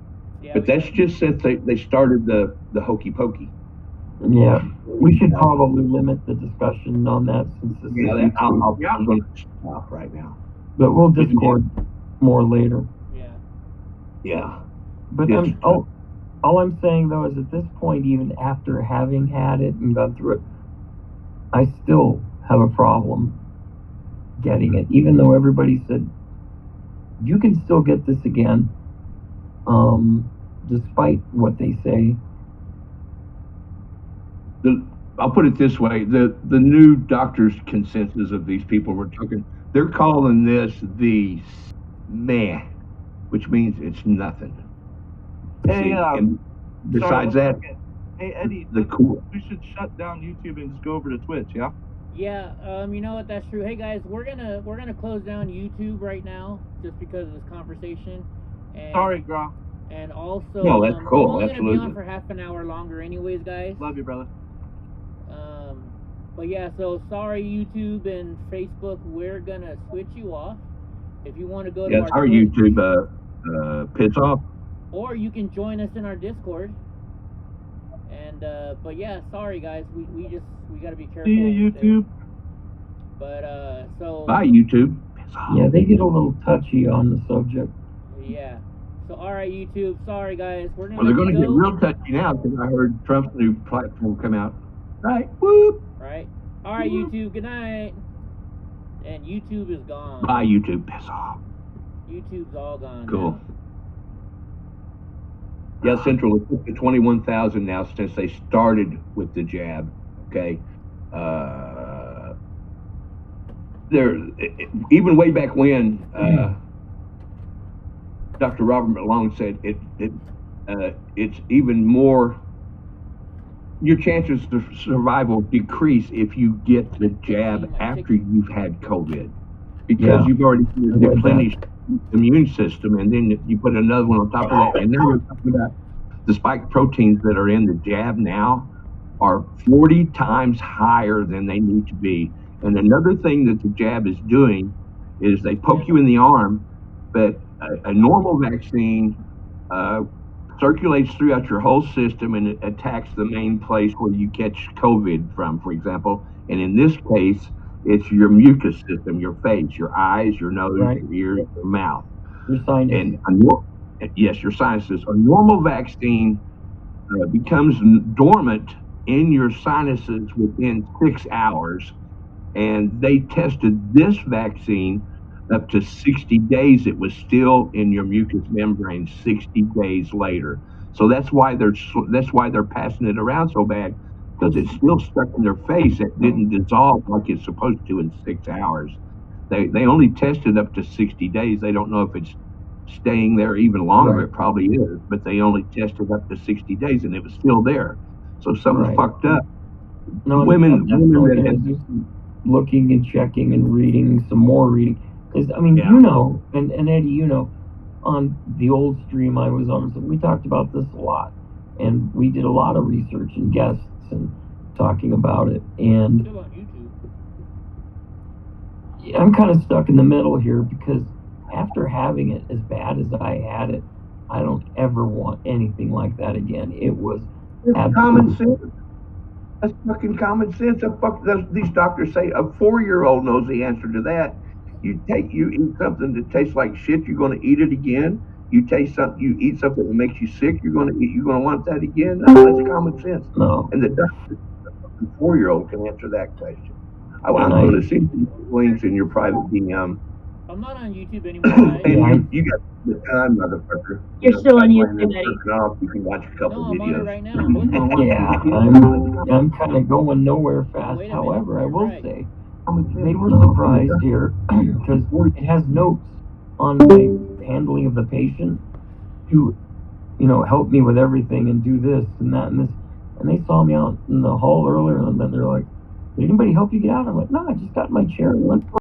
Yeah, But we that's got- just since they started the hokey pokey. Yeah, we should probably limit the discussion on that since this Yeah, is YouTube. I'm going to stop right now. But we'll Discord more later. yeah. Yeah. But Yes. all I'm saying though is at this point, even after having had it and gone through it, I still have a problem getting it, even though everybody said you can still get this again, despite what they say. I'll put it this way: the new doctor's consensus of these people we're talking, they're calling this the meh, which means it's nothing. Hey, See, and besides sorry, that, hey Eddie, the cool. we should shut down YouTube and just go over to Twitch, yeah? Yeah, you know what? That's true. Hey guys, we're gonna close down YouTube right now just because of this conversation. And, Sorry, Gra. And also, No, that's cool. I'm only gonna be on Absolutely. for half an hour longer, anyways, guys. Love you, brother. But yeah, so sorry, YouTube and Facebook, we're gonna switch you off. If you want to go to Yes, our Twitch, YouTube piss off. or you can join us in our Discord. And but yeah, sorry guys, we gotta be careful. See you, YouTube. But so Bye, YouTube. Piss off. Yeah, they get a little touchy on the subject. yeah. So all right, YouTube, sorry guys, we're gonna. Well, they're let going you to get go. real touchy now because I heard Trump's new platform come out. Right? Whoop. Right. All right, YouTube. Good night. And YouTube is gone. Bye, YouTube. Piss off. YouTube's all gone. Cool. now. Yeah, Central, it's up to 21,000 now since they started with the jab. Okay. Even way back when, Dr. Robert Malone said it's even more. Your chances of survival decrease if you get the jab after you've had COVID, because you've already replenished the immune system, and then you put another one on top of that. And then we're talking about the spike proteins that are in the jab now are 40 times higher than they need to be. And another thing that the jab is doing is they poke you in the arm, but a normal vaccine circulates throughout your whole system and it attacks the main place where you catch COVID from, for example. And in this case, it's your mucous system, your face, your eyes, your nose, your ears, your mouth. Your sinuses. And yes, your sinuses. A normal vaccine becomes dormant in your sinuses within 6 hours. And they tested this vaccine up to 60 days. It was still in your mucous membrane 60 days later. So that's why they're passing it around so bad, because it's still stuck in their face. It didn't dissolve like it's supposed to in 6 hours. They only tested up to 60 days. They don't know if it's staying there even longer. Right. It probably is, but they only tested up to 60 days and it was still there. So something's fucked up. No, women that have do some looking and checking and reading, some more reading. Because, I mean, Yeah. you know, and Eddie, you know, on the old stream I was on, we talked about this a lot. And we did a lot of research and guests and talking about it. And Still on YouTube. I'm kind of stuck in the middle here because after having it as bad as I had it, I don't ever want anything like that again. It was common sense. That's fucking common sense. These doctors say a 4-year-old knows the answer to that. You eat something that tastes like shit, you're going to eat it again. You eat something that makes you sick, you're going to want that again. No, that's common sense. No. And the doctor, a 4-year-old can answer that question. I'm going to see links in your private DM. I'm not on YouTube anymore. Guys. And you got the time, motherfucker. You're still on YouTube, Eddie. Eddie. You can watch a couple No, I'm on it videos. right now. I'm looking at it. Yeah, I'm kind of going nowhere fast. Wait a minute, However, I you're will right. say they were surprised here because it has notes on my handling of the patient to, you know, help me with everything and do this and that and this. And they saw me out in the hall earlier, and then they're like, "Did anybody help you get out?" I'm like, "No, I just got in my chair and went."